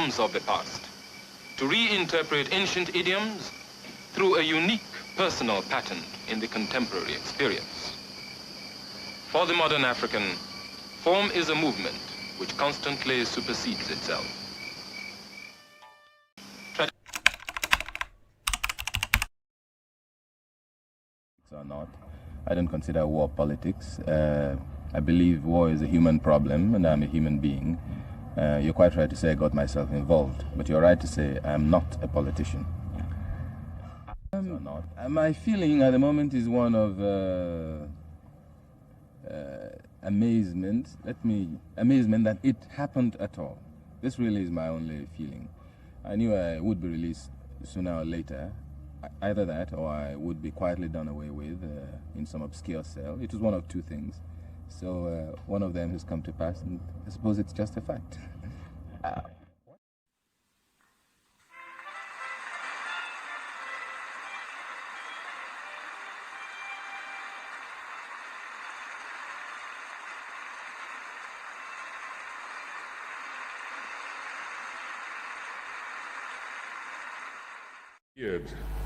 charms of the past, to reinterpret ancient idioms through a unique personal pattern in the contemporary experience. For the modern African, form is a movement which constantly supersedes itself. Or not, I don't consider war politics. I believe war is a human problem, and I'm a human being. You're quite right to say I got myself involved, but you're right to say I'm not a politician. My feeling at the moment is one of amazement. Amazement that it happened at all. This really is my only feeling. I knew I would be released sooner or later. Either that, or I would be quietly done away with in some obscure cell. It was one of two things. So one of them has come to pass, and I suppose it's just a fact.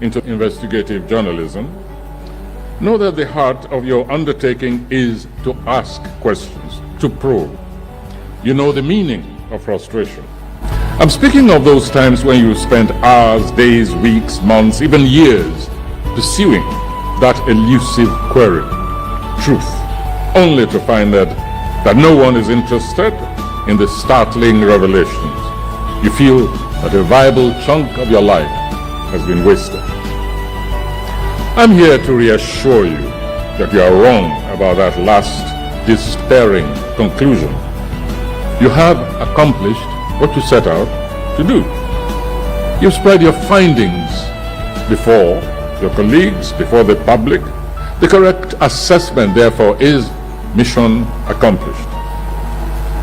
Into investigative journalism, know that the heart of your undertaking is to ask questions, to probe. You know the meaning of frustration. I'm speaking of those times when you spent hours, days, weeks, months, even years pursuing that elusive query, truth, only to find that no one is interested in the startling revelations. You feel that a viable chunk of your life has been wasted. I'm here to reassure you that you are wrong about that last despairing conclusion. You have accomplished what you set out to do. You've spread your findings before your colleagues, before the public. The correct assessment, therefore, is mission accomplished.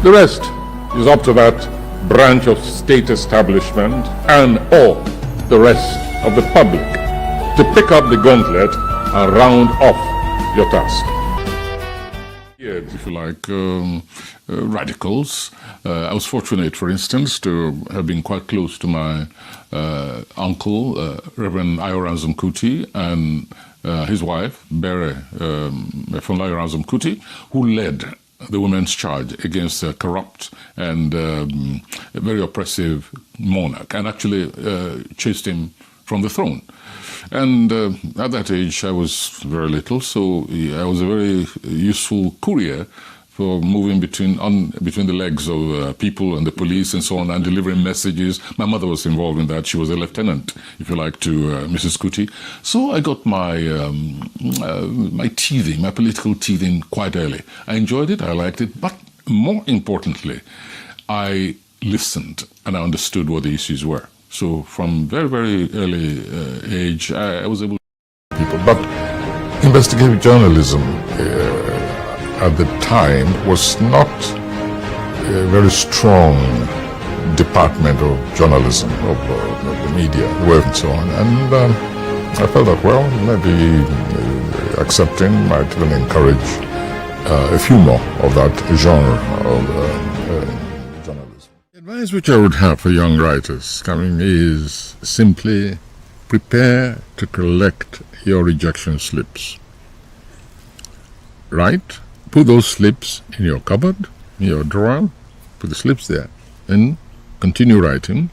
The rest is up to that branch of state establishment and or the rest of the public to pick up the gauntlet and round off your task. If you like, radicals. I was fortunate, for instance, to have been quite close to my uncle, Reverend Ayoranzum Kuti, and his wife, Bere Ayoranzum Kuti, who led the Women's Charge against a corrupt and very oppressive monarch, and actually chased him from the throne. And at that age, I was very little, so I was a very useful courier for moving between the legs of people and the police and so on, and delivering messages. My mother was involved in that. She was a lieutenant, if you like, to Mrs. Kuti. So I got my teething, my political teething quite early. I enjoyed it, I liked it, but more importantly, I listened and I understood what the issues were. So from very, very early age, I was able to people. But investigative journalism at the time was not a very strong department of journalism, of the media, work and so on. And I felt that, well, maybe accepting might even encourage a few more of that genre of journalism. The advice which I would have for young writers coming is simply prepare to collect your rejection slips. Write, put those slips in your cupboard, in your drawer, put the slips there, and continue writing.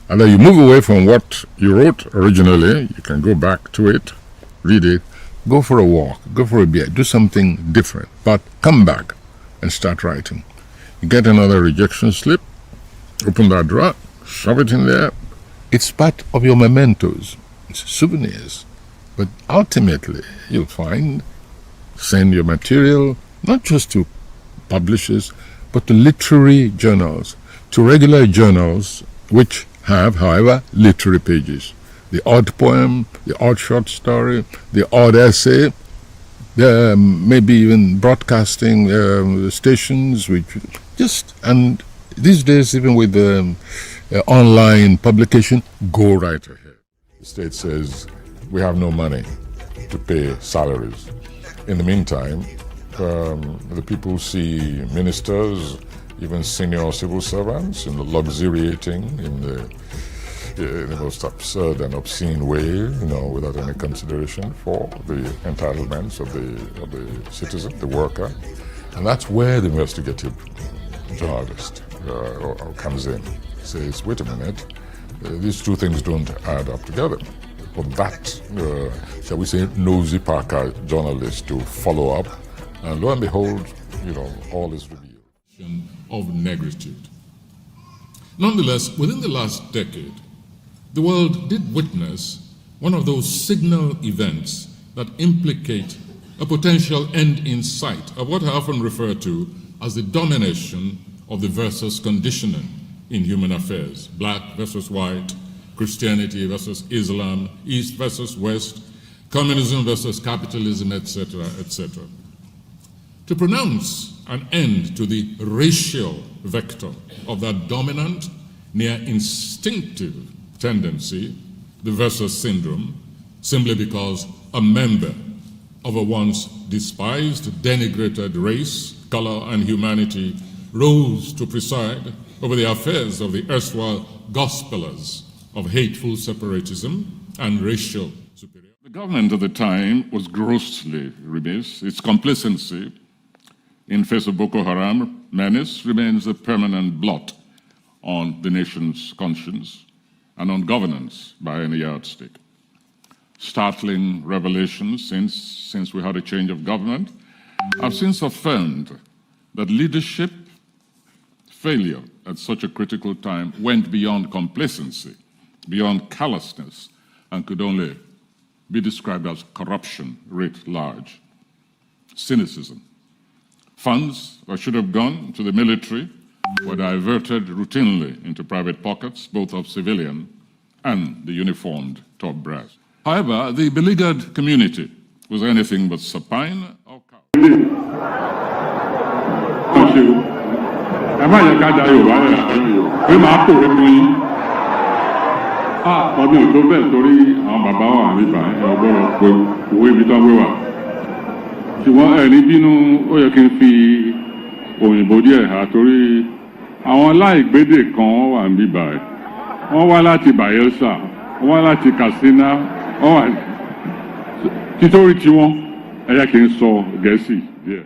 And then you move away from what you wrote originally, you can go back to it, read it, go for a walk, go for a beer, do something different, but come back and start writing. You get another rejection slip, open that drawer, shove it in there. It's part of your mementos, it's souvenirs. But ultimately, you'll find, send your material, not just to publishers, but to literary journals, to regular journals which have, however, literary pages. The odd poem, the odd short story, the odd essay, maybe even broadcasting stations, which just, and these days, even with online publication, go right ahead. The state says, we have no money to pay salaries. In the meantime, the people see ministers even senior civil servants, luxuriating in the most absurd and obscene way, without any consideration for the entitlements of the citizen, the worker. And that's where the investigative journalist comes in. Says, wait a minute, these two things don't add up together. For that, shall we say, nosy Parker journalist to follow up, and lo and behold, all is revealed. Of negritude. Nonetheless, within the last decade, the world did witness one of those signal events that implicate a potential end in sight of what I often refer to as the domination of the versus conditioning in human affairs. Black versus white, Christianity versus Islam, East versus West, communism versus capitalism, etc., etc. To pronounce an end to the racial vector of that dominant, near instinctive tendency, the versus syndrome, simply because a member of a once despised, denigrated race, color, and humanity rose to preside over the affairs of the erstwhile gospelers of hateful separatism and racial superiority. The government at the time was grossly remiss. Its complacency in face of Boko Haram menace remains a permanent blot on the nation's conscience and on governance by any yardstick. Startling revelations since we had a change of government have since affirmed that leadership failure at such a critical time went beyond complacency, beyond callousness, and could only be described as corruption writ large, cynicism. Funds that should have gone to the military were diverted routinely into private pockets, both of civilian and the uniformed top brass. However, the beleaguered community was anything but supine or cowed. ṣùgbọ́n ẹ̀rí bínú ó yẹ kí n fi òyìnbó díẹ̀ hà torí àwọn aláìgbédè kan wọ́n wà níbí báyìí wọ́n wá láti Bayelsa wọ́n wá láti Katsina wọ́n wà títorí tiwọn ẹ yẹ kí n sọ Gẹ̀ẹ́sì díẹ̀.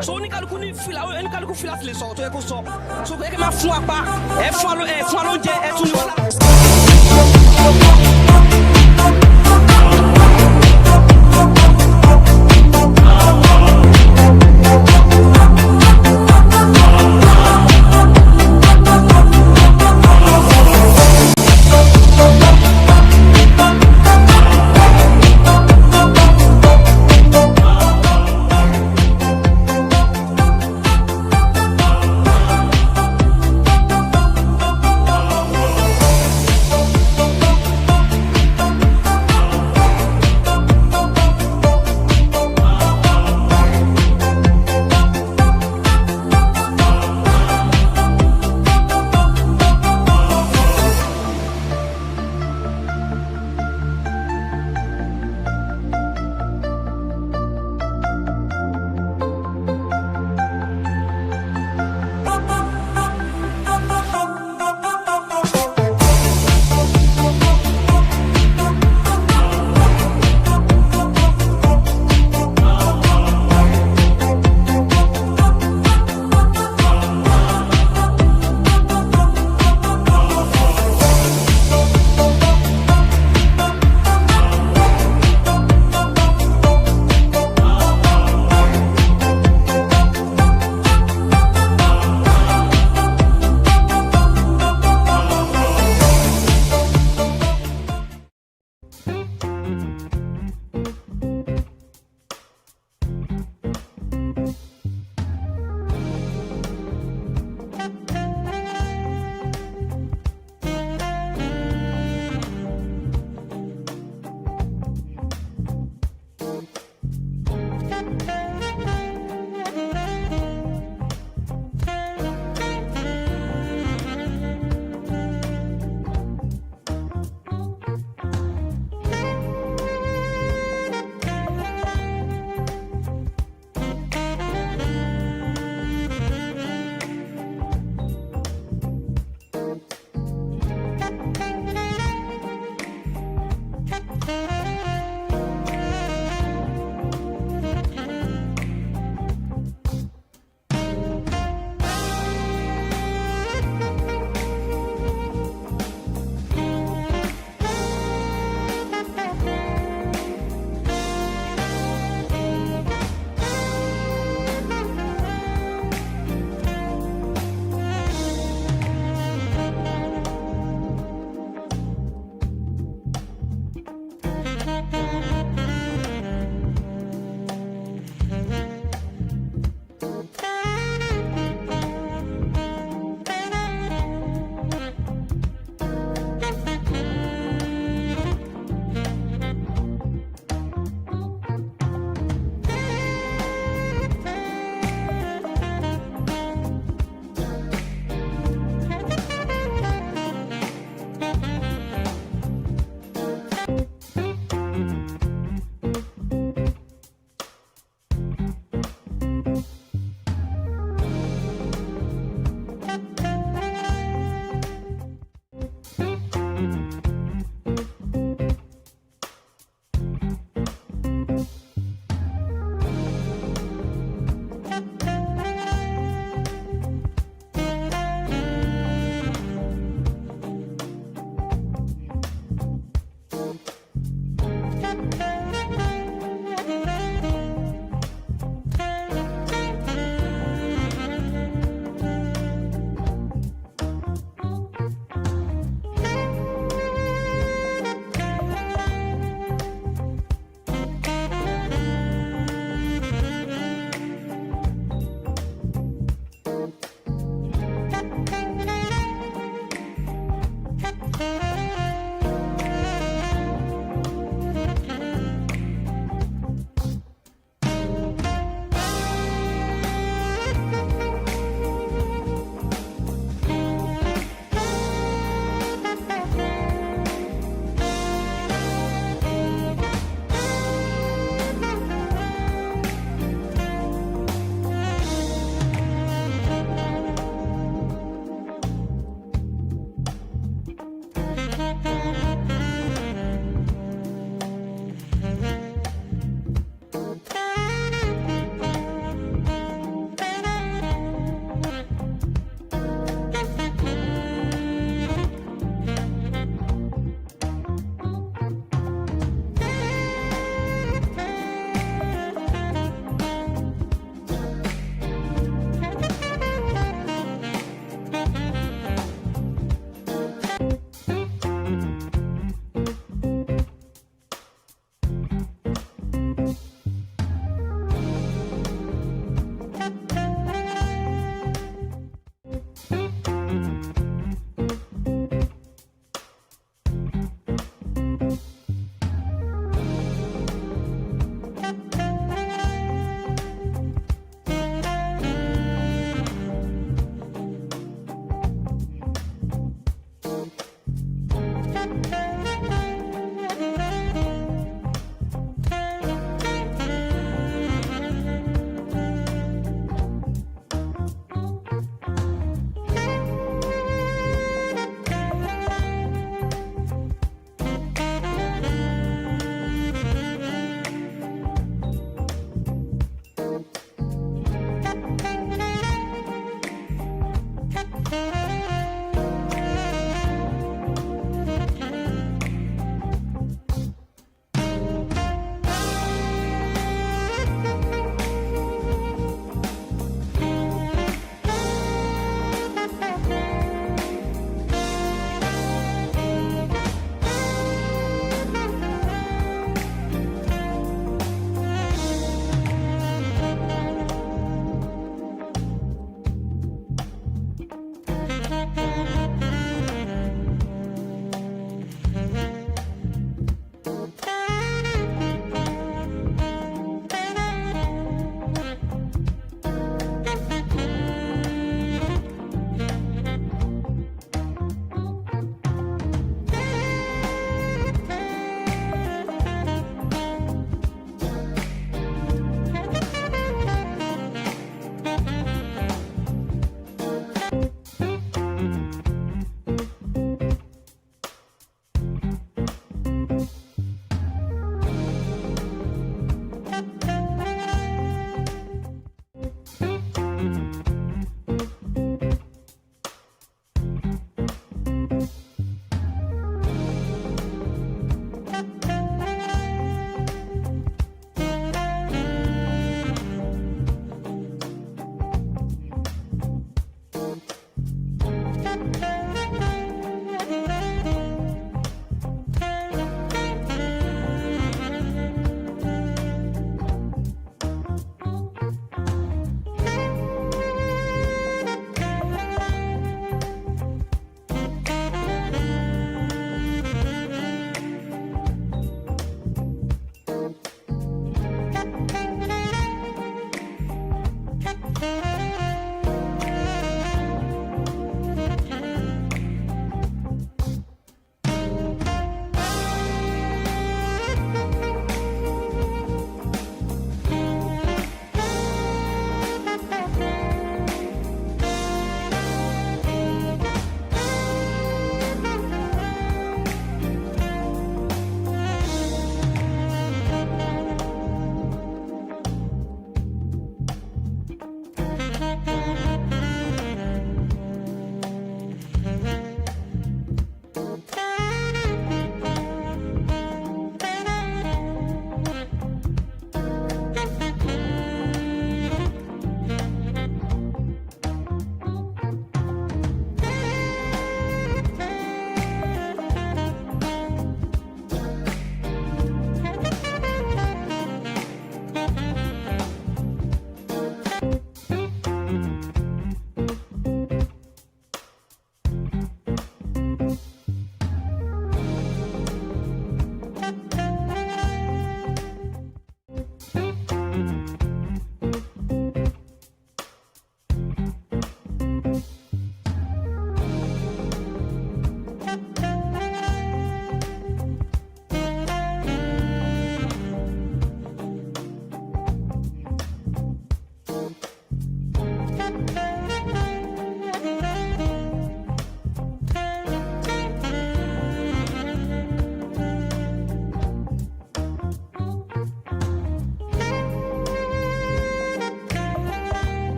So oníkálukú ní fìlà oníkálukú fìlà tilẹ̀ sọ̀rọ̀ tó yẹ kó sọ so ẹ kẹ́ máa fún apá ẹ fún alóúnjẹ ẹ tún ní wọ́n.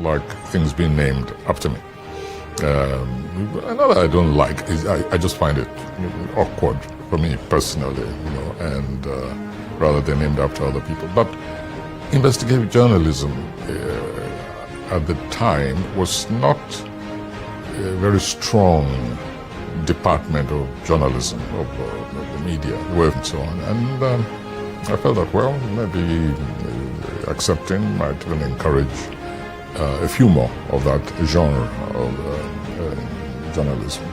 like things being named after me. Another I don't like is I just find it awkward for me personally, and rather than named after other people. But investigative journalism at the time was not a very strong department of journalism, of the media, and so on. And I felt that, well, maybe accepting might even encourage a few more of that genre of journalism.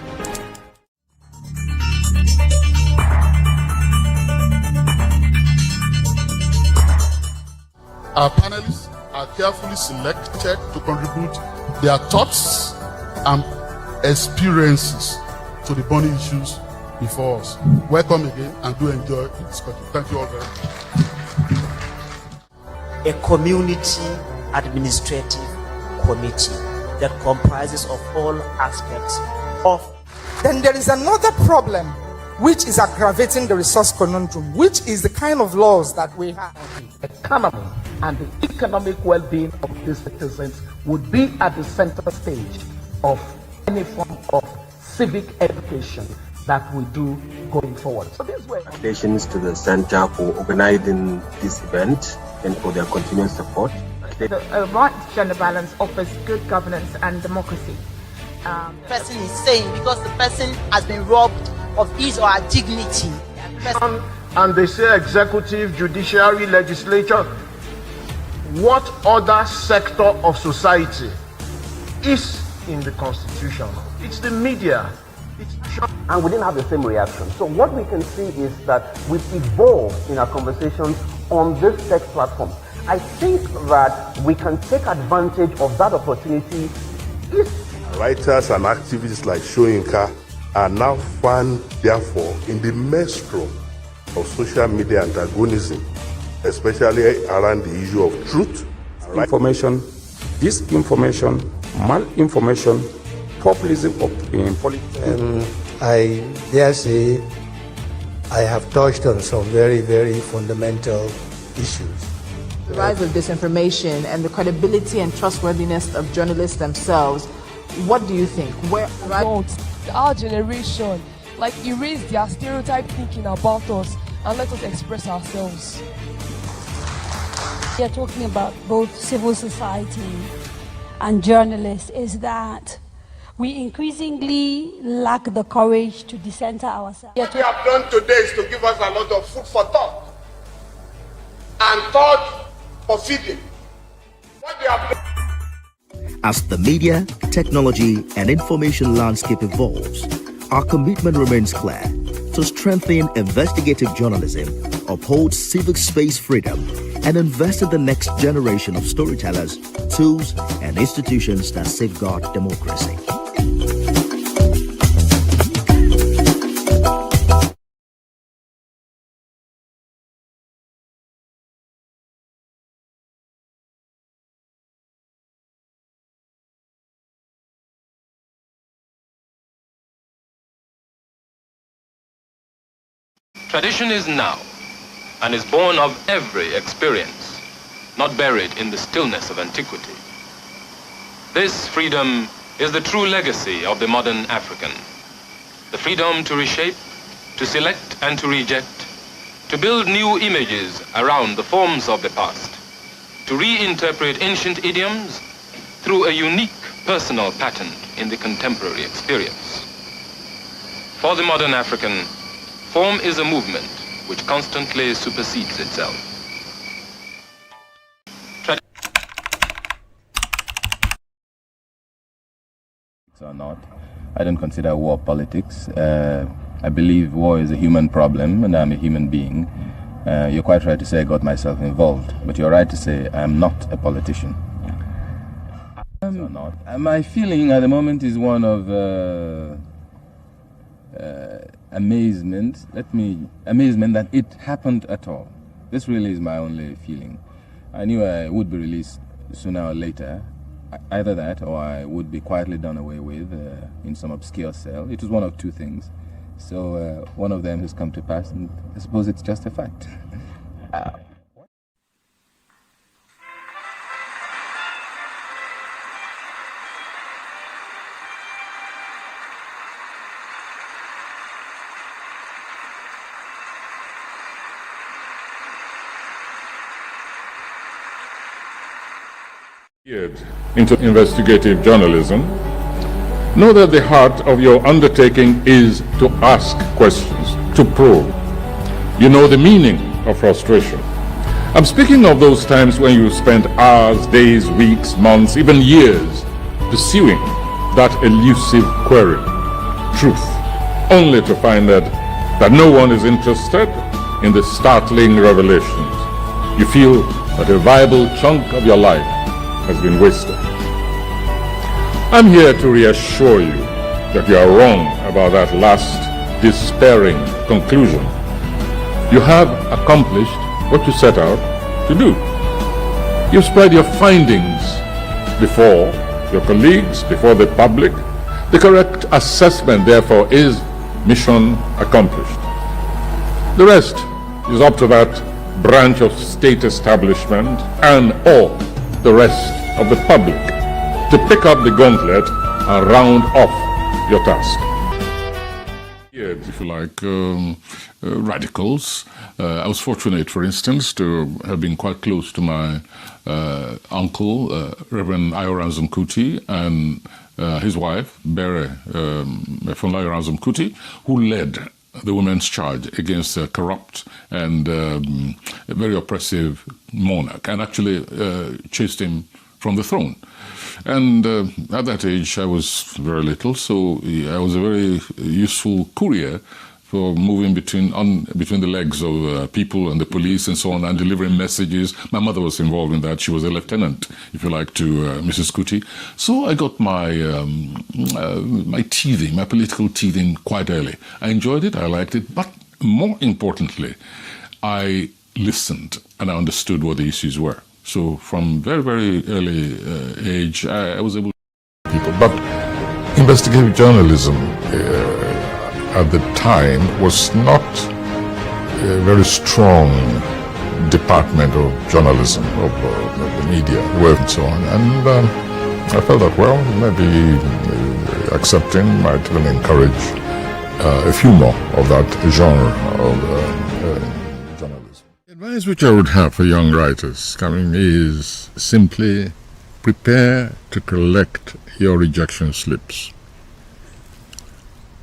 Our panelists are carefully selected to contribute their thoughts and experiences to the burning issues before us. Welcome again, and do enjoy the discussion. Thank you all very much. A community administrative committee that comprises of all aspects of. Then there is another problem which is aggravating the resource conundrum, which is the kind of laws that we have. Economy and the economic well-being of the citizens would be at the center stage of any form of civic education that we do going forward. So this way. Congratulations to the Center for organizing this event and for their continued support. The right gender balance offers good governance and democracy. The person is saying because the person has been robbed of his or her dignity. And they say executive, judiciary, legislature. What other sector of society is in the constitution? It's the media. And we didn't have the same reaction. So what we can see is that we've evolved in our conversations on this tech platform. I think that we can take advantage of that opportunity. Writers and activists like Soyinka are now found, therefore, in the maelstrom of social media antagonism, especially around the issue of truth, information, disinformation, malinformation, populism in politics. I dare say I have touched on some very, very fundamental issues. The rise of disinformation and the credibility and trustworthiness of journalists themselves, what do you think? Our generation, erase their stereotype thinking about us and let us express ourselves. We are talking about both civil society and journalists, is that we increasingly lack the courage to decenter ourselves. What we have done today is to give us a lot of food for thought and thought for feeding. What they have done. As the media, technology, and information landscape evolves, our commitment remains clear: to strengthen investigative journalism, uphold civic space freedom, and invest in the next generation of storytellers, tools, and institutions that safeguard democracy. Tradition is now and is born of every experience, not buried in the stillness of antiquity. This freedom is the true legacy of the modern African. The freedom to reshape, to select and to reject, to build new images around the forms of the past, to reinterpret ancient idioms through a unique personal pattern in the contemporary experience. For the modern African, form is a movement which constantly supersedes itself. Or not, I don't consider war politics. I believe war is a human problem, and I'm a human being. You're quite right to say I got myself involved, but you're right to say I'm not a politician. My feeling at the moment is one of amazement. Amazement that it happened at all. This really is my only feeling. I knew I would be released sooner or later. Either that, or I would be quietly done away with in some obscure cell. It was one of two things. So one of them has come to pass, and I suppose it's just a fact. Into investigative journalism, know that the heart of your undertaking is to ask questions, to probe. You know the meaning of frustration. I'm speaking of those times when you spent hours, days, weeks, months, even years pursuing that elusive query, truth, only to find that no one is interested in the startling revelations. You feel that a viable chunk of your life has been wasted. I'm here to reassure you that you are wrong about that last despairing conclusion. You have accomplished what you set out to do. You've spread your findings before your colleagues, before the public. The correct assessment, therefore, is mission accomplished. The rest is up to that branch of state establishment and or the rest of the public to pick up the gauntlet and round off your task. If you like, radicals. I was fortunate, for instance, to have been quite close to my uncle, Reverend Ayoranzum Kuti, and his wife, Bere Funla Ayoranzum Kuti, who led the Women's Charge against a corrupt and very oppressive monarch, and actually chased him from the throne. And at that age, I was very little, so I was a very useful courier for moving between the legs of people and the police and so on, and delivering messages. My mother was involved in that. She was a lieutenant, if you like, to Mrs. Kuti. So I got my my teething, my political teething quite early. I enjoyed it, I liked it, but more importantly, I listened and I understood what the issues were. So from very, very early age, I was able to people. But investigative journalism at the time was not a very strong department of journalism, of the media, work and so on. And I felt that, well, maybe accepting might even encourage a few more of that genre of journalism. The advice which I would have for young writers coming is simply prepare to collect your rejection slips.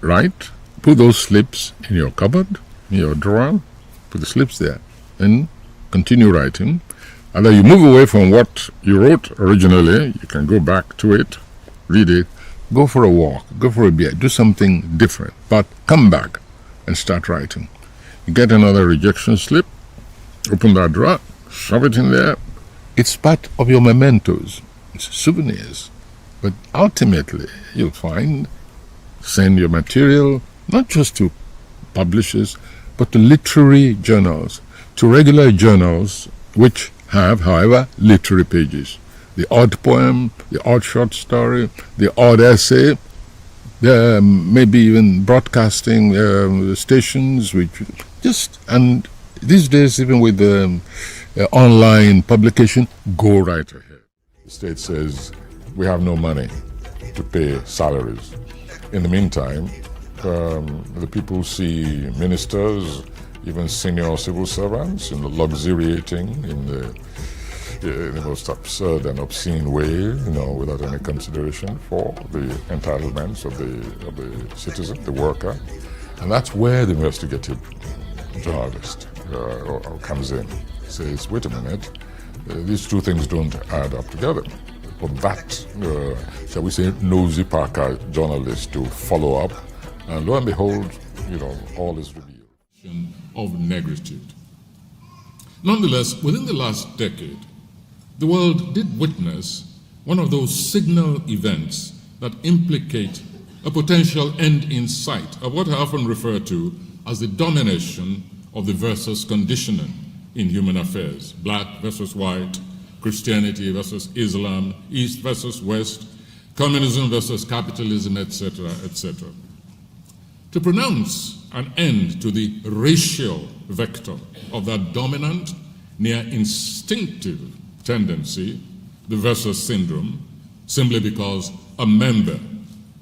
Write. Put those slips in your cupboard, in your drawer, put the slips there, and continue writing. Either you move away from what you wrote originally, you can go back to it, read it, go for a walk, go for a beer, do something different, but come back and start writing. You get another rejection slip, open that drawer, shove it in there. It's part of your mementos, it's souvenirs. But ultimately, you'll find, send your material, not just to publishers, but to literary journals, to regular journals which have, however, literary pages. The odd poem, the odd short story, the odd essay, maybe even broadcasting stations, which just, and these days even with online publication, go right ahead. The state says, we have no money to pay salaries. In the meantime, the people see ministers, even senior civil servants, luxuriating in the most absurd and obscene way, without any consideration for the entitlements of the citizen, the worker. And that's where the investigative journalist comes in. Says, wait a minute, these two things don't add up together. For that, shall we say, nosy Parker journalist to follow up, and lo and behold, all is revealed. Of negritude. Nonetheless, within the last decade, the world did witness one of those signal events that implicate a potential end in sight of what I often refer to as the domination of the versus conditioning in human affairs. Black versus white, Christianity versus Islam, East versus West, communism versus capitalism, etc., etc. To pronounce an end to the racial vector of that dominant, near instinctive tendency, the versus syndrome, simply because a member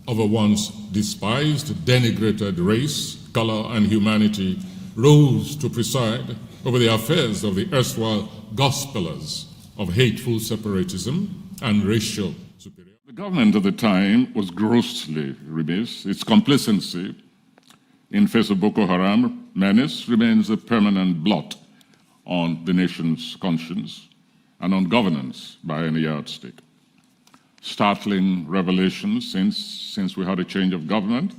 of a once despised, denigrated race, color, and humanity rose to preside over the affairs of the erstwhile gospelers of hateful separatism, and racial superiority. The government at the time was grossly remiss. Its complacency in face of Boko Haram menace remains a permanent blot on the nation's conscience and on governance by any yardstick. Startling revelations since we had a change of government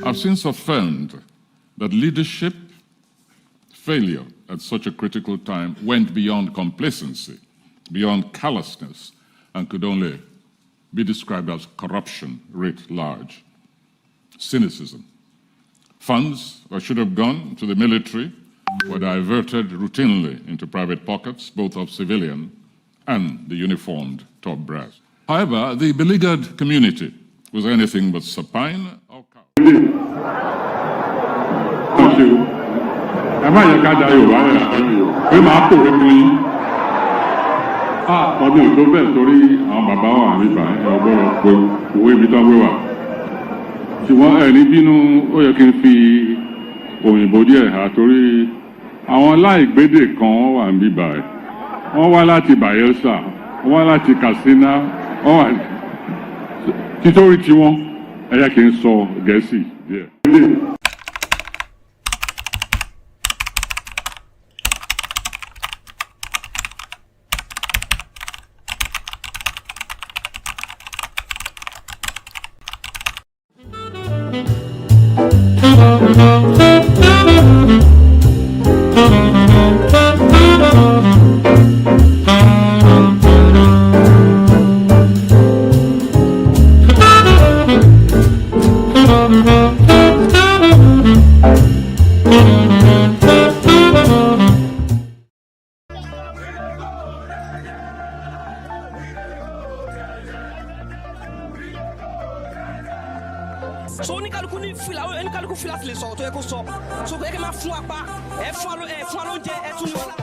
have since affirmed that leadership failure at such a critical time went beyond complacency, beyond callousness, and could only be described as corruption writ large, cynicism. Funds that should have gone to the military were diverted routinely into private pockets, both of civilian and the uniformed top brass. However, the beleaguered community was anything but supine or cowed. ọdún tó bẹ́ẹ̀ torí àwọn bàbá wà níbà ọgbọ́rọ̀ pé òwe ibi tán gbé wà ṣùgbọ́n ẹ̀rí bínú ó yẹ kí n fi òyìnbó díẹ̀ hà torí àwọn aláìgbédè kan wà níbà wọ́n wá láti Bayelsa wọ́n wá láti Katsina wọ́n wà títorí tiwọn ẹ yẹ kí n sọ Gẹ̀ẹ́sì díẹ̀. So oníkálukú ní fìlà oníkálukú fìlà ti lè sọ̀rọ̀ tó yẹ kó sọ so kò yẹ kí n máa fún apá ẹ fún alóúnjẹ ẹ tún ní fìlà.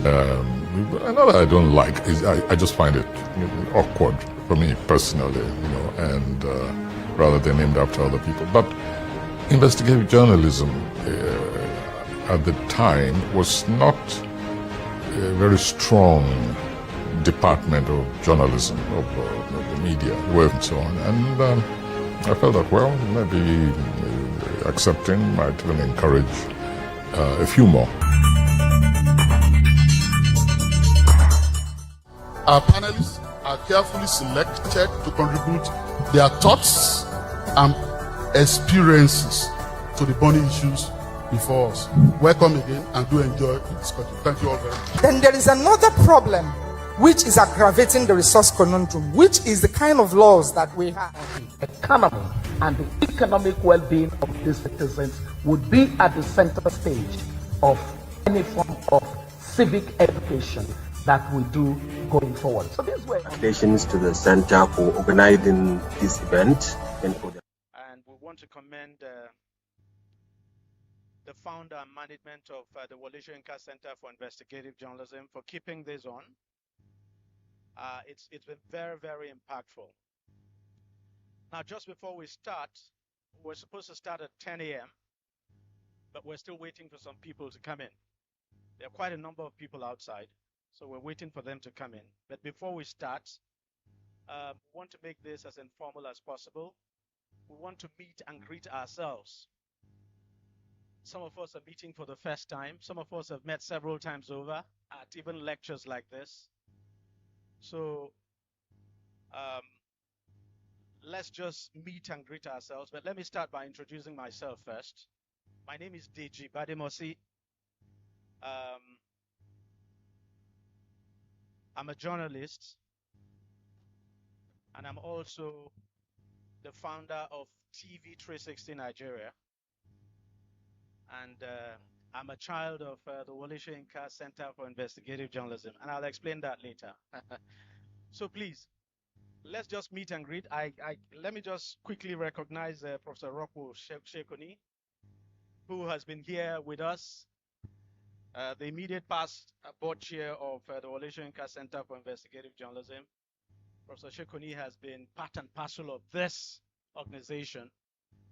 Another I don't like is I just find it awkward for me personally, and rather than named after other people. But investigative journalism at the time was not a very strong department of journalism, of the media, work and so on. And I felt that, well, maybe accepting might even encourage a few more. Our panelists are carefully selected to contribute their thoughts and experiences to the burning issues before us. Welcome again, and do enjoy the discussion. Thank you all very much. Then there is another problem which is aggravating the resource conundrum, which is the kind of laws that we have. The economy and the economic well-being of these citizens would be at the center stage of any form of civic education that we do going forward. So this way. Congratulations to the center for organizing this event and for the. And we want to commend the founder and management of the Wole Center for Investigative Journalism for keeping this on. It's been very, very impactful. Now, just before we start, we're supposed to start at 10 a.m., but we're still waiting for some people to come in. There are quite a number of people outside, so we're waiting for them to come in. But before we start, we want to make this as informal as possible. We want to meet and greet ourselves. Some of us are meeting for the first time. Some of us have met several times over at even lectures like this. So let's just meet and greet ourselves. But let me start by introducing myself first. My name is Deji Bademosi. I'm a journalist, and I'm also the founder of TV 360 Nigeria. And I'm a child of the Wole Center for Investigative Journalism, and I'll explain that later. So please, let's just meet and greet. Let me just quickly recognize Professor Rockwell Shekoni, who has been here with us, the immediate past board chair of the Wole Center for Investigative Journalism. Professor Shekoni has been part and parcel of this organization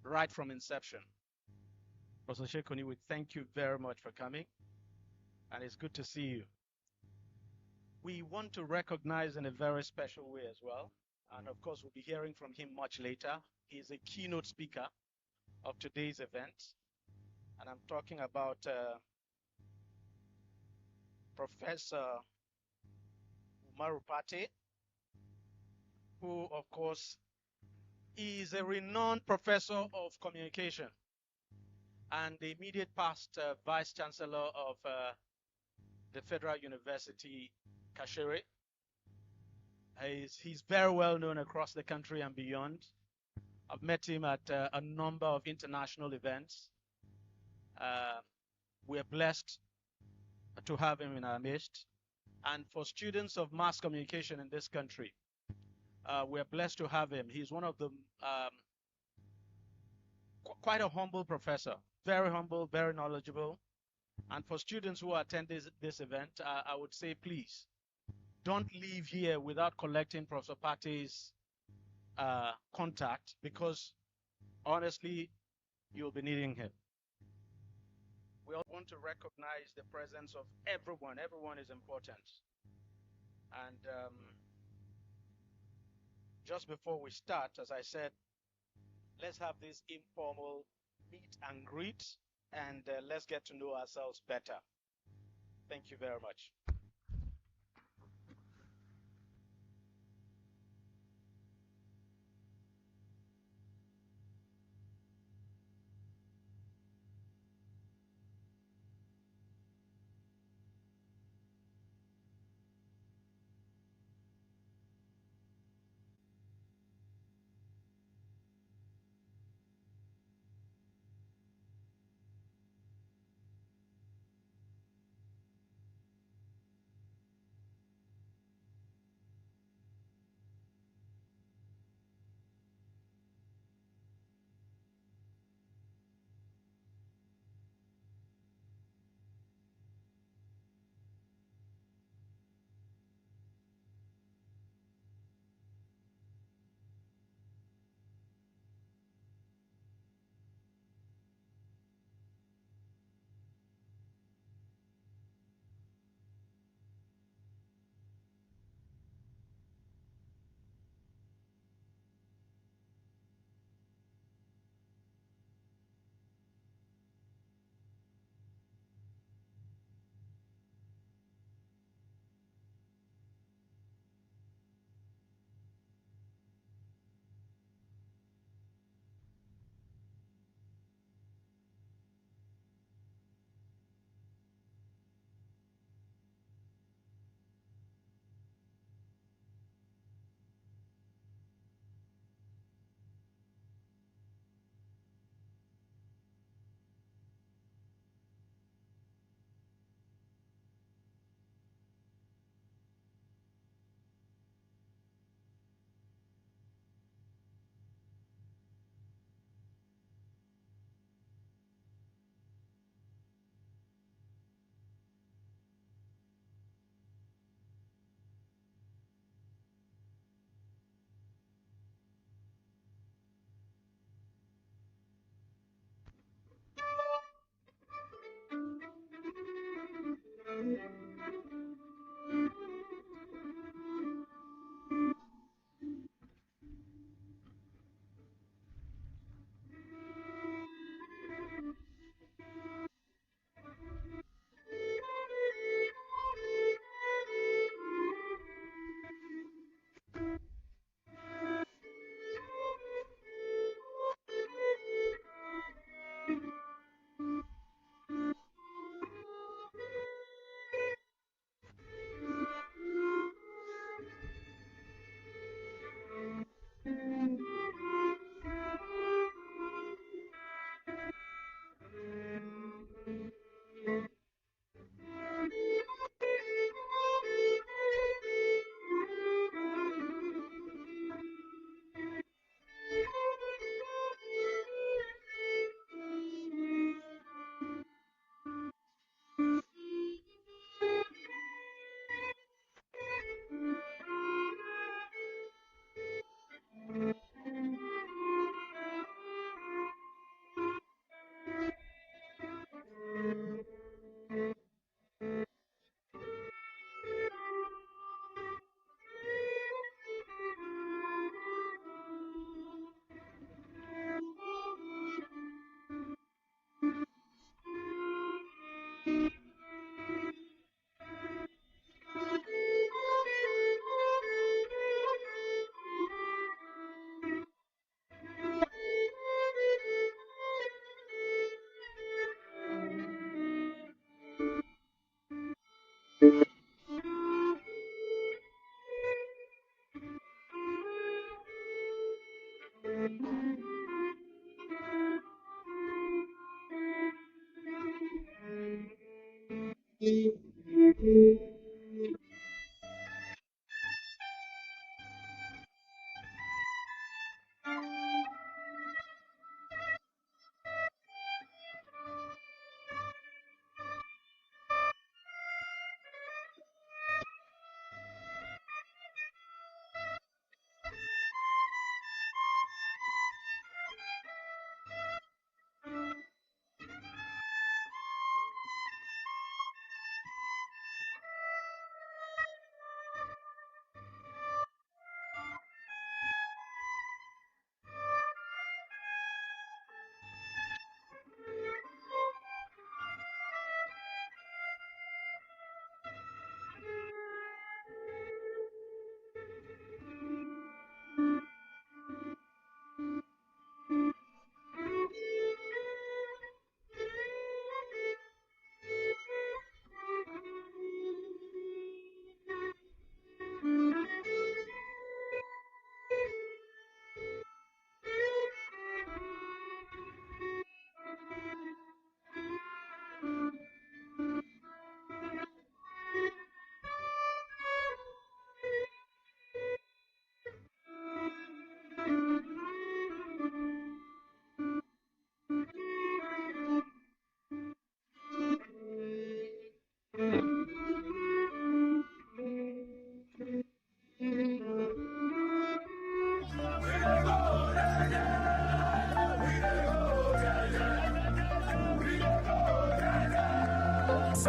right from inception. Professor Shekoni, we thank you very much for coming, and it's good to see you. We want to recognize in a very special way as well, and of course we'll be hearing from him much later. He's a keynote speaker of today's event, and I'm talking about Professor Umaru Pate, who of course is a renowned professor of communication and the immediate past Vice Chancellor of the Federal University, Kashere. He's very well known across the country and beyond. I've met him at a number of international events. We're blessed to have him in our midst. And for students of mass communication in this country, we're blessed to have him. He's one of the quite a humble professor, very humble, very knowledgeable. And for students who attend this event, I would say, please, don't leave here without collecting Professor Pate's contact, because honestly, you'll be needing him. We all want to recognize the presence of everyone. Everyone is important. And just before we start, as I said, let's have this informal meet and greet, and let's get to know ourselves better. Thank you very much.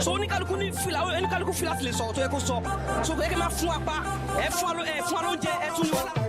So ni kaluku ni fila o ni kaluku fila file so to e ko so ko e ke ma fun apa e fun alo je e tun ni wala.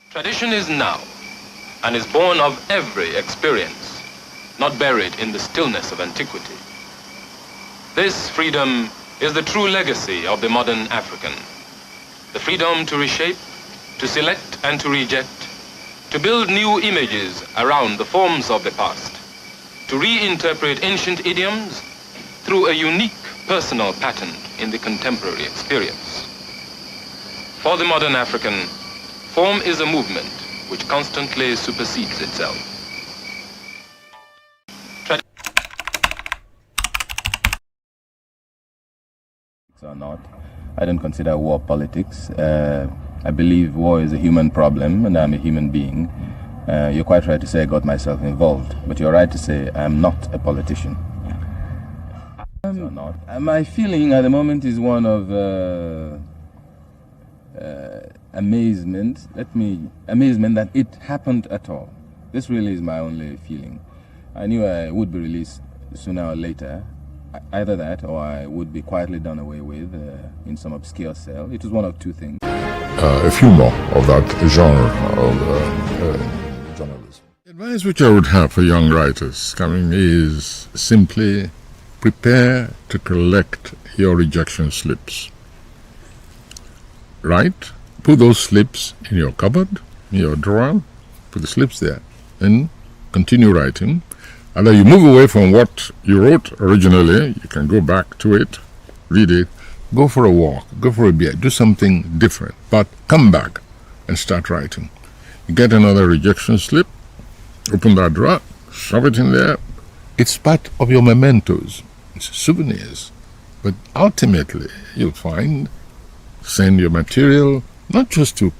Tradition is now and is born of every experience, not buried in the stillness of antiquity. This freedom is the true legacy of the modern African. The freedom to reshape, to select and to reject, to build new images around the forms of the past, to reinterpret ancient idioms through a unique personal pattern in the contemporary experience. For the modern African, form is a movement which constantly supersedes itself. Or not, I don't consider war politics. I believe war is a human problem, and I'm a human being. You're quite right to say I got myself involved, but you're right to say I'm not a politician. My feeling at the moment is one of amazement. Amazement that it happened at all. This really is my only feeling. I knew I would be released sooner or later. Either that, or I would be quietly done away with in some obscure cell. It was one of two things. A few more of that genre of journalism. The advice which I would have for young writers coming is simply prepare to collect your rejection slips. Write, put those slips in your cupboard, in your drawer, put the slips there, and continue writing. And then you move away from what you wrote originally, you can go back to it, read it, go for a walk, go for a beer, do something different, but come back and start writing. You get another rejection slip, open that drawer, shove it in there. It's part of your mementos, it's souvenirs. But ultimately, you'll send your material not just to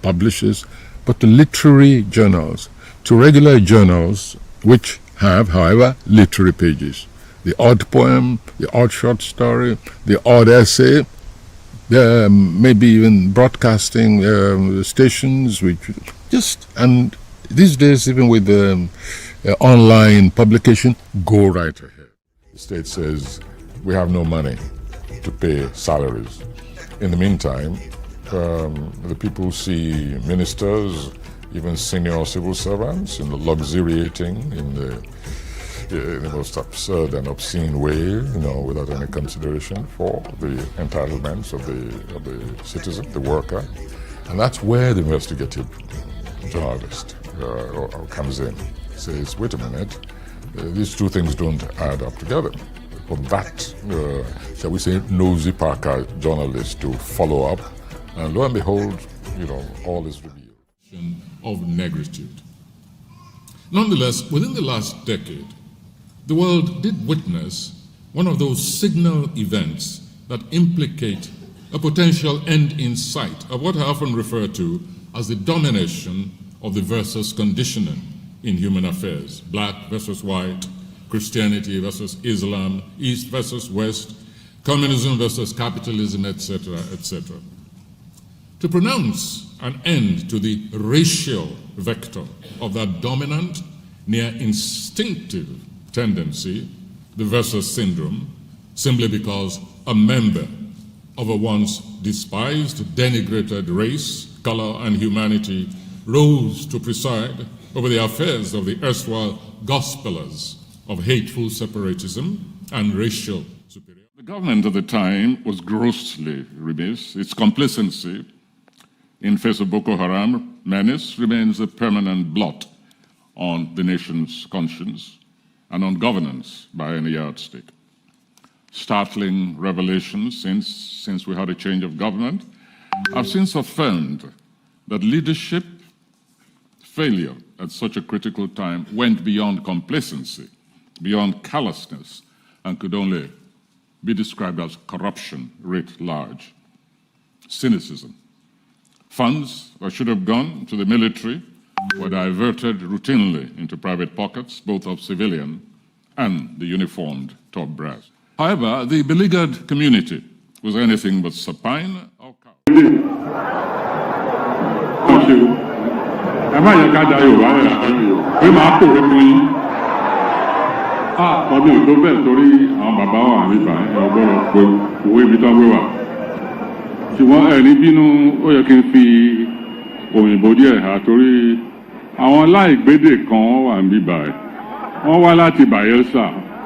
publishers, but to literary journals, to regular journals which have, however, literary pages. The odd poem, the odd short story, the odd essay, maybe even broadcasting stations, and these days, even with online publication, go right ahead. The state says, we have no money to pay salaries. In the meantime, the people see ministers, even senior civil servants, luxuriating in the most absurd and obscene way, without any consideration for the entitlements of the citizen, the worker. And that's where the investigative journalist comes in. Says, wait a minute, these two things don't add up together. For that, shall we say, nosy Parker journalist to follow up, and lo and behold, all is revealed. Of negritude. Nonetheless, within the last decade, the world did witness one of those signal events that implicate a potential end in sight of what I often refer to as the domination of the versus conditioning in human affairs. Black versus white, Christianity versus Islam, East versus West, communism versus capitalism, etc., etc. To pronounce an end to the racial vector of that dominant, near instinctive tendency, the versus syndrome, simply because a member of a once despised, denigrated race, color, and humanity rose to preside over the affairs of the erstwhile gospelers of hateful separatism and racial superiority. The government at the time was grossly remiss. Its complacency in face of Boko Haram menace remains a permanent blot on the nation's conscience and on governance by any yardstick. Startling revelations since we had a change of government have since affirmed that leadership failure at such a critical time went beyond complacency, beyond callousness, and could only be described as corruption writ large, cynicism. Funds that should have gone to the military were diverted routinely into private pockets, both of civilian and the uniformed top brass. However, the beleaguered community was anything but supine or cowed. ṣùgbọ́n ẹ̀rí bínú ó yẹ kí n fi òyìnbó díẹ̀ há torí àwọn aláìgbédè kan wọ́n wà ń bí báyìí. Wọ́n wá láti Bayelsa,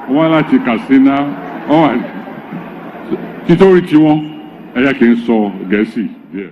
wọ́n wá láti Katsina, wọ́n wà títorí tiwọn ẹ̀yà kì í sọ Gẹ̀ẹ́sì díẹ̀.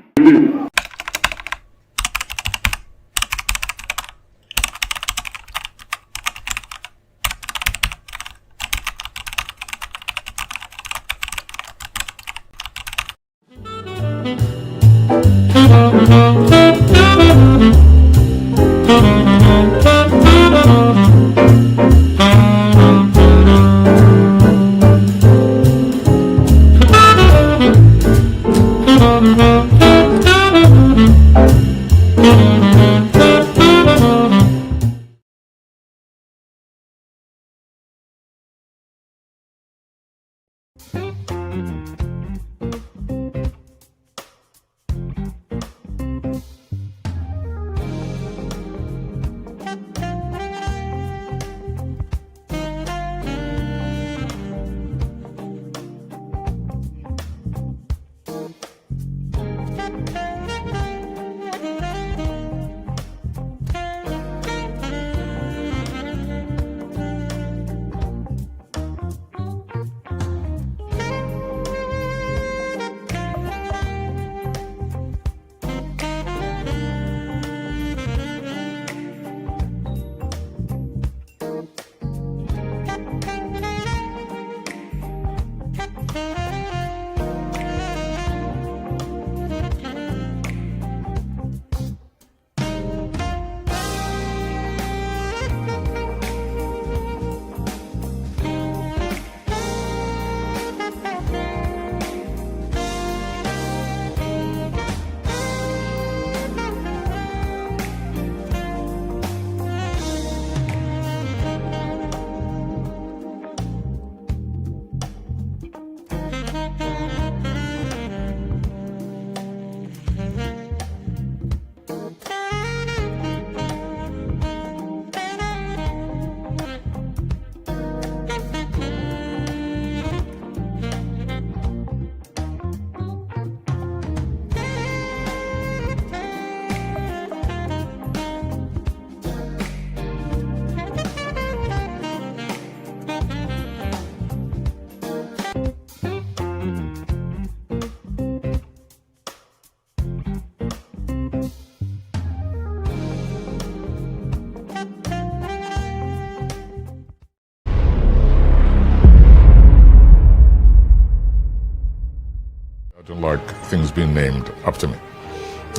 Like things being named after me.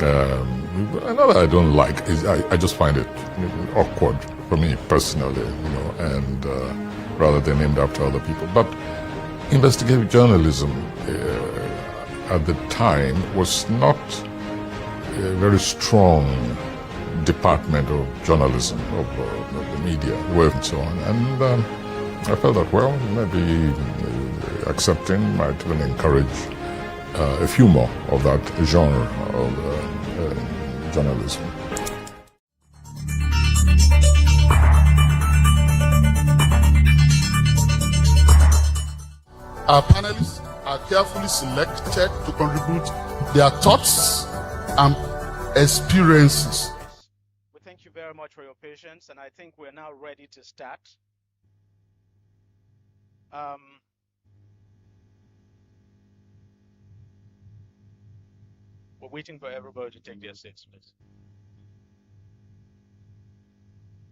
Another I don't like is I just find it awkward for me personally, and rather than named after other people. But investigative journalism at the time was not a very strong department of journalism, of the media, and so on. And I felt that, well, maybe accepting might even encourage a few more of that genre of journalism. Our panelists are carefully selected to contribute their thoughts and experiences. We thank you very much for your patience, and I think we're now ready to start. We're waiting for everybody to take their seats, please.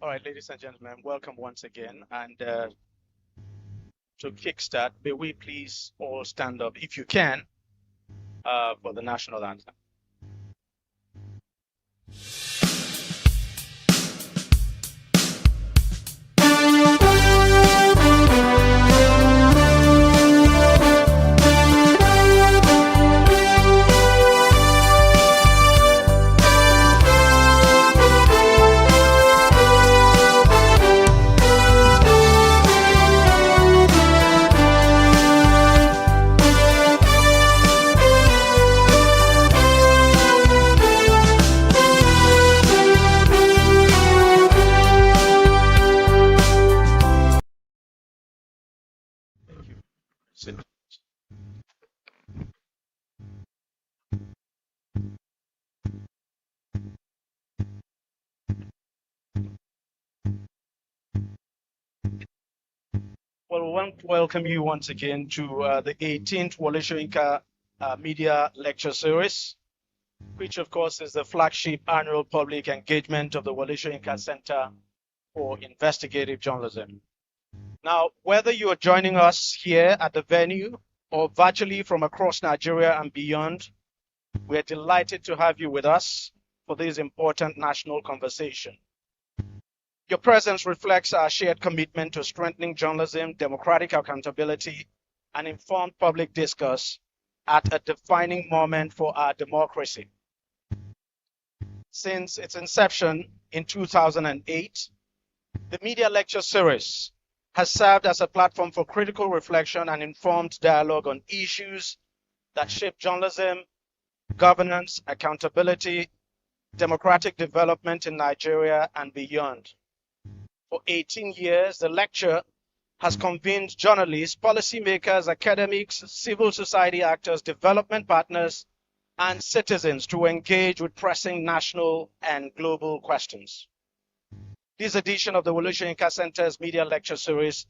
All right, ladies and gentlemen, welcome once again. And to kickstart, may we please all stand up, if you can, for the national anthem. Well, we want to welcome you once again to the 18th Wole Soyinka Media Lecture Series, which of course is the flagship annual public engagement of the Wole Soyinka Center for Investigative Journalism. Now, whether you are joining us here at the venue or virtually from across Nigeria and beyond, we are delighted to have you with us for this important national conversation. Your presence reflects our shared commitment to strengthening journalism, democratic accountability, and informed public discourse at a defining moment for our democracy. Since its inception in 2008, the Media Lecture Series has served as a platform for critical reflection and informed dialogue on issues that shape journalism, governance, accountability, democratic development in Nigeria and beyond. For 18 years, the lecture has convened journalists, policymakers, academics, civil society actors, development partners, and citizens to engage with pressing national and global questions. This edition of the Wole Soyinka Center's Media Lecture Series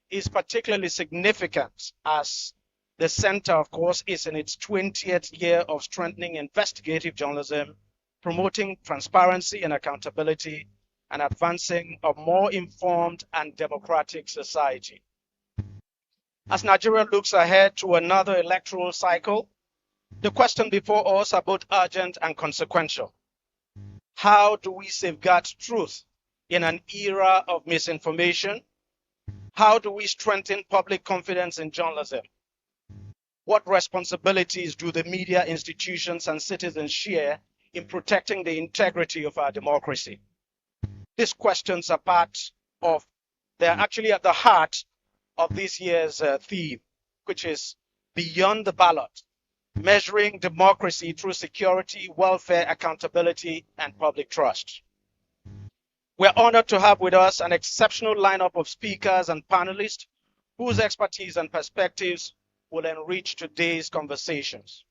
is particularly significant as the center, of course, is in its 20th year of strengthening investigative journalism, promoting transparency and accountability, and advancing a more informed and democratic society. As Nigeria looks ahead to another electoral cycle, the questions before us are both urgent and consequential. How do we safeguard truth in an era of misinformation? How do we strengthen public confidence in journalism? What responsibilities do the media institutions and citizens share in protecting the integrity of our democracy? These questions are they're actually at the heart of this year's theme, which is Beyond the Ballot, measuring democracy through security, welfare, accountability, and public trust. We're honored to have with us an exceptional lineup of speakers and panelists whose expertise and perspectives will enrich today's conversations.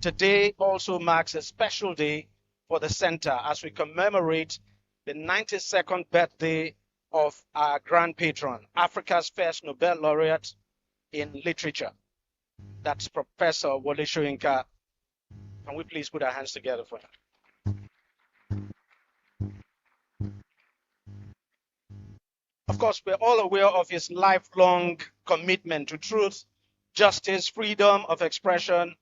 Today also marks a special day for the center as we commemorate the 92nd birthday of our grand patron, Africa's first Nobel laureate in literature. That's Professor Wole Soyinka. Can we please put our hands together for him? Of course, we're all aware of his lifelong commitment to truth, justice, freedom of expression,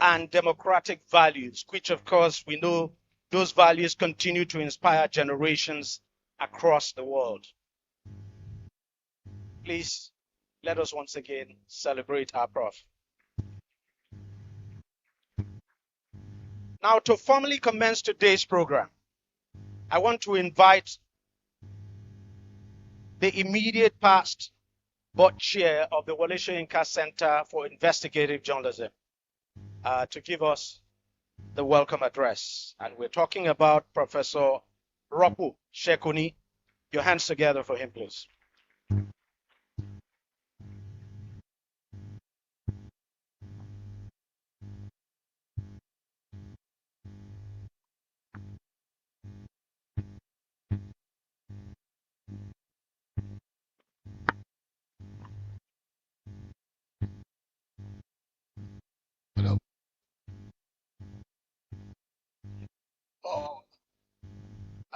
and democratic values, which of course we know those values continue to inspire generations across the world. Please let us once again celebrate our Prof. Now, to formally commence today's program, I want to invite the immediate past board chair of the Wole Soyinka Center for Investigative Journalism to give us the welcome address. And we're talking about Professor Ropu Shekuni. Your hands together for him, please.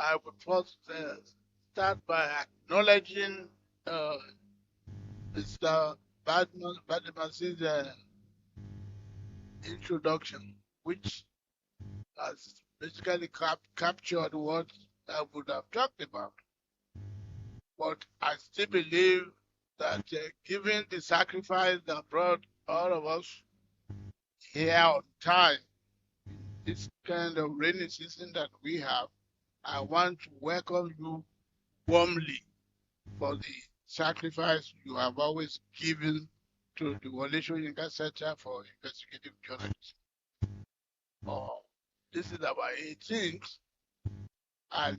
I would first start by acknowledging Mr. Badman's introduction, which has basically captured what I would have talked about. But I still believe that given the sacrifice that brought all of us here on time, this kind of rainy season that we have, I want to welcome you warmly for the sacrifice you have always given to the Wole Soyinka Center for Investigative Journalism. This is our 18th, and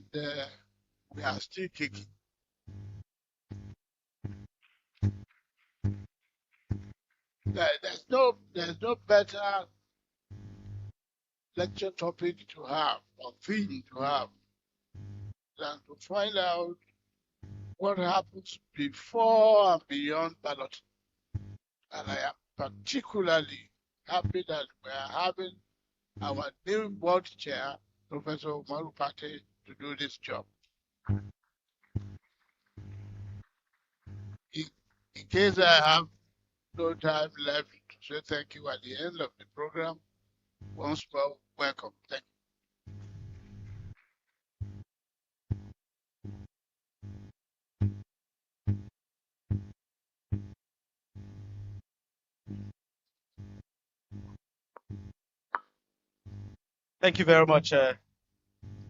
we are still kicking. There's no better lecture topic to have or theme to have than to find out what happens before and beyond ballot. And I am particularly happy that we are having our new board chair, Professor Umaru Pate, to do this job. In case I have no time left to say thank you at the end of the program, once more, welcome. Thank you. Thank you very much,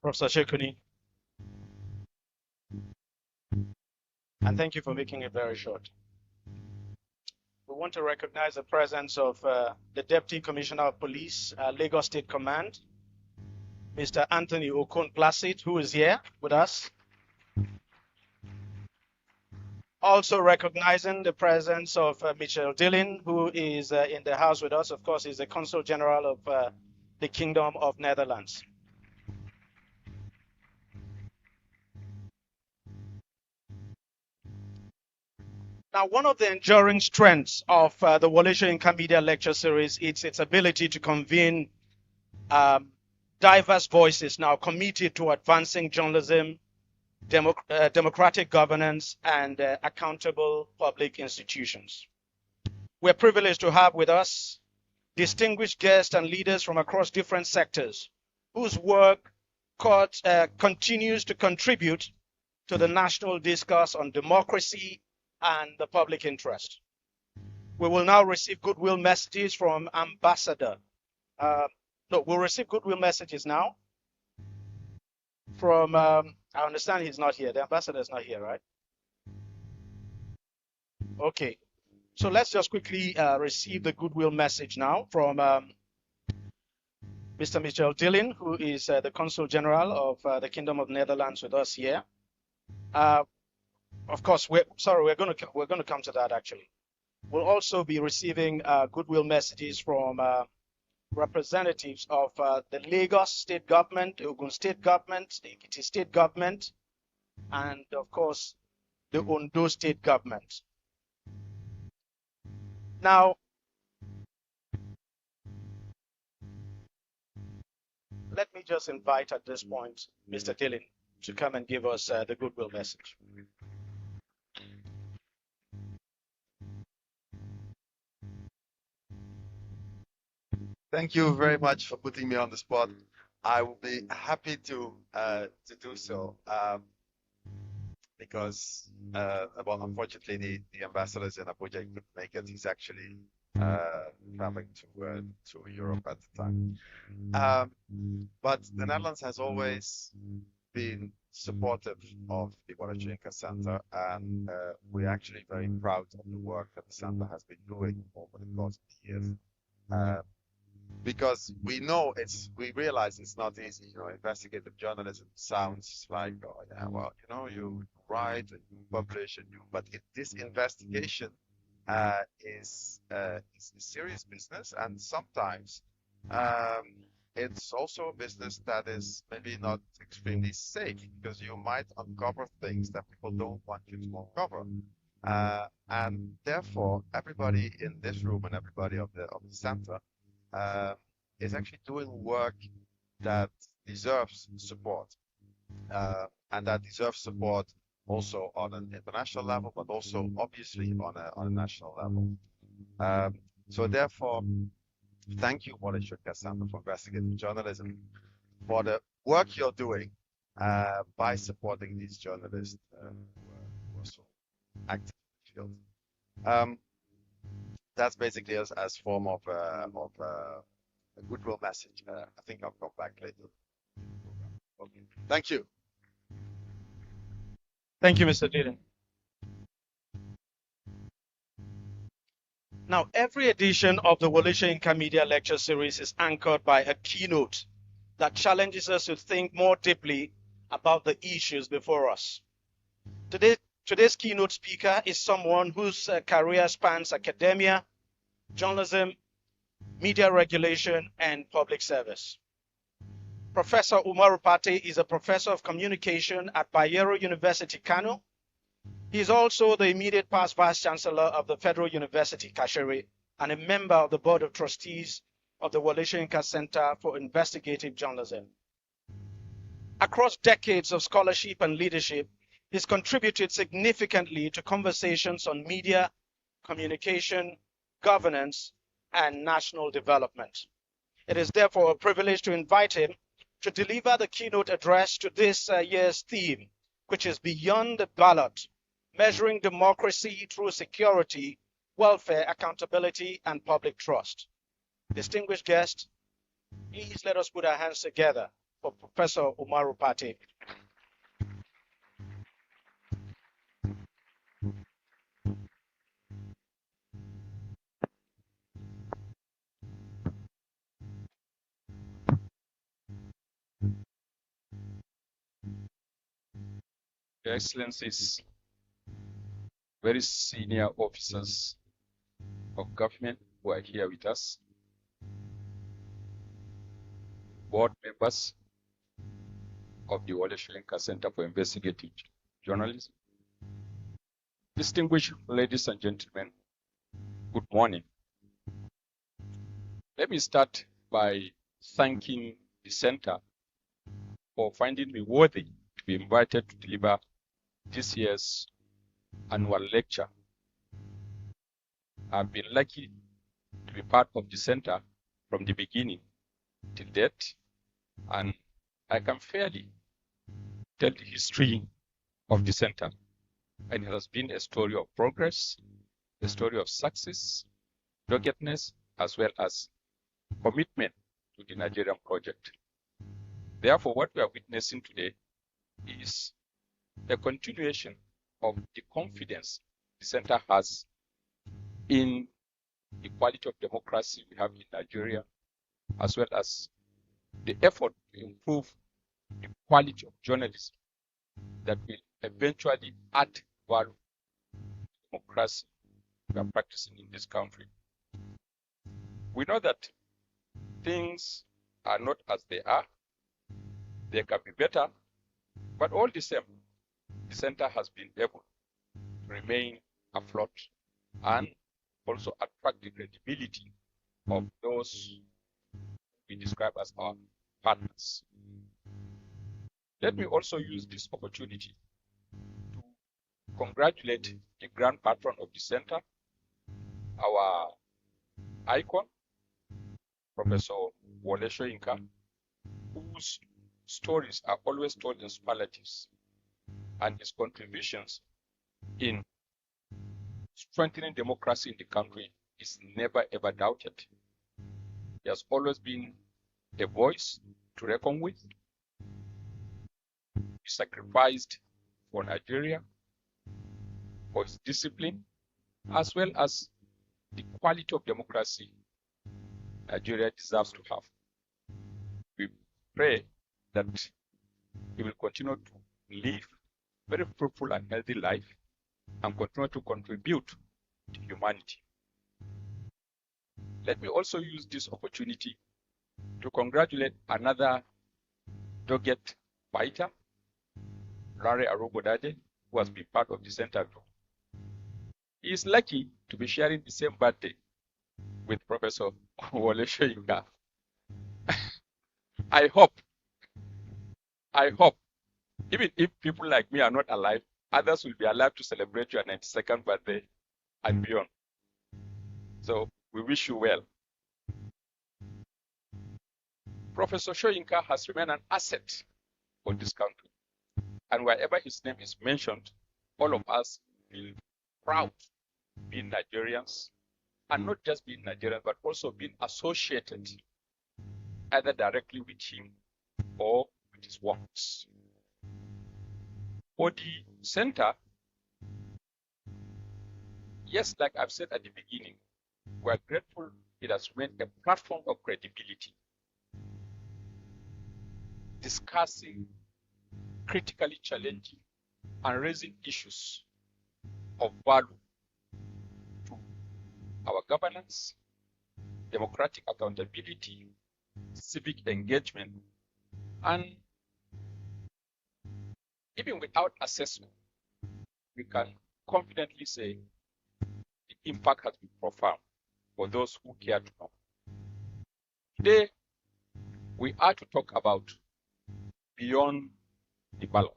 Professor Shekuni. And thank you for making it very short. We want to recognize the presence of the Deputy Commissioner of Police, Lagos State Command, Mr. Anthony Okon Placid, who is here with us. Also recognizing the presence of Michelle Dillon, who is in the house with us. Of course, he's the Consul General of the Kingdom of Netherlands. Now, one of the enduring strengths of the Wole Soyinka Media Lecture Series is its ability to convene diverse voices now committed to advancing journalism, democratic governance, and accountable public institutions. We're privileged to have with us distinguished guests and leaders from across different sectors whose work continues to contribute to the national discourse on democracy and the public interest. We will now receive goodwill messages from Ambassador. We'll receive goodwill messages now from, I understand he's not here. The ambassador is not here, right? Okay. So let's just quickly receive the goodwill message now from Mr. Michel Dillon, who is the Consul General of the Kingdom of Netherlands with us here. Of course, we're going to come to that actually. We'll also be receiving goodwill messages from representatives of the Lagos State Government, the Ogun State Government, the Ekiti State Government, and of course, the Ondo State Government. Now, let me just invite at this point Mr. Dillon to come and give us the goodwill message. Thank you very much for putting me on the spot. I will be happy to do so because, well, unfortunately, the ambassador is in Abuja. He couldn't make it. He's actually traveling to Europe at the time. But the Netherlands has always been supportive of the Wole Soyinka Center, and we're actually very proud of the work that the center has been doing over the course of the years. Because we realize it's not easy. You know, investigative journalism sounds like, oh yeah, well, you know, you write and you publish but this investigation is serious business, and sometimes it's also a business that is maybe not extremely safe because you might uncover things that people don't want you to uncover. And therefore, everybody in this room and everybody of the center is actually doing work that deserves support, and that deserves support also on an international level, but also obviously on a national level. So therefore, thank you, Wole Soyinka Center for Investigative Journalism, for the work you're doing by supporting these journalists who are so active in the field. That's basically as form of a goodwill message. I think I'll come back later. Okay. Thank you. Thank you, Mr. Dillon. Now, every edition of the Wole Soyinka Media Lecture Series is anchored by a keynote that challenges us to think more deeply about the issues before us. Today's keynote speaker is someone whose career spans academia, journalism, media regulation, and public service. Professor Umaru Pate is a professor of communication at Bayero University, Kano, He is also the immediate past Vice Chancellor of the Federal University, Kashere, and a member of the Board of Trustees of the Wole Soyinka Center for Investigative Journalism. Across decades of scholarship and leadership, he's contributed significantly to conversations on media, communication, governance, and national development. It is therefore a privilege to invite him to deliver the keynote address to this year's theme, which is Beyond the Ballot, Measuring Democracy Through Security, Welfare, Accountability, and Public Trust. Distinguished guest, please let us put our hands together for Professor Umaru Pate. Your Excellencies, very senior officers of government who are here with us, board members of the Wole Soyinka Center for Investigative Journalism, distinguished ladies and gentlemen, good morning. Let me start by thanking the center for finding me worthy to be invited to deliver this year's annual lecture. I've been lucky to be part of the center from the beginning till date, and I can fairly tell the history of the center. And it has been a story of progress, a story of success, doggedness, as well as commitment to the Nigerian project. Therefore, what we are witnessing today is a continuation of the confidence the center has in the quality of democracy we have in Nigeria, as well as the effort to improve the quality of journalism that will eventually add value to democracy we are practicing in this country. We know that things are not as they are. They can be better, but all the same, the center has been able to remain afloat and also attract the credibility of those we describe as our partners. Let me also use this opportunity to congratulate the grand patron of the center, our icon, Professor Wole Soyinka, whose stories are always told in superlatives, and his contributions in strengthening democracy in the country is never ever doubted. He has always been a voice to reckon with. He sacrificed for Nigeria, for his discipline, as well as the quality of democracy Nigeria deserves to have. We pray that he will continue to live a very fruitful and healthy life and continue to contribute to humanity. Let me also use this opportunity to congratulate another dogged fighter, Larry Arobodade, who has been part of the center too. He is lucky to be sharing the same birthday with Professor Wole Soyinka. I hope, even if people like me are not alive, others will be alive to celebrate your 92nd birthday and beyond. So we wish you well. Professor Soyinka has remained an asset for this country. And wherever his name is mentioned, all of us feel proud being Nigerians, and not just being Nigerians, but also being associated either directly with him or with his works. For the center, yes, like I've said at the beginning, we're grateful it has remained a platform of credibility, discussing, critically challenging, and raising issues of value to our governance, democratic accountability, civic engagement, and even without assessment, we can confidently say the impact has been profound for those who care to know. Today, we are to talk about beyond the ballot.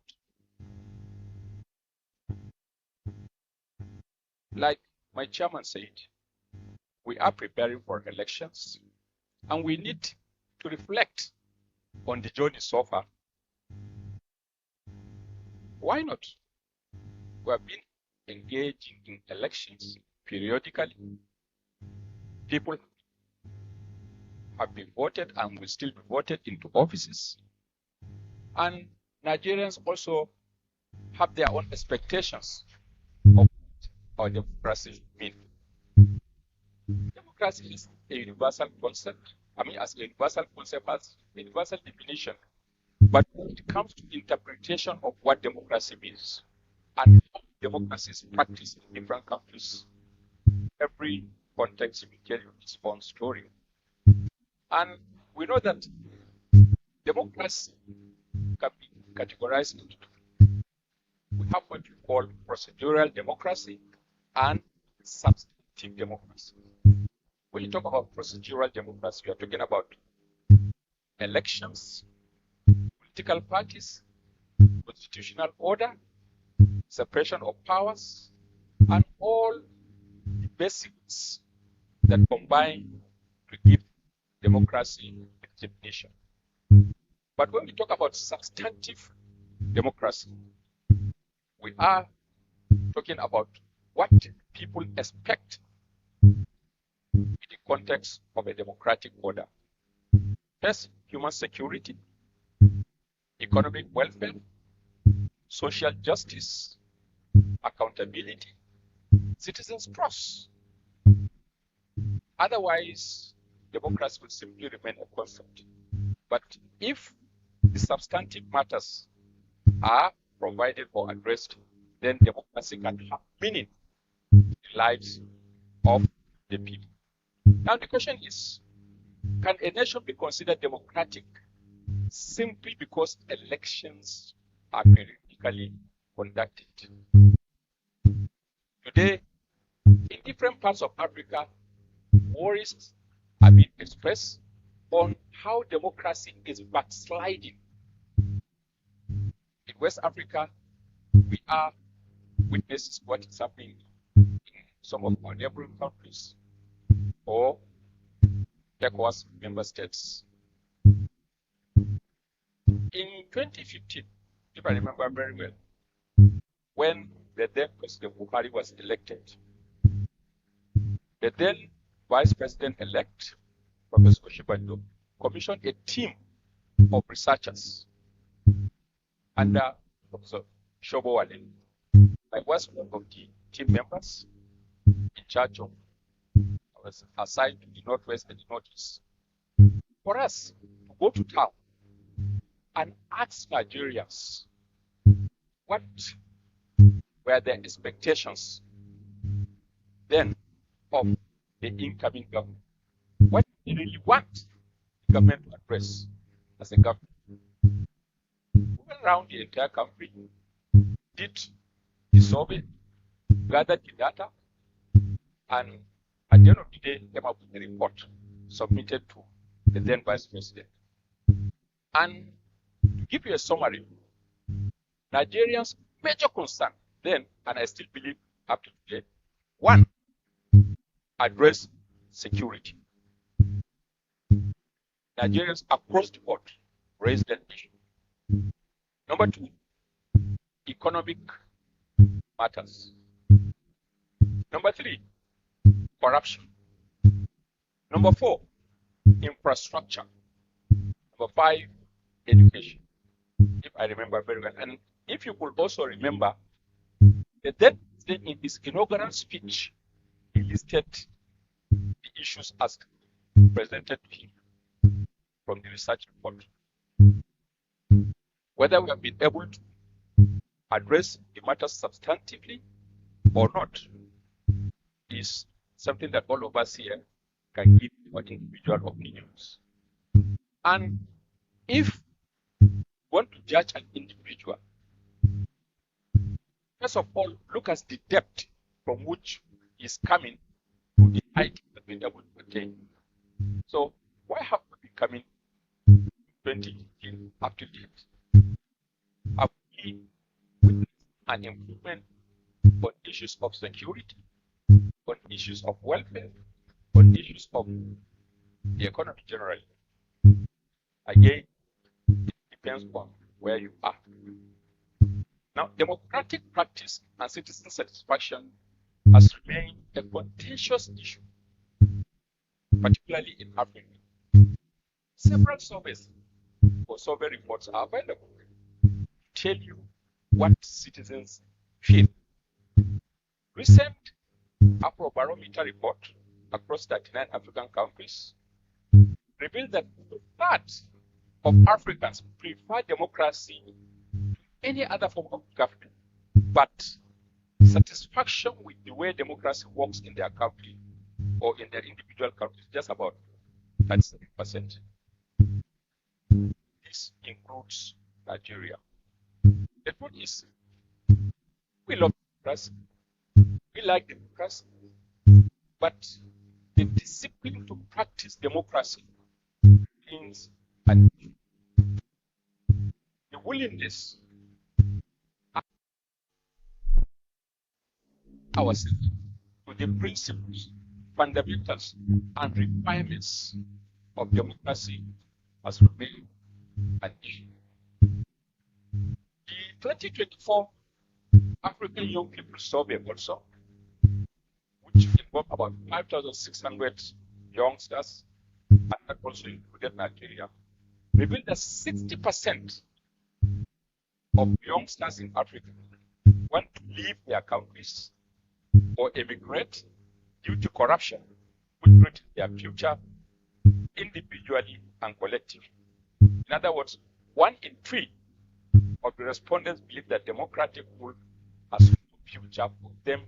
Like my chairman said, we are preparing for elections, and we need to reflect on the journey so far. Why not? We have been engaging in elections periodically. People have been voted and will still be voted into offices. And Nigerians also have their own expectations of what our democracy should mean. Democracy is a universal concept. I mean, as a universal concept, has a universal definition. But when it comes to interpretation of what democracy means and how democracy is practiced in different countries, every context will tell you its own story. And we know that democracy can be categorized into two. We have what we call procedural democracy and substantive democracy. When you talk about procedural democracy, we are talking about elections, political parties, constitutional order, separation of powers, and all the basics that combine to give democracy its definition. But when we talk about substantive democracy, we are talking about what people expect in the context of a democratic order. First, human security, economic welfare, social justice, accountability, citizens' trust. Otherwise, democracy will simply remain a concept. But if the substantive matters are provided or addressed, then democracy can have meaning in the lives of the people. Now the question is, can a nation be considered democratic simply because elections are periodically conducted? Today, in different parts of Africa, worries are being expressed on how democracy is backsliding. In West Africa, we are witnesses to what is happening in some of our neighboring countries or ECOWAS member states. In 2015, if I remember very well, when the then President Buhari was elected, the then Vice President-elect, Professor Oshibando, commissioned a team of researchers under Professor Shobowale. I was one of the team members in charge of, I was assigned to the Northwest and the Northeast. For us to go to town and ask Nigerians what were their expectations then of the incoming government, what they really want the government to address as a government. We went around the entire country, did the survey, gathered the data, and at the end of the day, came up with a report submitted to the then Vice President. And to give you a summary, Nigerians' major concern then, and I still believe up to today, one, address security. Nigerians across the board raise that issue. Number two, economic matters. Number three, corruption. Number four, infrastructure. Number five, education, if I remember very well. And if you could also remember, the then in his inaugural speech, he listed the issues as presented to him from the research report. Whether we have been able to address the matters substantively or not is something that all of us here can give our individual opinions. And if you want to judge an individual, First of all, look at the depth from which is coming to the height that we able to attain. So why have we been coming 2018 up to date? Have we witnessed an improvement on issues of security, on issues of welfare, on issues of the economy generally? Again, it depends on where you are. Now, democratic practice and citizen satisfaction has remained a contentious issue, particularly in Africa. Several surveys or survey reports are available to tell you what citizens feel. Recent Afrobarometer report across 39 African countries revealed that 2/3 of Africans prefer democracy to any other form of government, but satisfaction with the way democracy works in their country or in their individual countries just about 37%. This includes Nigeria. The truth is, we love democracy, we like democracy, but the discipline to practice democracy means and the willingness ourselves to the principles, fundamentals, and requirements of democracy has remained an issue. The 2024 African Young People Survey also, which involved about 5,600 youngsters, and that also included Nigeria, revealed that 60% of youngsters in Africa want to leave their countries or emigrate due to corruption, which threatens their future individually and collectively. In other words, 1 in 3 of the respondents believe that democratic rule has no future for them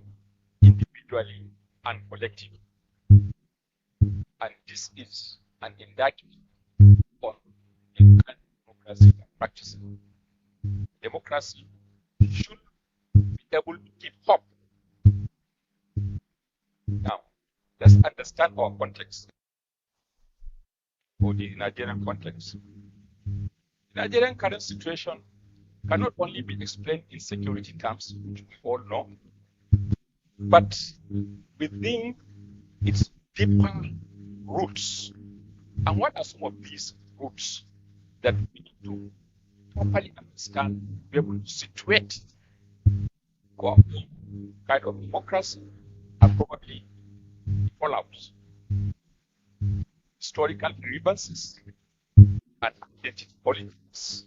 individually and collectively. And this is an indictment on the kind of democracy we are practicing. Democracy should be able to give hope. Now, let's understand our context, or the Nigerian context. The Nigerian current situation cannot only be explained in security terms, which we all know, but within its deeper roots. And what are some of these roots that we need to properly understand, be able to situate our kind of democracy and probably fallouts, historical grievances, and identity politics.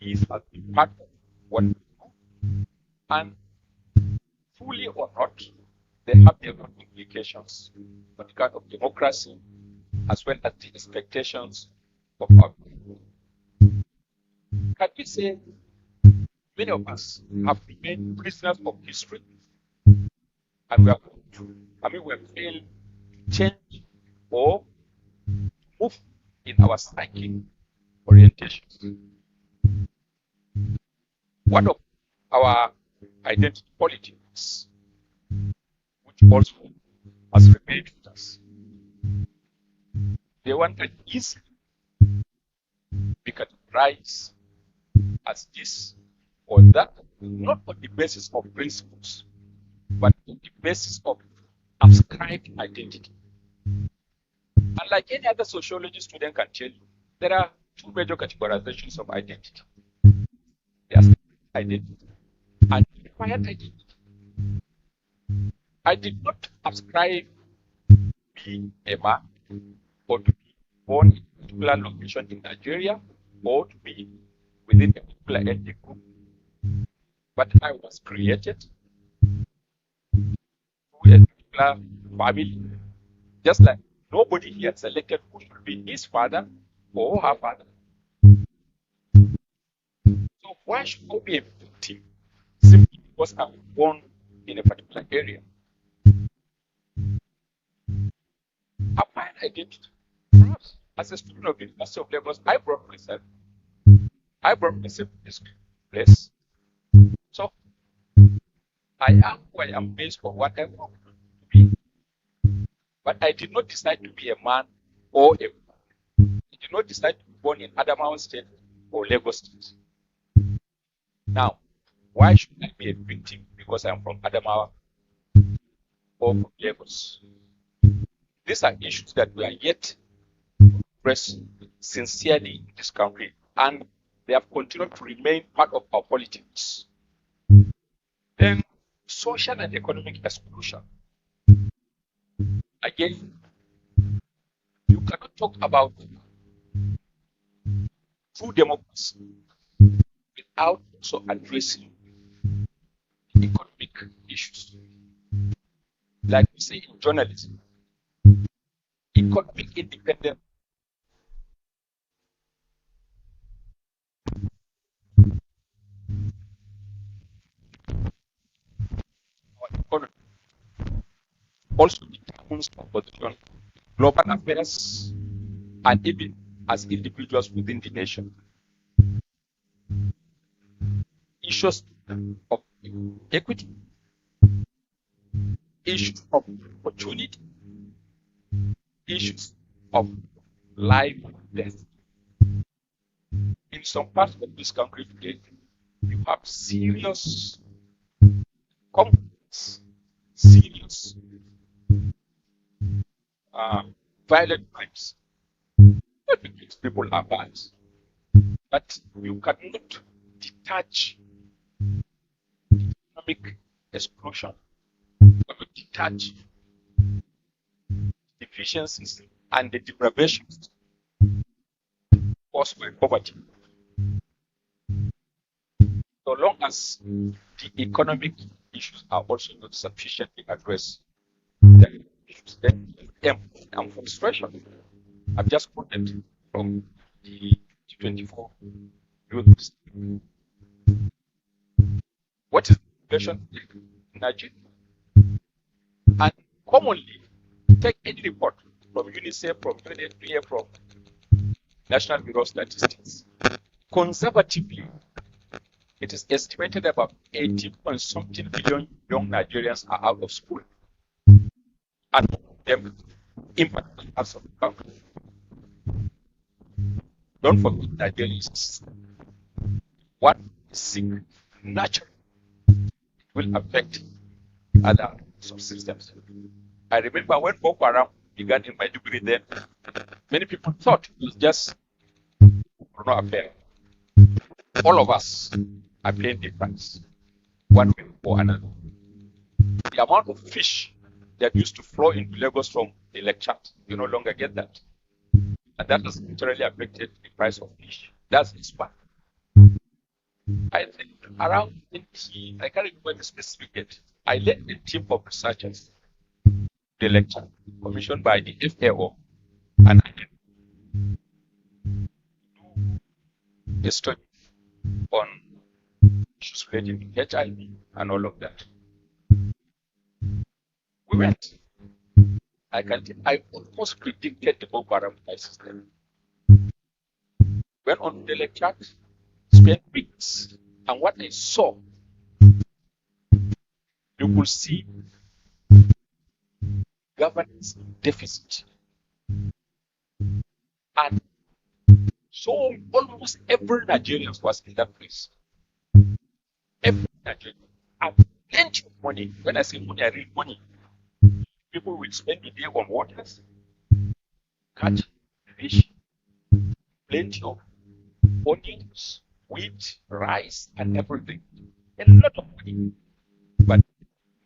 These have been part of what we do, and fully or not, they have their own implications for the kind of democracy as well as the expectations of our people. Can we say many of us have remained prisoners of history, and we have failed to change or move in our psychic orientations? What of our identity politics, which also has remained with us? They want that easily we can rise as this or that, not on the basis of principles, but on the basis of ascribed identity. And like any other sociology student can tell you, there are two major categorizations of identity. There's identity and required identity. I did not ascribe being a man or to be born in a particular location in Nigeria or to be within a particular ethnic group, but I was created through a particular family, just like nobody here selected who should be his father or her father. So why should I be a victim simply because I was born in a particular area? Applied identity. Perhaps as a student of the University of Lagos, I brought myself to this place So I am who I am based on what I want to be. But I did not decide to be a man or a woman. I did not decide to be born in Adamawa State or Lagos State. Now, why should I be a victim because I'm from Adamawa or from Lagos? These are issues that we are yet to address sincerely in this country, and they have continued to remain part of our politics. Then, social and economic exclusion. Again, you cannot talk about true democracy without also addressing economic issues. Like we say in journalism, economic independence economy also determines our position, global affairs, and even as individuals within the nation. Issues of equity, issues of opportunity, issues of life and death. In some parts of this country today, you have serious conflicts, serious violent crimes. Not because people are bad, but you cannot detach economic explosion, you cannot detach deficiencies and the deprivations caused by poverty. So long as the economic issues are also not sufficiently addressed, then issues then and frustration. I've just quoted from the 24 youth. What is population in Nigeria? And commonly, take any report from UNICEF, from UNFPA, from National Bureau of Statistics. Conservatively, it is estimated about 18-something million young Nigerians are out of school. And them impact us of the country. Don't forget Nigeria is one sick naturally will affect other subsystems. I remember when Boko Haram began in my degree then, many people thought it was just no affair. All of us are paying the price, one way or another. The amount of fish that used to flow into Lagos from the Lake Chad, you no longer get that. And that has literally affected the price of fish. That's its part. I think around 20, I can't remember the specific date, I led a team of researchers, the lecture commissioned by the FAO, and I did a study on issues related to HIV and all of that. We went. I almost predicted the Boko Haram crisis then. Went on the lecture, spent weeks, and what I saw, you could see governance deficit. And so almost every Nigerian was in that place. Every Nigerian had plenty of money. When I say money, I read money. People will spend the day on waters, catch fish, plenty of onions, wheat, rice, and everything. A lot of money. But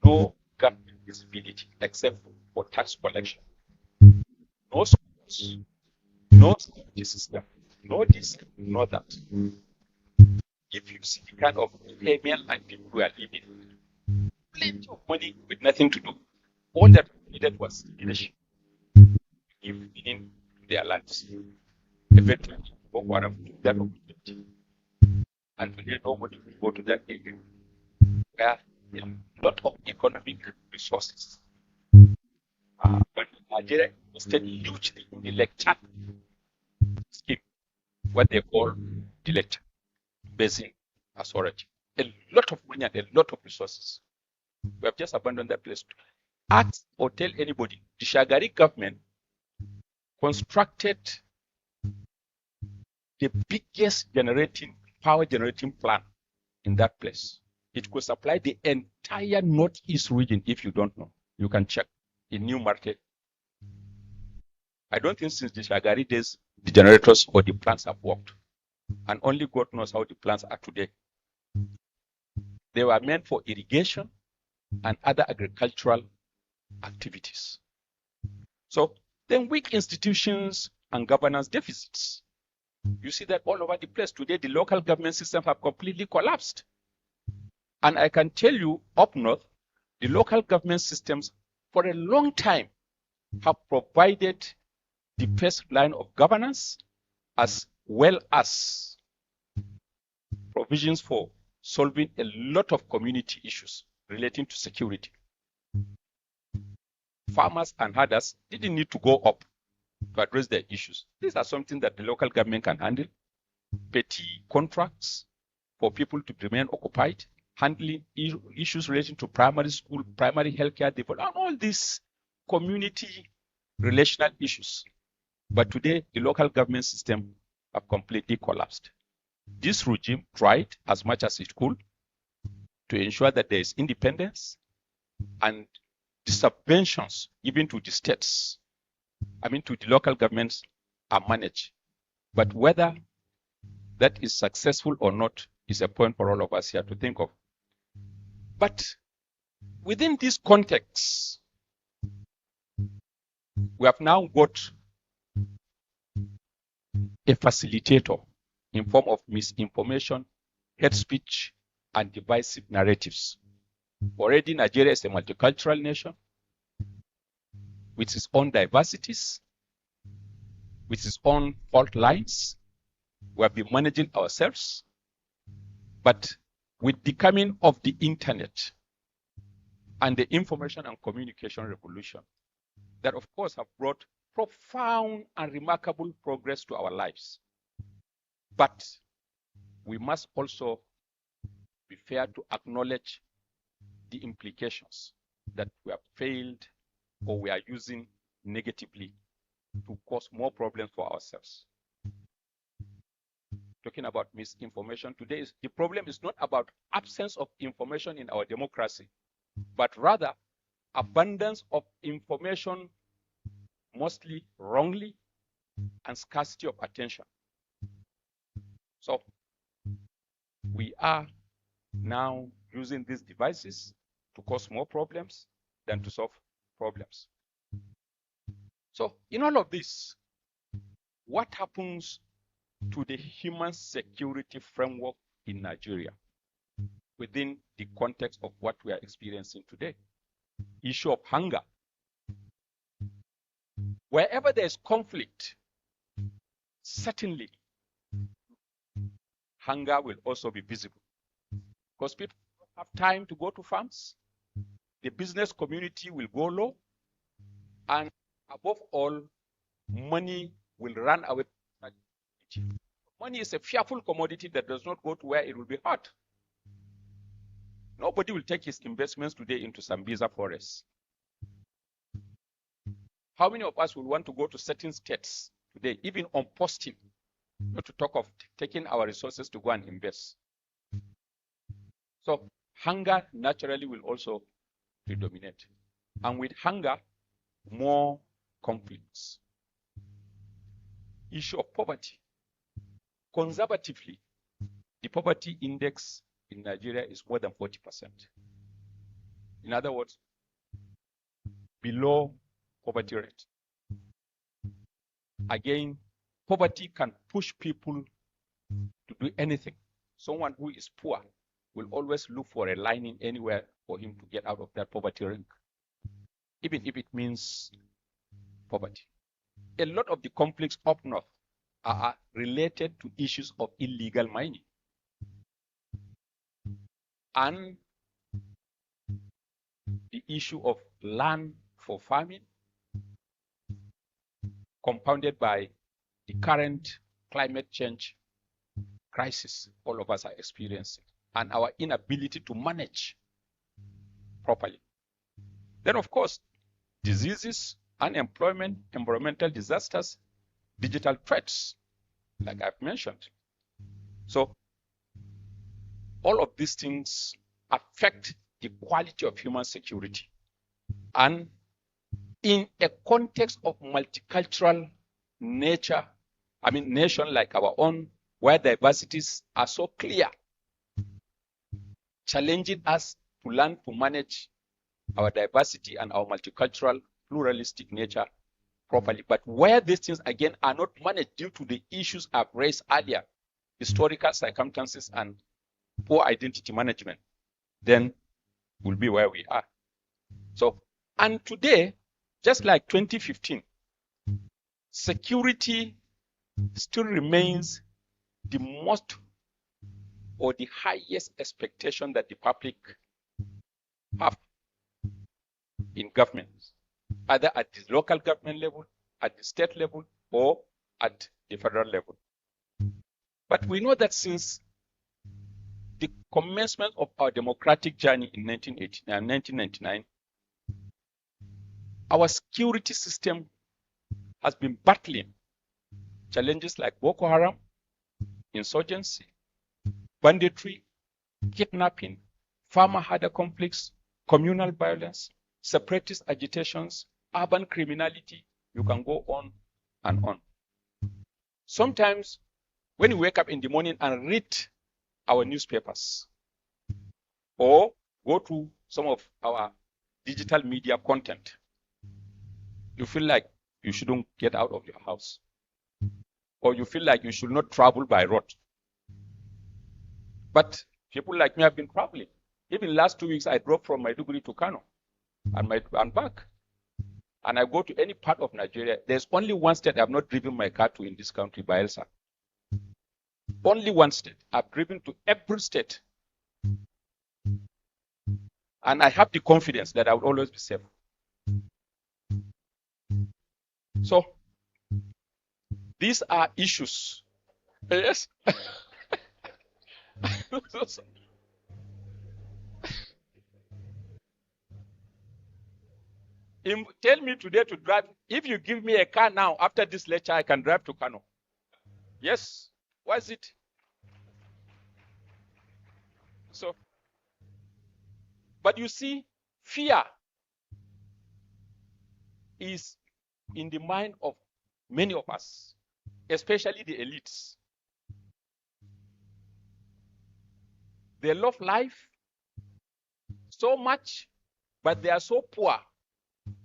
no government visibility except for tax collection. No schools, no security system, no this, no that. If you see the kind of behavior and people who are living, plenty of money with nothing to do. All that needed was leadership. Give meaning to their lives. Eventually, Boko Haram took that opportunity. And today, nobody will go to that area where there are a lot of economic resources. But Nigeria invested hugely in the lecture scheme, what they call the lecture basin authority. A lot of money money and a lot of resources. We have just abandoned that place. Ask or tell anybody, the Shagari government constructed the biggest power generating plant in that place. It could supply the entire northeast region. If you don't know, you can check in New Market. I don't think since the Shagari days, the generators or the plants have worked. And only God knows how the plants are today. They were meant for irrigation and other agricultural activities. So then weak institutions and governance deficits. You see that all over the place today, the local government systems have completely collapsed. And I can tell you up north, the local government systems for a long time have provided the first line of governance as well as provisions for solving a lot of community issues relating to security. Farmers and herders didn't need to go up to address their issues. These are something that the local government can handle. Petty contracts for people to remain occupied, handling issues relating to primary school, primary healthcare development, and all these community relational issues. But today, the local government system have completely collapsed. This regime tried as much as it could to ensure that there is independence and the subventions given to the states, to the local governments, are managed. But whether that is successful or not is a point for all of us here to think of. But within this context, we have now got a facilitator in form of misinformation, hate speech, and divisive narratives. Already Nigeria is a multicultural nation with its own diversities, with its own fault lines. We have been managing ourselves. But with the coming of the internet and the information and communication revolution, that of course have brought profound and remarkable progress to our lives. But we must also be fair to acknowledge the implications that we have failed or we are using negatively to cause more problems for ourselves. Talking about misinformation today, the problem is not about absence of information in our democracy, but rather abundance of information, mostly wrongly, and scarcity of attention. So we are now using these devices to cause more problems than to solve problems. So in all of this, what happens to the human security framework in Nigeria within the context of what we are experiencing today? Issue of hunger. Wherever there is conflict, certainly hunger will also be visible, because people don't have time to go to farms, the business community will go low, and above all, money will run away. Money is a fearful commodity that does not go to where it will be hot. Nobody will take his investments today into Sambisa forests. How many of us will want to go to certain states today, even on posting, not to talk of taking our resources to go and invest? So hunger naturally will also predominate. And with hunger, more conflicts. Issue of poverty. Conservatively, the poverty index in Nigeria is more than 40%. In other words, below poverty rate. Again, poverty can push people to do anything. Someone who is poor will always look for a lining anywhere for him to get out of that poverty rank, even if it means poverty. A lot of the conflicts up north are related to issues of illegal mining and the issue of land for farming, compounded by the current climate change crisis all of us are experiencing. and our inability to manage properly. Then, of course, diseases, unemployment, environmental disasters, digital threats, like I've mentioned. So, all of these things affect the quality of human security. And in a context of multicultural nation like our own, where diversities are so clear, challenging us to learn to manage our diversity and our multicultural, pluralistic nature properly. But where these things, again, are not managed due to the issues I've raised earlier, historical circumstances and poor identity management, then we'll be where we are. So, and today, just like 2015, security still remains the most or the highest expectation that the public have in government, either at the local government level, at the state level, or at the federal level. But we know that since the commencement of our democratic journey in 1999, our security system has been battling challenges like Boko Haram, insurgency, banditry, kidnapping, farmer-herder conflicts, communal violence, separatist agitations, urban criminality. You can go on and on. Sometimes when you wake up in the morning and read our newspapers or go to some of our digital media content, you feel like you shouldn't get out of your house, or you feel like you should not travel by road. But people like me have been traveling. Even last 2 weeks, I drove from Maiduguri to Kano and back. And I go to any part of Nigeria. There's only one state I've not driven my car to in this country, Bayelsa. Only one state. I've driven to every state. And I have the confidence that I will always be safe. So, these are issues. Yes. Tell me today to drive. If you give me a car now, after this lecture, I can drive to Kano. Yes. Why is it? So, but you see, fear is in the mind of many of us, especially the elites. They love life so much, but they are so poor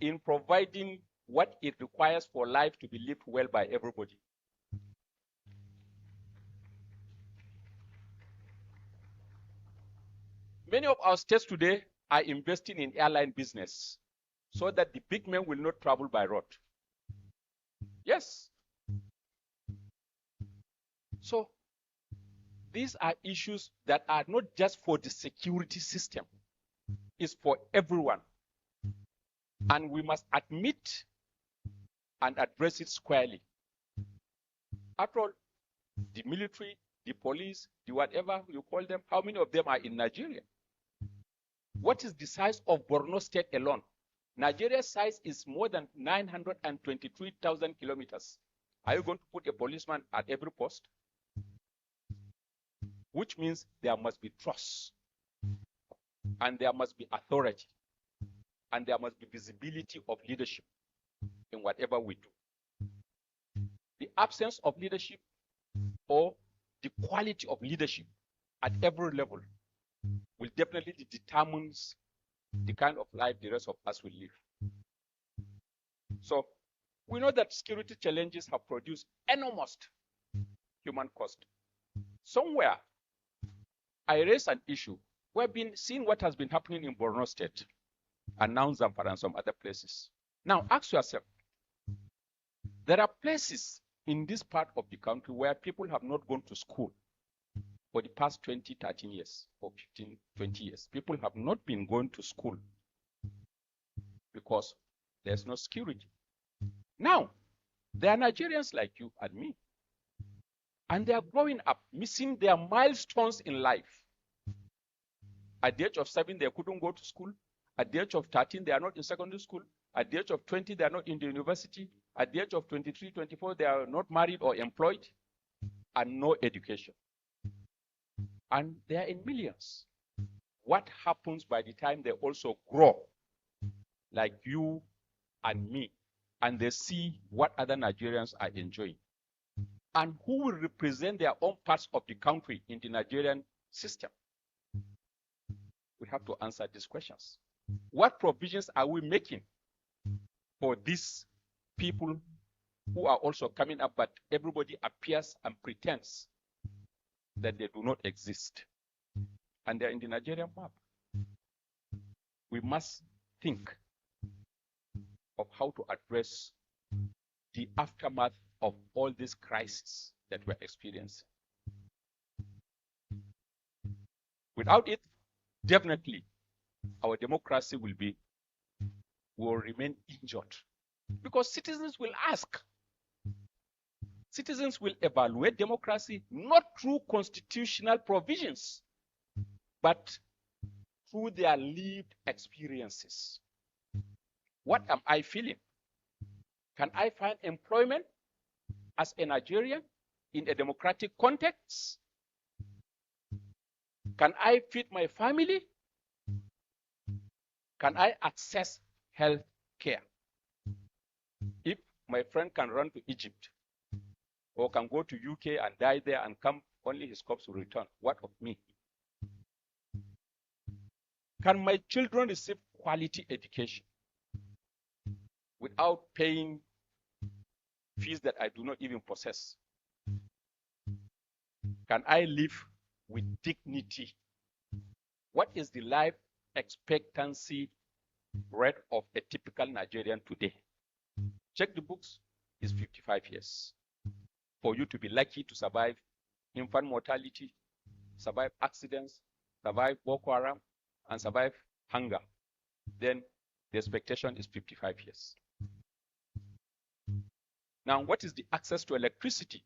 in providing what it requires for life to be lived well by everybody. Many of our states today are investing in airline business so that the big men will not travel by road. Yes. So these are issues that are not just for the security system, it's for everyone. And we must admit and address it squarely. After all, the military, the police, the whatever you call them, how many of them are in Nigeria? What is the size of Borno State alone? Nigeria's size is more than 923,000 kilometers. Are you going to put a policeman at every post? Which means there must be trust, and there must be authority, and there must be visibility of leadership in whatever we do. The absence of leadership or the quality of leadership at every level will definitely determine the kind of life the rest of us will live. So we know that security challenges have produced enormous human cost. Somewhere, I raised an issue. We've been seeing what has been happening in Borno State and now Zamfara and some other places. Now ask yourself, there are places in this part of the country where people have not gone to school for the past 20, 13 years or 15, 20 years. People have not been going to school because there's no security. Now, there are Nigerians like you and me, and they are growing up, missing their milestones in life At the age of 7, they couldn't go to school. At the age of 13, they are not in secondary school. At the age of 20, they are not in the university. At the age of 23, 24, they are not married or employed, and no education. And they are in millions. What happens by the time they also grow, like you and me, and they see what other Nigerians are enjoying? And who will represent their own parts of the country in the Nigerian system? We have to answer these questions. What provisions are we making for these people who are also coming up, but everybody appears and pretends that they do not exist, and they're in the Nigerian map? We must think of how to address the aftermath of all these crises that we're experiencing. Without it, definitely our democracy will remain injured, because citizens will ask. Citizens will evaluate democracy not through constitutional provisions, but through their lived experiences. What am I feeling? Can I find employment as a Nigerian in a democratic context? Can I feed my family? Can I access health care? If my friend can run to Egypt or can go to UK and die there and come, only his corpse will return, what of me? Can my children receive quality education without paying fees that I do not even possess? Can I live with dignity? What is the life expectancy rate of a typical Nigerian today? Check the books, it's 55 years. For you to be lucky to survive infant mortality, survive accidents, survive Boko Haram, and survive hunger, then the expectation is 55 years. Now, what is the access to electricity?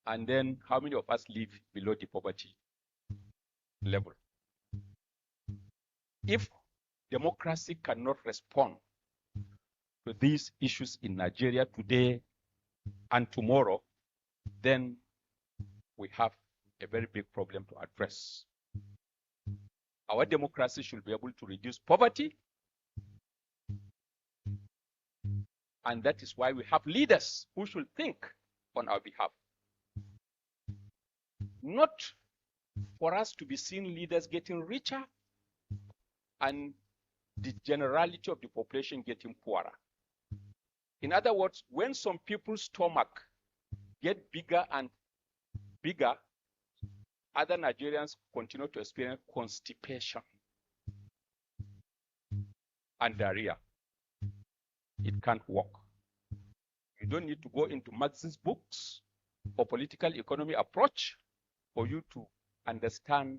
And then how many of us live below the poverty level? If democracy cannot respond to these issues in Nigeria today and tomorrow, then we have a very big problem to address. Our democracy should be able to reduce poverty, and that is why we have leaders who should think on our behalf. Not for us to be seeing leaders getting richer and the generality of the population getting poorer. In other words, when some people's stomach get bigger and bigger, other Nigerians continue to experience constipation and diarrhea. It can't work. You don't need to go into Marxist books or political economy approach for you to understand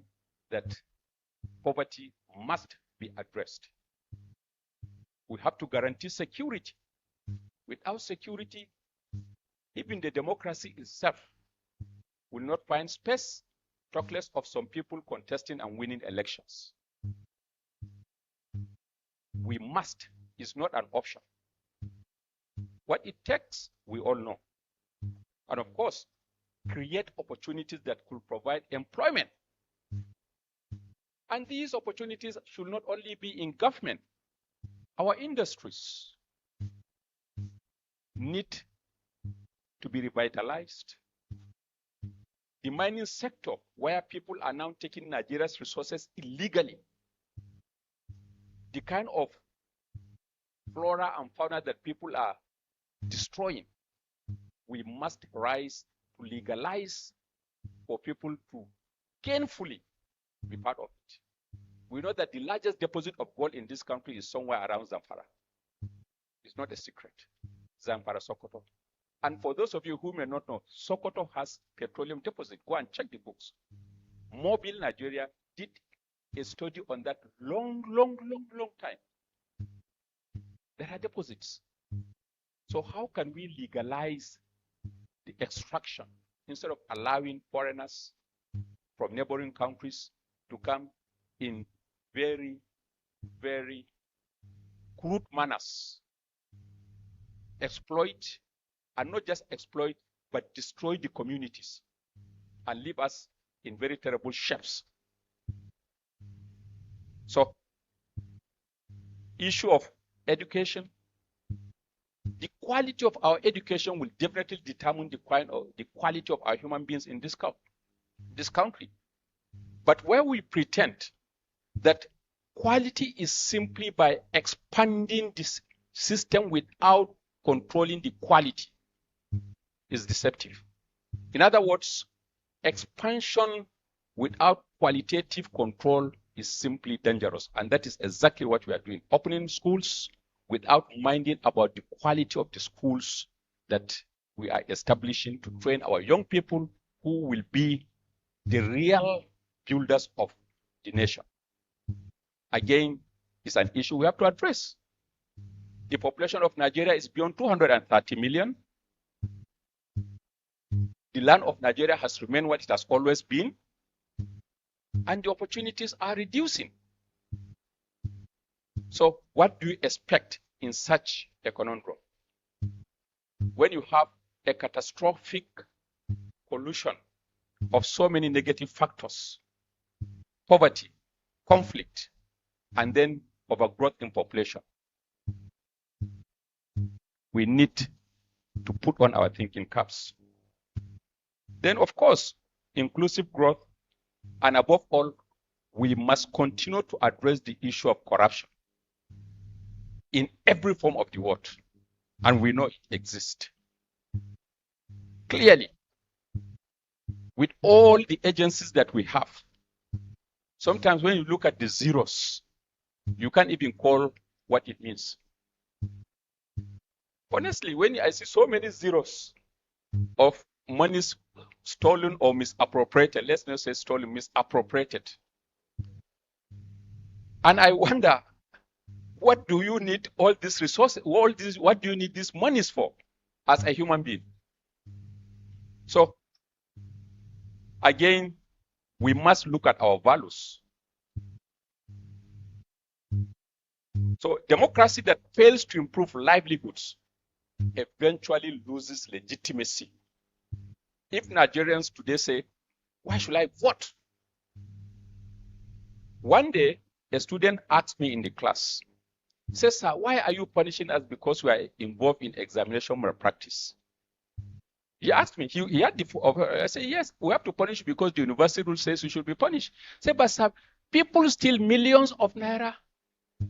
that poverty must be addressed. We have to guarantee security. Without security, even the democracy itself will not find space, talk less of some people contesting and winning elections. We must, it's not an option. What it takes, we all know. And of course, create opportunities that could provide employment. And these opportunities should not only be in government. Our industries need to be revitalized. The mining sector, where people are now taking Nigeria's resources illegally, the kind of flora and fauna that people are destroying, we must rise to legalize for people to gainfully be part of it. We know that the largest deposit of gold in this country is somewhere around Zamfara. It's not a secret. Zamfara, Sokoto. And for those of you who may not know, Sokoto has petroleum deposit. Go and check the books. Mobile, Nigeria did a study on that long time. There are deposits. So how can we legalize the extraction instead of allowing foreigners from neighboring countries to come in very, very crude manners, exploit, and not just exploit, but destroy the communities and leave us in very terrible shapes. So, issue of education, the quality of our education will definitely determine the quality of our human beings in this country. But where we pretend that quality is simply by expanding this system without controlling the quality is deceptive. In other words, expansion without qualitative control is simply dangerous. And that is exactly what we are doing. Opening schools without minding about the quality of the schools that we are establishing to train our young people who will be the real builders of the nation. Again, it's an issue we have to address. The population of Nigeria is beyond 230 million. The land of Nigeria has remained what it has always been, and the opportunities are reducing. So what do you expect in such a conundrum? When you have a catastrophic collision of so many negative factors, poverty, conflict, and then overgrowth in population, we need to put on our thinking caps. Then, of course, inclusive growth, and above all, we must continue to address the issue of corruption in every form of the world, and we know it exists. Clearly, with all the agencies that we have, sometimes when you look at the zeros, you can't even call what it means. Honestly, when I see so many zeros of monies stolen or misappropriated, let's not say stolen, misappropriated, and I wonder, what do you need all these resources, what do you need these monies for as a human being? So, again, we must look at our values. So, democracy that fails to improve livelihoods eventually loses legitimacy. If Nigerians today say, why should I vote? One day, a student asked me in the class, says, sir, why are you punishing us because we are involved in examination malpractice? He asked me, he had the, I said, yes, we have to punish because the university rule says we should be punished. Say, but sir, people steal millions of naira.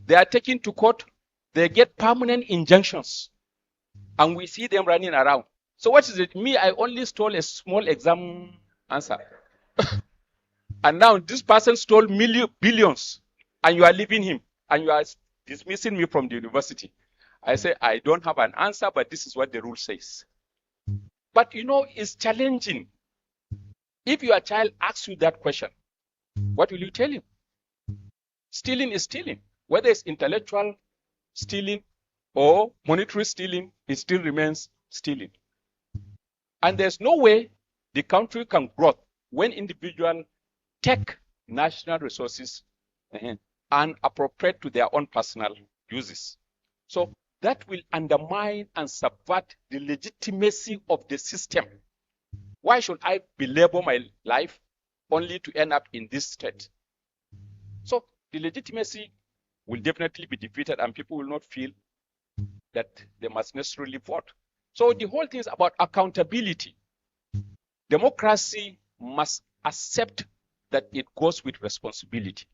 They are taken to court. They get permanent injunctions. And we see them running around. So what is it? Me, I only stole a small exam answer. And now this person stole billions. And you are leaving him. And you are dismissing me from the university. I say, I don't have an answer, but this is what the rule says. But you know, it's challenging. If your child asks you that question, what will you tell him? Stealing is stealing. Whether it's intellectual stealing or monetary stealing, it still remains stealing. And there's no way the country can grow when individuals take national resources and appropriate to their own personal uses. So that will undermine and subvert the legitimacy of the system. Why should I belabor my life only to end up in this state? So the legitimacy will definitely be defeated and people will not feel that they must necessarily vote. So the whole thing is about accountability. Democracy must accept that it goes with responsibility.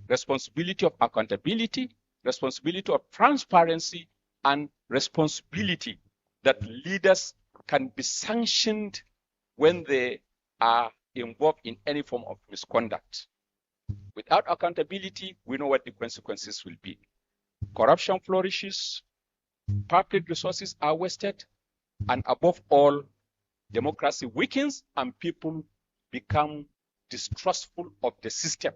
Responsibility of accountability, responsibility of transparency, and responsibility that leaders can be sanctioned when they are involved in any form of misconduct. Without accountability, we know what the consequences will be. Corruption flourishes, public resources are wasted, and above all, democracy weakens and people become distrustful of the system.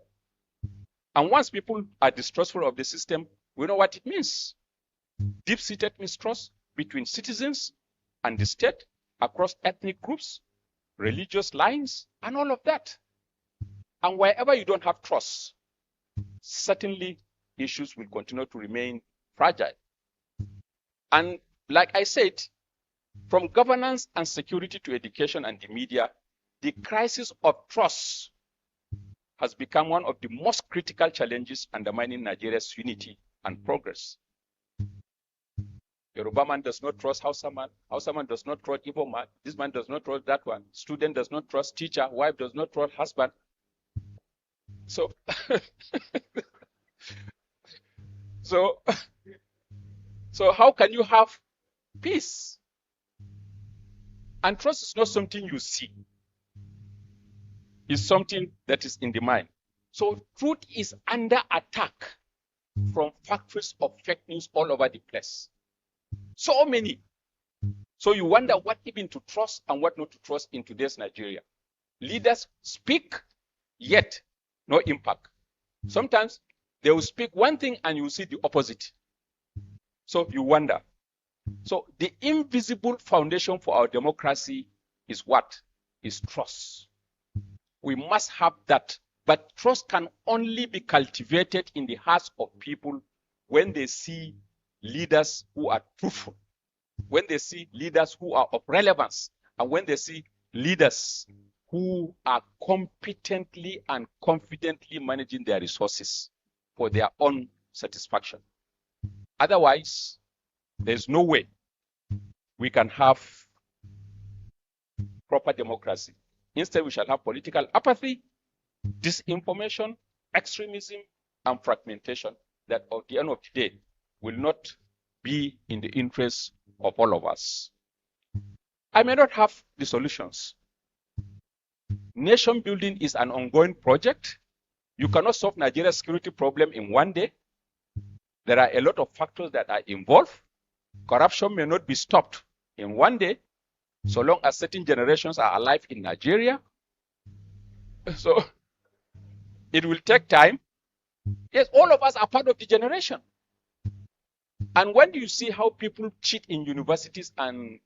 And once people are distrustful of the system, we know what it means. Deep-seated mistrust between citizens and the state across ethnic groups, religious lines, and all of that. And wherever you don't have trust, certainly issues will continue to remain fragile. And like I said, from governance and security to education and the media, the crisis of trust has become one of the most critical challenges undermining Nigeria's unity and progress. Yoruba man does not trust Hausa man. Hausa man does not trust Igbo man. This man does not trust that one. Student does not trust teacher. Wife does not trust husband. So, so how can you have peace? And trust is not something you see. It's something that is in the mind. So truth is under attack from factories of fake news all over the place. So many. So you wonder what even to trust and what not to trust in today's Nigeria. Leaders speak, yet no impact. Sometimes they will speak one thing and you will see the opposite. So you wonder. So the invisible foundation for our democracy is what? Is trust. We must have that. But trust can only be cultivated in the hearts of people when they see leaders who are truthful, when they see leaders who are of relevance, and when they see leaders who are competently and confidently managing their resources for their own satisfaction. Otherwise, there's no way we can have proper democracy. Instead, we shall have political apathy, disinformation, extremism, and fragmentation that at the end of the day will not be in the interest of all of us. I may not have the solutions. Nation building is an ongoing project. You cannot solve Nigeria's security problem in one day. There are a lot of factors that are involved. Corruption may not be stopped in one day, so long as certain generations are alive in Nigeria. So it will take time. Yes, all of us are part of the generation. And when you see how people cheat in universities and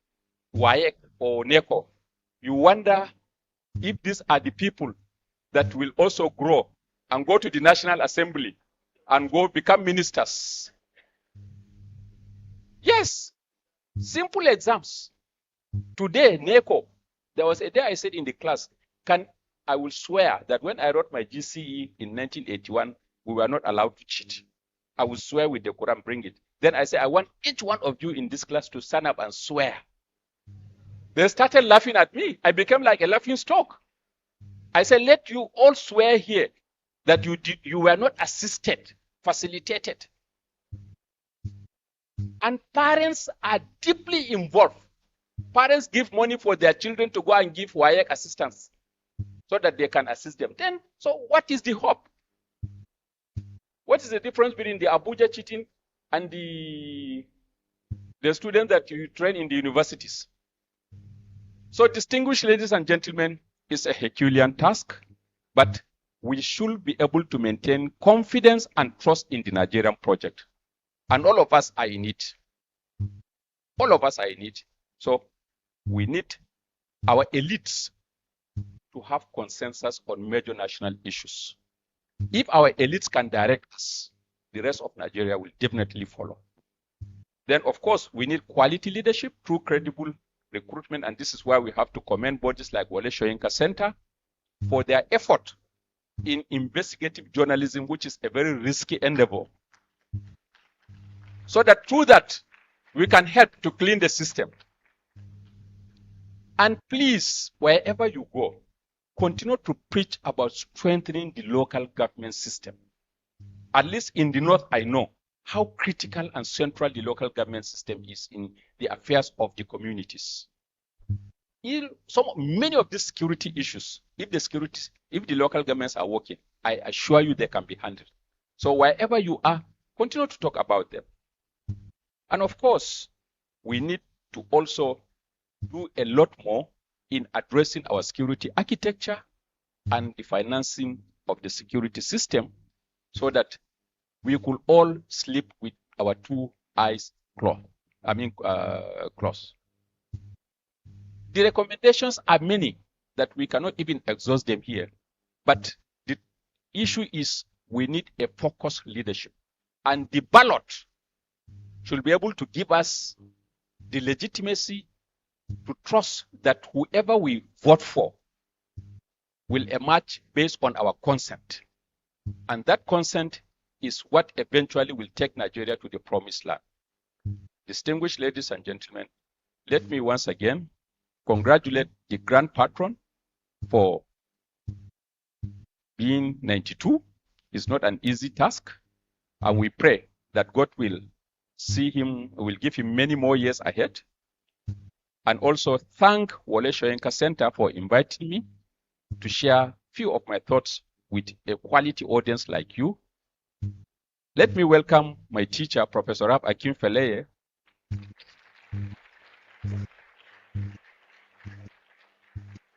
WAEC or NECO, you wonder if these are the people that will also grow and go to the National Assembly and go become ministers. Yes, simple exams. Today, NECO, there was a day I said in the class, I will swear that when I wrote my GCE in 1981, we were not allowed to cheat. I will swear with the Quran, bring it. Then I said, I want each one of you in this class to stand up and swear. They started laughing at me. I became like a laughing stock. I said, let you all swear here that you were not assisted, facilitated. And parents are deeply involved. Parents give money for their children to go and give WAEC assistance so that they can assist them. Then, so what is the hope? What is the difference between the Abuja cheating and the students that you train in the universities? So, distinguished ladies and gentlemen, it's a Herculean task, but we should be able to maintain confidence and trust in the Nigerian project. And all of us are in it. All of us are in it. So, we need our elites to have consensus on major national issues. If our elites can direct us, the rest of Nigeria will definitely follow. Then, of course, we need quality leadership through credible recruitment, and this is why we have to commend bodies like Wole Soyinka Center for their effort in investigative journalism, which is a very risky endeavor. So that through that, we can help to clean the system. And please, wherever you go, continue to preach about strengthening the local government system. At least in the North, I know how critical and central the local government system is in the affairs of the communities. Many of these security issues, if the local governments are working, I assure you they can be handled. So wherever you are, continue to talk about them. And of course, we need to also do a lot more in addressing our security architecture and the financing of the security system so that we could all sleep with our two eyes closed. The recommendations are many that we cannot even exhaust them here. But the issue is we need a focused leadership. And the ballot should be able to give us the legitimacy to trust that whoever we vote for will emerge based on our consent. And that consent is what eventually will take Nigeria to the promised land. Distinguished ladies and gentlemen, let me once again congratulate the Grand Patron for being 92. It's not an easy task. And we pray that God will give him many more years ahead. And also thank Wole Soyinka Center for inviting me to share few of my thoughts with a quality audience like you. Let me welcome my teacher, Professor Rab Akin Feleye.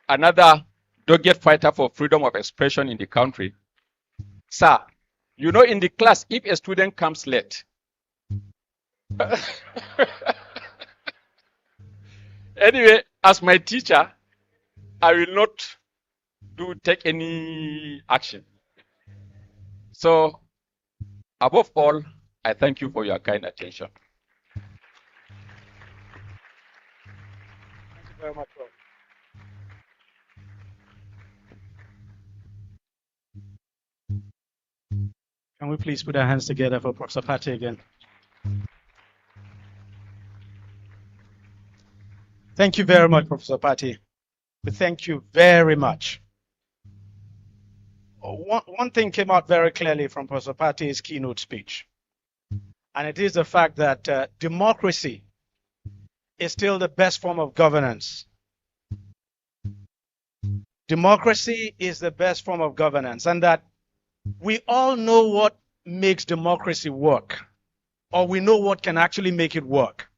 Another dogged fighter for freedom of expression in the country. Sir, you know, in the class, if a student comes late, anyway, as my teacher, I will not take any action. So, above all, I thank you for your kind attention. Thank you very much, Rob. Can we please put our hands together for Professor Pate again? Thank you very much, Professor Pate. We thank you very much. One thing came out very clearly from Professor Pate's keynote speech, and it is the fact that democracy is still the best form of governance. Democracy is the best form of governance, and that we all know what makes democracy work, or we know what can actually make it work.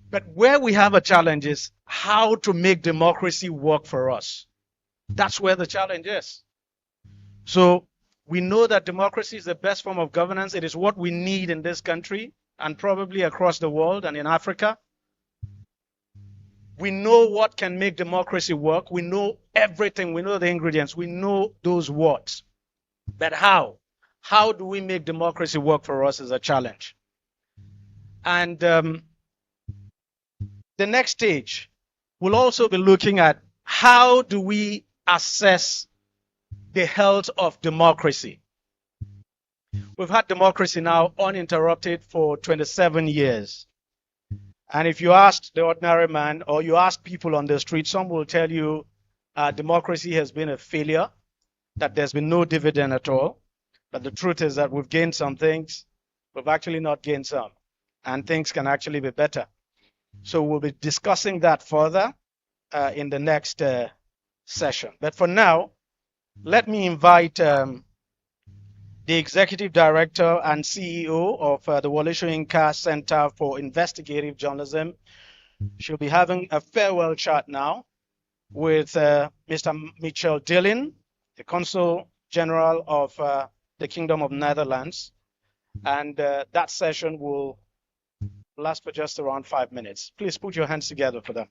But where we have a challenge is how to make democracy work for us. That's where the challenge is. So we know that democracy is the best form of governance. It is what we need in this country and probably across the world and in Africa. We know what can make democracy work. We know everything. We know the ingredients. We know those words. But how? How do we make democracy work for us is a challenge. And the next stage will also be looking at how do we assess the health of democracy. We've had democracy now uninterrupted for 27 years. And if you ask the ordinary man or you ask people on the street, some will tell you democracy has been a failure, that there's been no dividend at all. But the truth is that we've gained some things, we've actually not gained some, and things can actually be better. So we'll be discussing that further in the next session. But for now, let me invite the Executive Director and CEO of the Wole Soyinka Center for Investigative Journalism. She'll be having a farewell chat now with Mr. Michel Dillon, the Consul General of the Kingdom of Netherlands. And that session will last for just around 5 minutes. Please put your hands together for that.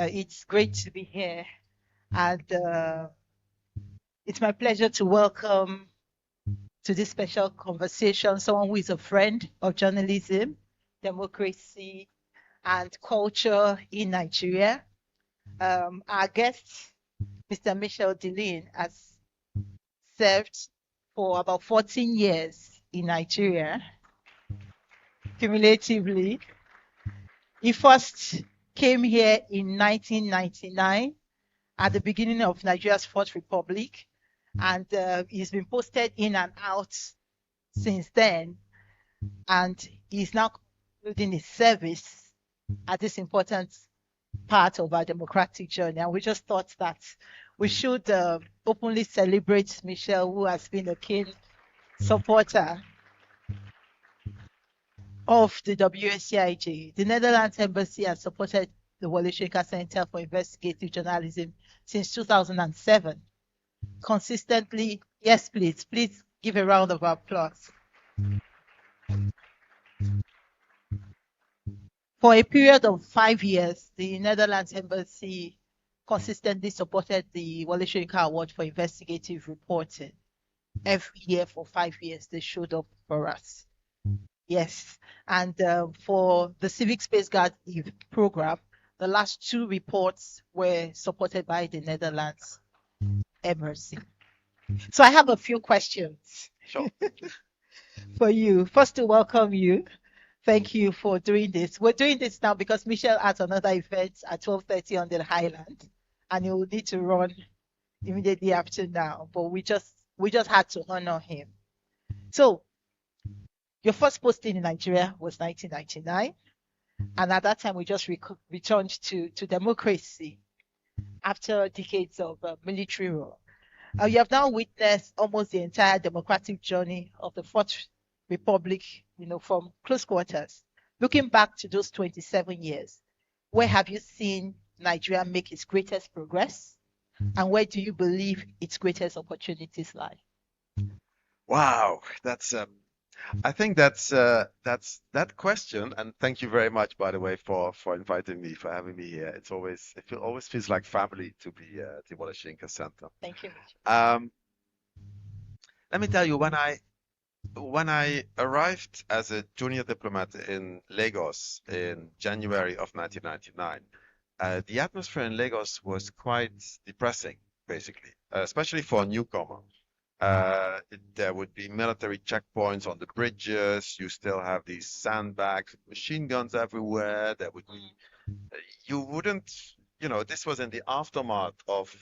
It's great to be here, and it's my pleasure to welcome to this special conversation someone who is a friend of journalism, democracy, and culture in Nigeria. Our guest, Mr. Michel Dillon, has served for about 14 years in Nigeria, cumulatively. He first came here in 1999 at the beginning of Nigeria's Fourth Republic, and he's been posted in and out since then, and he's now concluding his service at this important part of our democratic journey. And we just thought that we should openly celebrate Michelle, who has been a keen supporter of the WSCIJ. The Netherlands Embassy has supported the Wole Soyinka Center for Investigative Journalism since 2007. Consistently, yes, please give a round of applause. For a period of 5 years, the Netherlands Embassy consistently supported the Wole Soyinka Award for Investigative Reporting. Every year for 5 years, they showed up for us. Yes, and for the Civic Space Guard program, the last 2 reports were supported by the Netherlands Embassy. So I have a few questions for you. First, to welcome you. Thank you for doing this. We're doing this now because Michelle has another event at 12:30 on the Highland, and he will need to run immediately after now. But we just had to honor him. So, your first posting in Nigeria was 1999, and at that time we just returned to democracy after decades of military rule. You have now witnessed almost the entire democratic journey of the Fourth Republic, from close quarters. Looking back to those 27 years, where have you seen Nigeria make its greatest progress? And where do you believe its greatest opportunities lie? Wow, that's I think that's that question, and thank you very much, by the way, for inviting me, for having me here. It always feels like family to be at the Wole Soyinka Center. Thank you. Let me tell you, when I arrived as a junior diplomat in Lagos in January of 1999, the atmosphere in Lagos was quite depressing, basically, especially for a newcomer. There would be military checkpoints on the bridges. You still have these sandbags, machine guns everywhere. There would be, you wouldn't, this was in the aftermath of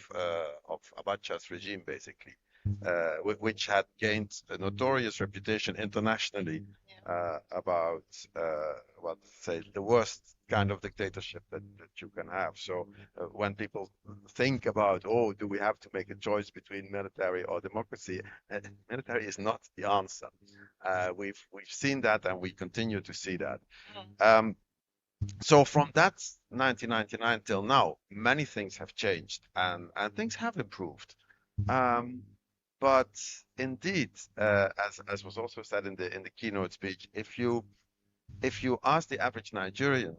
Abacha's regime, basically, which had gained a notorious reputation internationally about, the worst kind of dictatorship that you can have. So when people think about, do we have to make a choice between military or democracy? Military is not the answer. We've seen that, and we continue to see that. So from that 1999 till now, many things have changed, and things have improved. But indeed, as was also said in the keynote speech, if you ask the average Nigerian,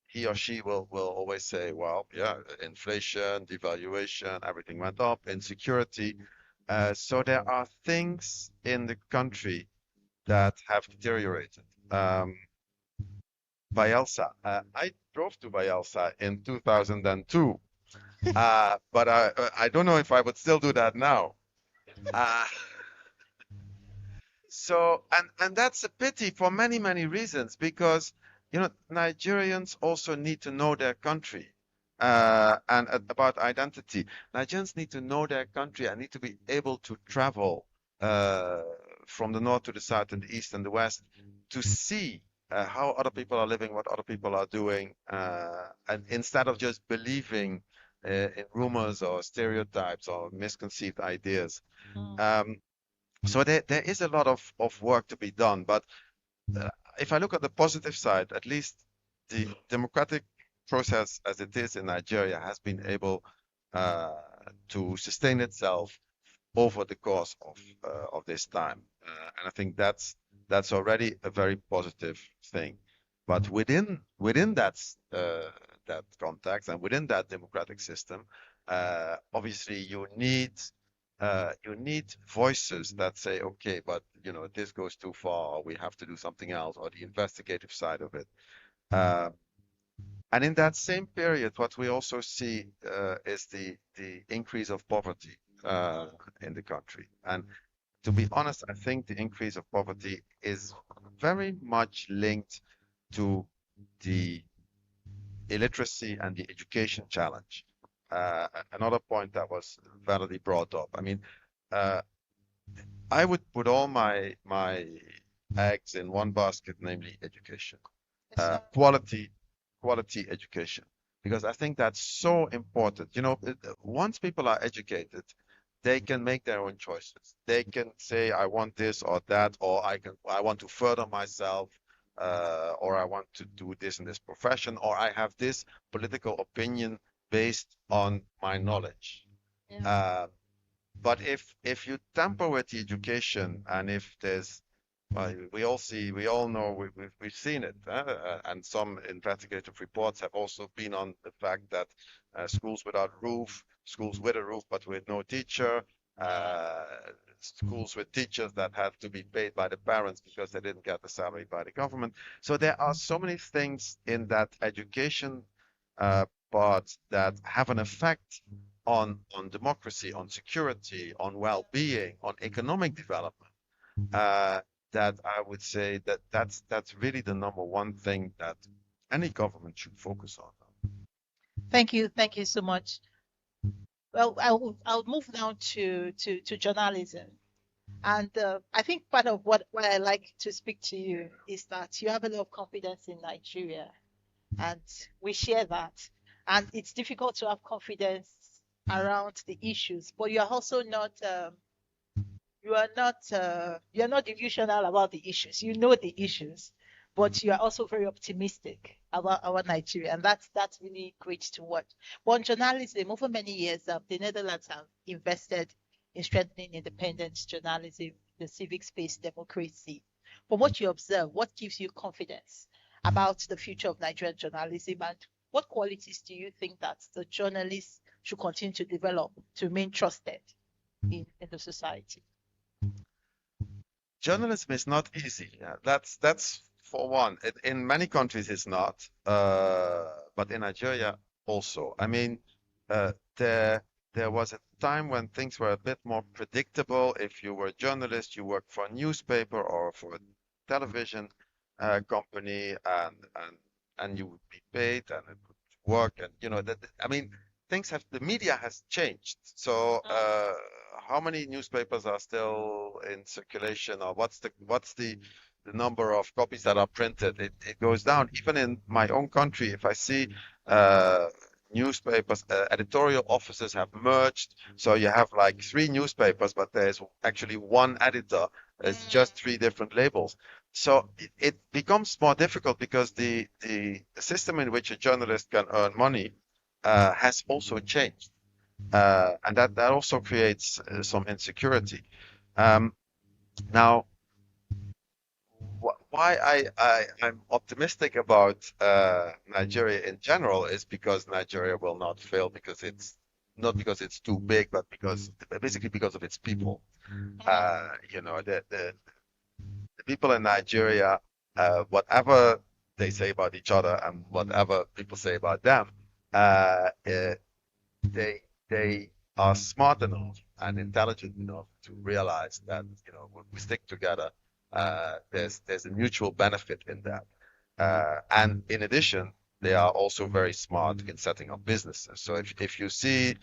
he or she will always say, well, yeah, inflation, devaluation, everything went up, insecurity. So there are things in the country that have deteriorated. Bayelsa, I drove to Bayelsa in 2002, but I don't know if I would still do that now. So, and that's a pity for many, many reasons, because, Nigerians also need to know their country, and about identity. Nigerians need to know their country and need to be able to travel from the north to the south and the east and the west to see how other people are living, what other people are doing, and instead of just believing in rumors or stereotypes or misconceived ideas. So there is a lot of work to be done, but if I look at the positive side, at least the democratic process as it is in Nigeria has been able to sustain itself over the course of this time, and I think that's already a very positive thing. But within that context and within that democratic system, obviously you need voices that say, okay, but this goes too far, or we have to do something else, or the investigative side of it. And in that same period, what we also see is the increase of poverty in the country. And to be honest, I think the increase of poverty is very much linked to the illiteracy and the education challenge. Another point that was validly brought up. I mean, I would put all my eggs in one basket, namely education, quality education. because I think that's so important. You know, once people are educated, they can make their own choices. They can say, I want this or that, or I want to further myself, or I want to do this in this profession, or I have this political opinion based on my knowledge. But if you tamper with the education, and if there's, well, we all know, we've seen it, and some investigative reports have also been on the fact that schools without roof, schools with a roof but with no teacher, schools with teachers that have to be paid by the parents because they didn't get the salary by the government. So there are so many things in that education part that have an effect on democracy, on security, on well-being, on economic development. That I would say that's really the number one thing that any government should focus on. Thank you so much. Well, I'll move now to journalism, and I think part of what I like to speak to you is that you have a lot of confidence in Nigeria, and we share that. And it's difficult to have confidence around the issues, but you are also not. You're not delusional about the issues. You know the issues, but you are also very optimistic about our Nigeria, and that's really great to watch. But on journalism, over many years, the Netherlands have invested in strengthening independent journalism, the civic space, democracy. From what you observe, what gives you confidence about the future of Nigerian journalism, and what qualities do you think that the journalists should continue to develop to remain trusted in the society? Journalism is not easy. That's for one. In many countries it's not, but in Nigeria also. I mean, there was a time when things were a bit more predictable. If you were a journalist, you worked for a newspaper or for a television company, and you would be paid and it would work. And you know that. I mean, the media has changed. So how many newspapers are still in circulation, or what's the number of copies that are printed? It goes down. Even in my own country, if I see newspapers, editorial offices have merged, so you have like 3 newspapers, but there's actually one editor. It's just 3 different labels. So it becomes more difficult because the system in which a journalist can earn money has also changed. And that also creates some insecurity. Now, why I'm optimistic about Nigeria in general is because Nigeria will not fail, because it's not because it's too big, but basically because of its people. You know, the people in Nigeria, whatever they say about each other and whatever people say about them, they are smart enough and intelligent enough to realize that, you know, when we stick together, there's a mutual benefit in that. And in addition, they are also very smart in setting up businesses. So if you see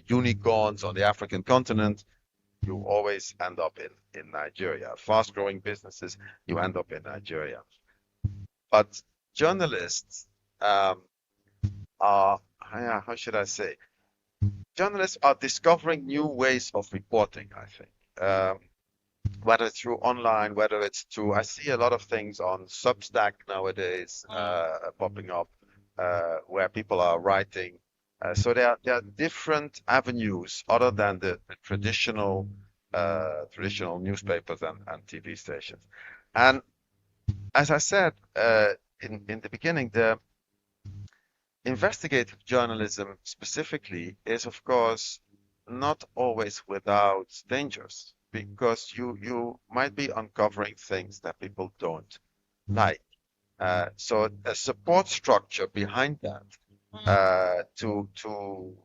unicorns on the African continent, you always end up in Nigeria. Fast-growing businesses, you end up in Nigeria. But journalists are, how should I say? Journalists are discovering new ways of reporting, I think. Whether it's through online, whether it's through, I see a lot of things on Substack nowadays popping up, where people are writing. So there are different avenues other than the traditional newspapers and TV stations. And as I said in the beginning, the investigative journalism specifically is, of course, not always without dangers, because you might be uncovering things that people don't like. So a support structure behind that to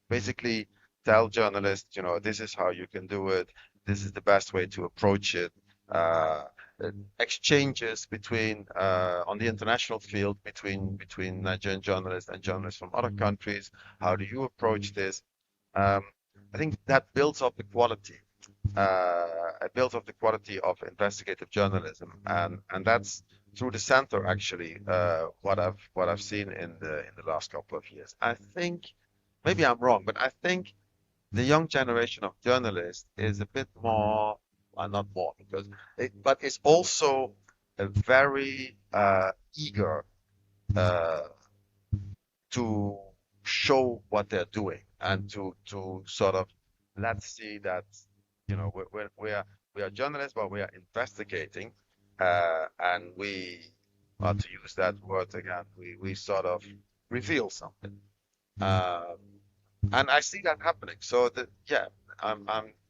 basically tell journalists, you know, this is how you can do it, this is the best way to approach it. Exchanges between on the international field between Nigerian journalists and journalists from other countries. How do you approach this? I think that builds up the quality. It builds up the quality of investigative journalism, and that's through the center actually, what I've seen in the last couple of years. I think maybe I'm wrong, but I think the young generation of journalists is a bit more, well, not more, but it's also a very eager to show what they're doing and to sort of let's see that we are journalists, but we are investigating, and we, well, to use that word again, we sort of reveal something. And I see that happening. So yeah, I'm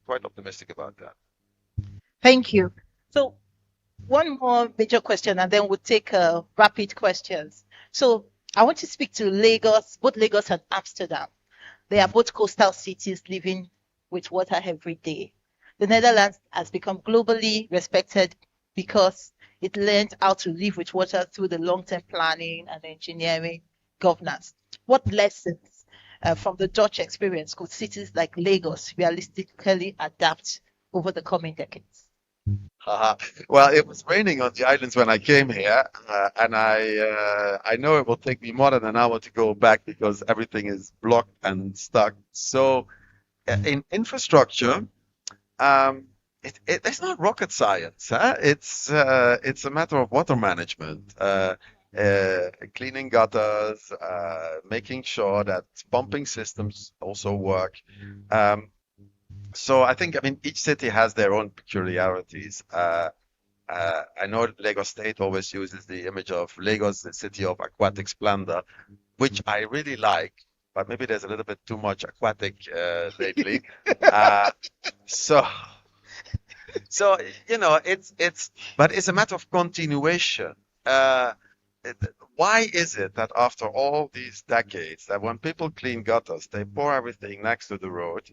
quite optimistic about that. Thank you. So one more major question, and then we'll take rapid questions. So I want to speak to Lagos, both Lagos and Amsterdam. They are both coastal cities living with water every day. The Netherlands has become globally respected because it learned how to live with water through the long-term planning and engineering governance. What lessons from the Dutch experience could cities like Lagos realistically adapt over the coming decades? Well, it was raining on the islands when I came here, and I know it will take me more than an hour to go back because everything is blocked and stuck. So, in infrastructure, it's not rocket science, huh? It's a matter of water management, cleaning gutters, making sure that pumping systems also work. So I mean, each city has their own peculiarities. I know Lagos State always uses the image of Lagos, the city of aquatic splendor, which I really like, but maybe there's a little bit too much aquatic lately. So but it's a matter of continuation. Why is it that after all these decades, that when people clean gutters, they pour everything next to the road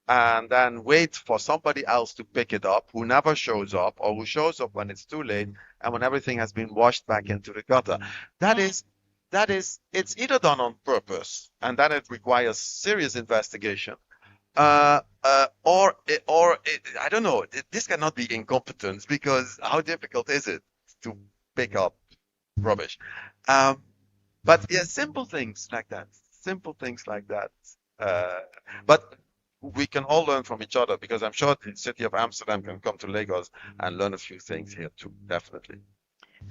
and then wait for somebody else to pick it up, who never shows up, or who shows up when it's too late and when everything has been washed back into the gutter? It's either done on purpose, and then it requires serious investigation, or I don't know. This cannot be incompetence, because how difficult is it to pick up rubbish? But yeah, simple things like that. But we can all learn from each other, because I'm sure the city of Amsterdam can come to Lagos and learn a few things here too, definitely.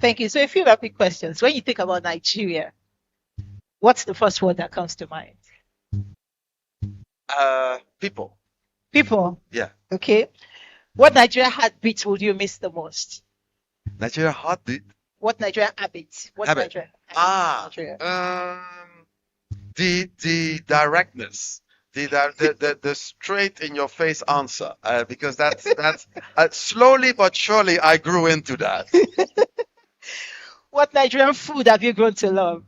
Thank you. So a few rapid questions. When you think about Nigeria, what's the first word that comes to mind? People. People? Yeah. Okay. What Nigeria heartbeat would you miss the most? Nigeria heartbeat? What Nigeria habit? What Habit. Nigeria? Nigeria. The directness. The straight in your face answer, because that's slowly but surely I grew into that. What Nigerian food have you grown to love?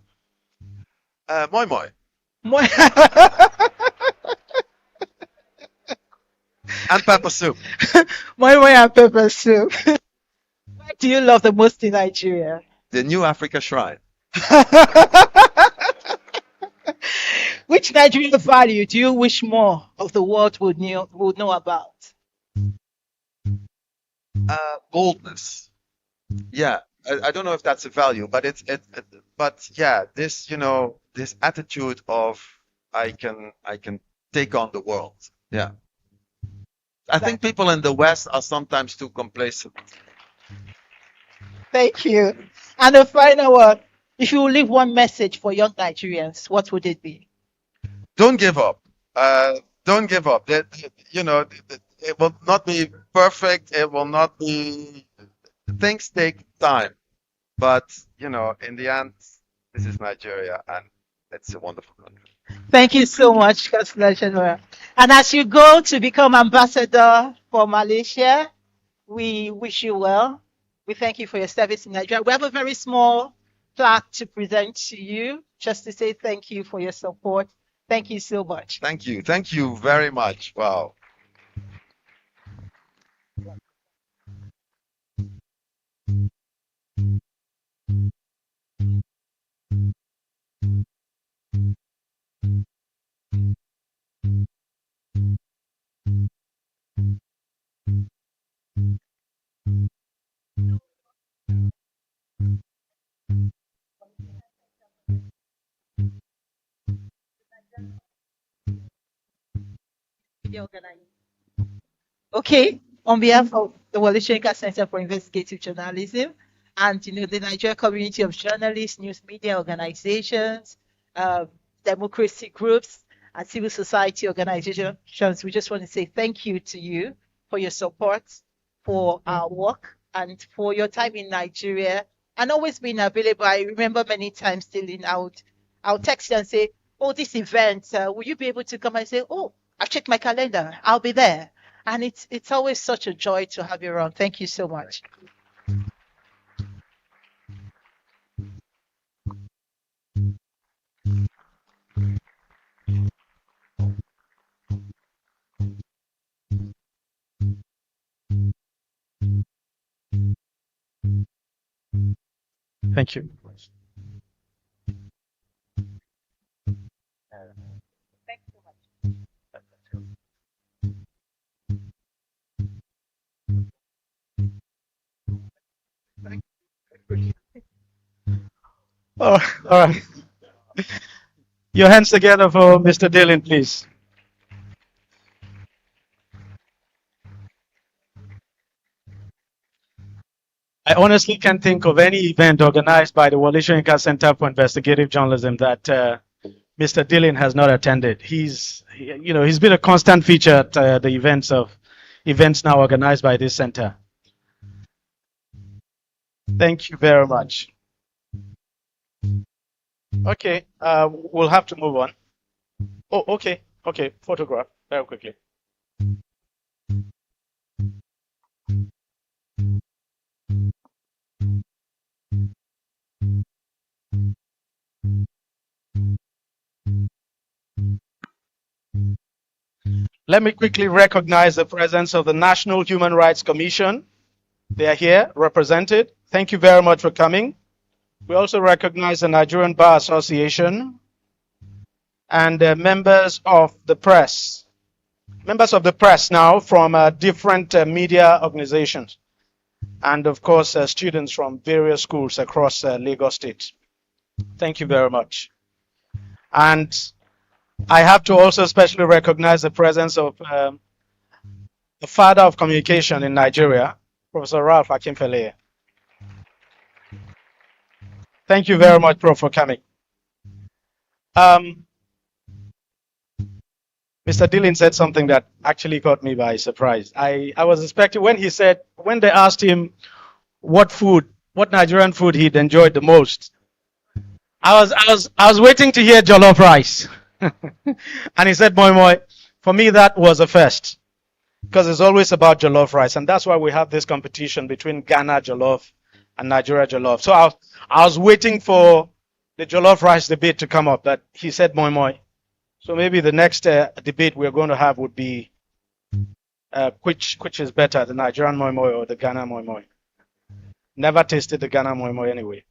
Moi moi. Moi. And pepper soup. Moi moi and pepper soup. What do you love the most in Nigeria? The New Africa Shrine. Which Nigerian value do you wish more of the world would know about? Boldness. Yeah, I don't know if that's a value, but but yeah, this this attitude of I can take on the world. Yeah. I think people in the West are sometimes too complacent. Thank you. And the final one, if you leave one message for young Nigerians, what would it be? Don't give up. Don't give up. It will not be perfect. It will not be. Things take time, but in the end, this is Nigeria, and it's a wonderful country. Thank you so much, Councillor General. And as you go to become ambassador for Malaysia, we wish you well. We thank you for your service in Nigeria. We have a very small plaque to present to you, just to say thank you for your support. Thank you so much. Thank you. Thank you very much. Wow. Media Organization. Okay, on behalf of the Wole Soyinka Center for Investigative Journalism and the Nigeria community of journalists, news media organizations, democracy groups, and civil society organizations, we just want to say thank you to you for your support, for our work, and for your time in Nigeria, and always being available. I remember many times still I'll text you and say, oh, this event, will you be able to come? And say, oh, I've checked my calendar, I'll be there. And it's always such a joy to have you around. Thank you so much. Thank you. Oh, all right. Your hands together for Mr. Dillon, please. I honestly can't think of any event organized by the Wole Soyinka Center for Investigative Journalism that Mr. Dillon has not attended. He's been a constant feature at the events now organized by this center. Thank you very much. Okay, we'll have to move on. Oh, okay, photograph very quickly. Let me quickly recognize the presence of the National Human Rights Commission. They are here represented. Thank you very much for coming. We also recognize the Nigerian Bar Association and members of the press. Members of the press now from different media organizations. And of course, students from various schools across Lagos State. Thank you very much. And I have to also especially recognize the presence of the father of communication in Nigeria, Professor Ralph Akinfele. Thank you very much, Prof, for coming. Mr. Dillon said something that actually caught me by surprise. I was expecting when they asked him what Nigerian food he'd enjoyed the most, I was waiting to hear jollof rice. And he said moi moi. For me, that was a first, because it's always about jollof rice, and that's why we have this competition between Ghana jollof and Nigeria jollof. So I was waiting for the jollof rice debate to come up, but he said moi moi. So maybe the next debate we're going to have would be which is better, the Nigerian moi moi or the Ghana moi moi. Never tasted the Ghana moi moi anyway.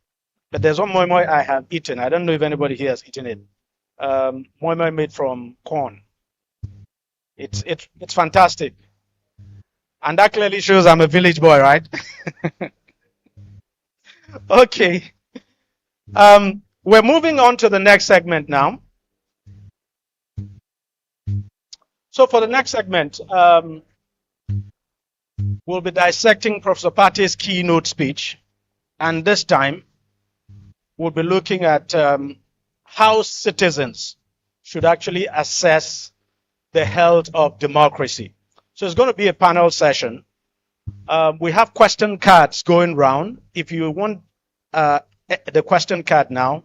But there's one moi moi I have eaten. I don't know if anybody here has eaten it. Moi moi made from corn. It's fantastic. And that clearly shows I'm a village boy, right? Okay. We're moving on to the next segment now. So for the next segment, we'll be dissecting Professor Pate's keynote speech. And this time, we'll be looking at how citizens should actually assess the health of democracy. So it's going to be a panel session. We have question cards going round. If you want the question card now,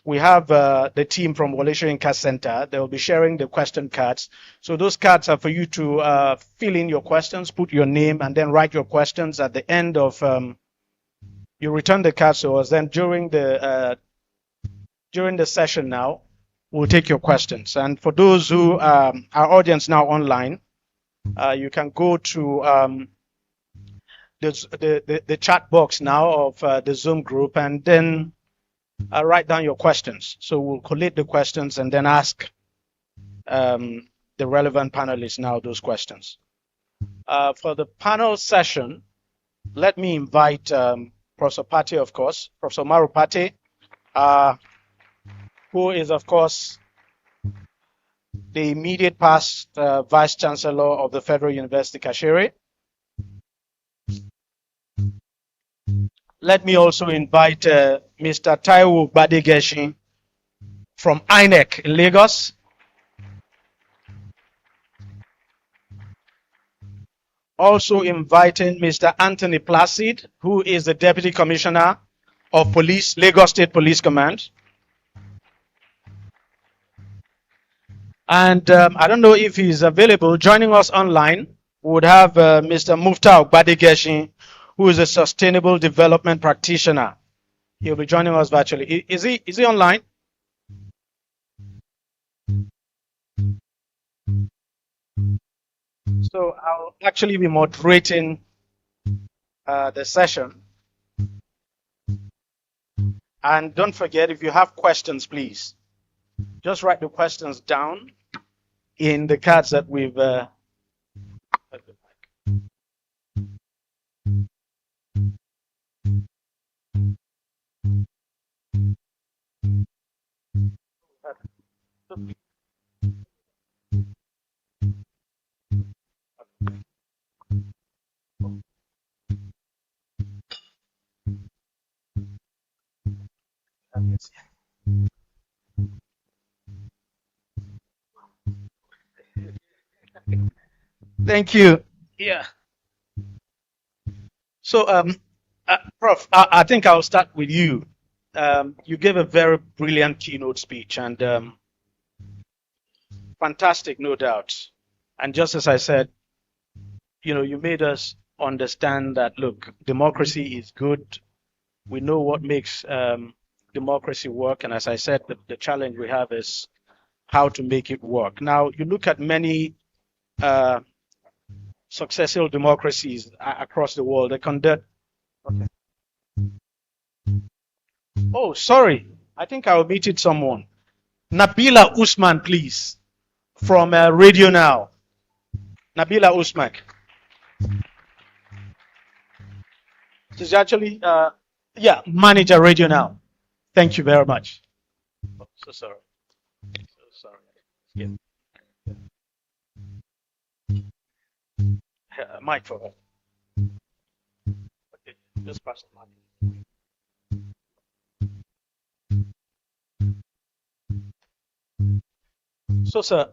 we have the team from Wole Soyinka Center. They will be sharing the question cards. So those cards are for you to fill in your questions, put your name, and then write your questions at the end of. You return the cards to us. Then during the session now, we'll take your questions. And for those who our audience now online, you can go to the chat box now of the Zoom group, and then write down your questions. So we'll collate the questions and then ask the relevant panelists now those questions. For the panel session, let me invite Professor Pate, of course, Professor Maru Pate, who is, of course, the immediate past Vice Chancellor of the Federal University, Kashere. Let me also invite Mr. Taiwo Badegeshi from INEC in Lagos. Also inviting Mr. Anthony Placid, who is the Deputy Commissioner of Police, Lagos State Police Command. And I don't know if he's available. Joining us online, we would have Mr. Muftau Badegeshi, who is a sustainable development practitioner. He'll be joining us virtually. Is he online? So I'll actually be moderating the session. And don't forget, if you have questions, please, just write the questions down in the cards that we've Thank you. Yeah. So, Prof, I think I'll start with you. You gave a very brilliant keynote speech and fantastic, no doubt. And just as I said, you made us understand that, look, democracy is good. We know what makes democracy work. And as I said, the challenge we have is how to make it work. Now, you look at many successful democracies across the world. They conduct. Okay. Oh, sorry. I think I omitted someone. Nabila Usman, please, from Radio Now. Nabila Usman. She's actually, manager Radio Now. Thank you very much. Oh, so sorry. So sorry. Yeah. Mic for her. Okay, just pass the mic. So, sir,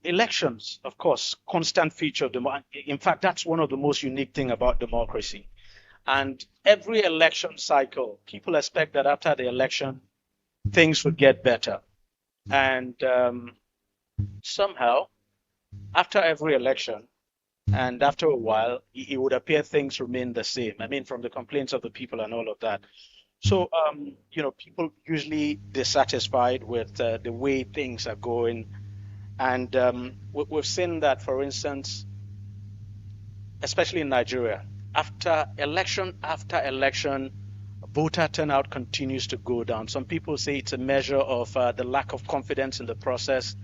elections, of course, constant feature of democracy. In fact, that's one of the most unique thing about democracy. And every election cycle, people expect that after the election, things would get better. And somehow, after every election, and after a while, it would appear things remain the same. I mean, from the complaints of the people and all of that. So, people usually dissatisfied with the way things are going. And we've seen that, for instance, especially in Nigeria, after election, voter turnout continues to go down. Some people say it's a measure of the lack of confidence in the process.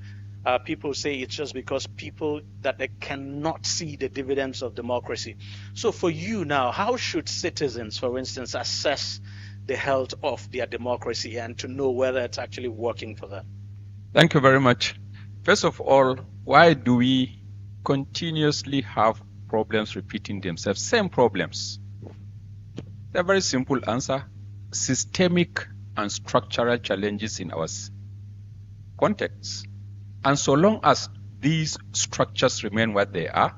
People say it's just because people that they cannot see the dividends of democracy. So for you now, how should citizens, for instance, assess the health of their democracy and to know whether it's actually working for them? Thank you very much. First of all, why do we continuously have problems repeating themselves? Same problems. The very simple answer: systemic and structural challenges in our context. And so long as these structures remain what they are,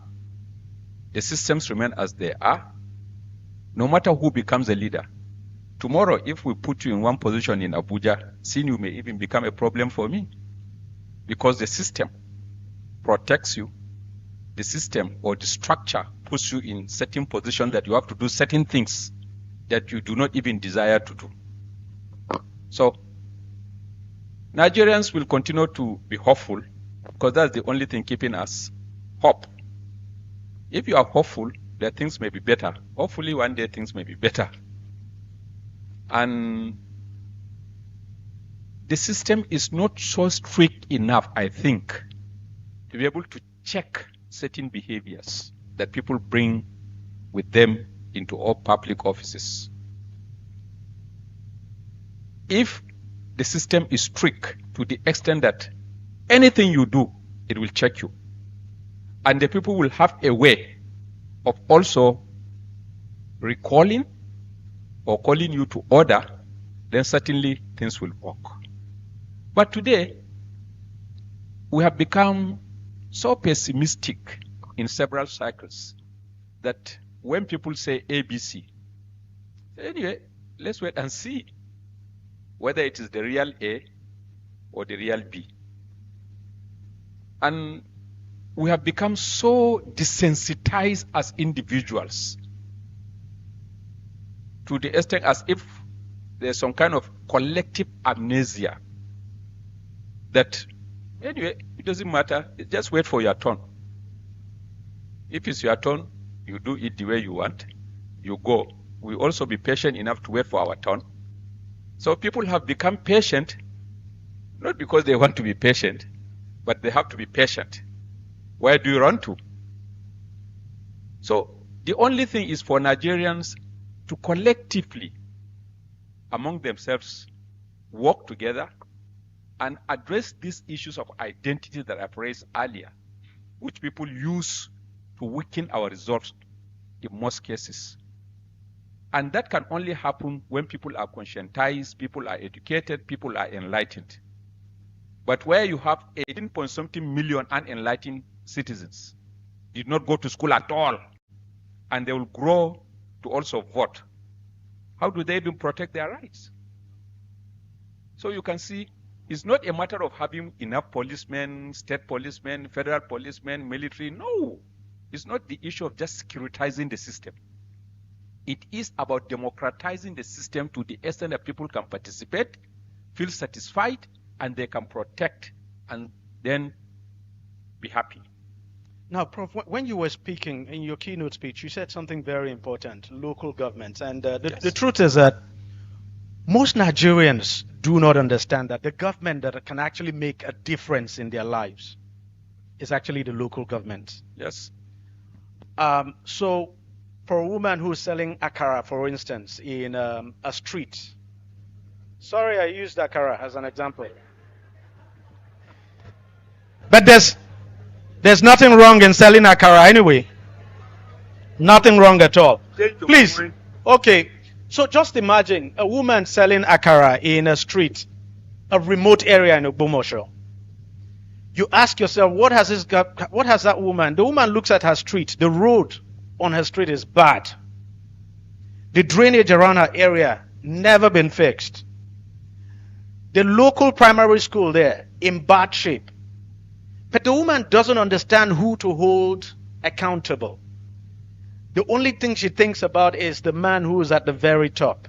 the systems remain as they are, no matter who becomes a leader. Tomorrow, if we put you in one position in Abuja, seeing you may even become a problem for me. Because the system protects you, the system or the structure puts you in certain positions that you have to do certain things that you do not even desire to do. So, Nigerians will continue to be hopeful because that's the only thing keeping us hope. If you are hopeful that things may be better, hopefully one day things may be better. And the system is not so strict enough, I think, to be able to check certain behaviors that people bring with them into all public offices. If the system is strict to the extent that anything you do, it will check you. And the people will have a way of also recalling or calling you to order, then certainly things will work. But today, we have become so pessimistic in several cycles that when people say ABC, anyway, let's wait and see whether it is the real A or the real B. And we have become so desensitized as individuals to the extent as if there's some kind of collective amnesia that, anyway, it doesn't matter, just wait for your turn. If it's your turn, you do it the way you want, you go. We also be patient enough to wait for our turn. So people have become patient, not because they want to be patient, but they have to be patient. Where do you run to? So the only thing is for Nigerians to collectively, among themselves, work together and address these issues of identity that I've raised earlier, which people use to weaken our resolve in most cases. And that can only happen when people are conscientized, people are educated, people are enlightened. But where you have 18-point-something million unenlightened citizens, did not go to school at all, and they will grow to also vote, how do they even protect their rights? So you can see, it's not a matter of having enough policemen, state policemen, federal policemen, military. No, it's not the issue of just securitizing the system. It is about democratizing the system to the extent that people can participate, feel satisfied, and they can protect and then be happy. Now, Prof, when you were speaking in your keynote speech, you said something very important, local governments. And the truth is that most Nigerians do not understand that the government that can actually make a difference in their lives is actually the local government. Yes. So for a woman who's selling akara, for instance, in a street, sorry, I used akara as an example. But there's nothing wrong in selling akara anyway. Nothing wrong at all. Please. Okay. So just imagine a woman selling akara in a street, a remote area in Ogbomoso. You ask yourself, what has that woman? The woman looks at her street. The road on her street is bad. The drainage around her area never been fixed. The local primary school there in bad shape. But the woman doesn't understand who to hold accountable. The only thing she thinks about is the man who is at the very top.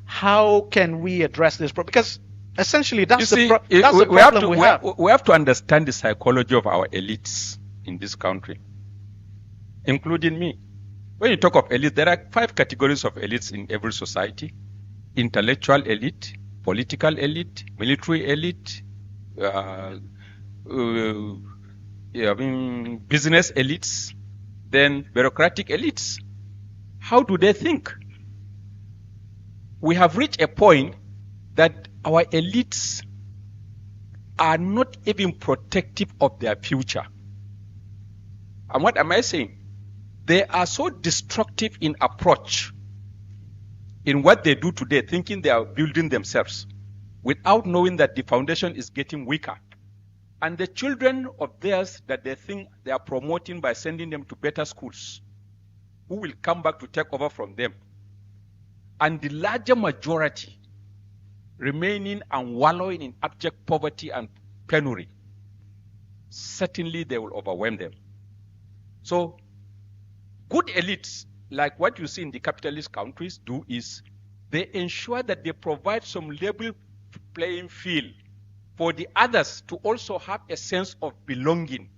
How can we address this problem? Because essentially that's the problem we have. We have to understand the psychology of our elites in this country, including me. When you talk of elites, there are 5 categories of elites in every society: intellectual elite, political elite, military elite, business elites, then bureaucratic elites. How do they think? We have reached a point that our elites are not even protective of their future. And what am I saying? They are so destructive in approach in what they do today, thinking they are building themselves, without knowing that the foundation is getting weaker. And the children of theirs that they think they are promoting by sending them to better schools, who will come back to take over from them. And the larger majority remaining and wallowing in abject poverty and penury, certainly they will overwhelm them. So good elites, like what you see in the capitalist countries do, is they ensure that they provide some level playing field for the others to also have a sense of belonging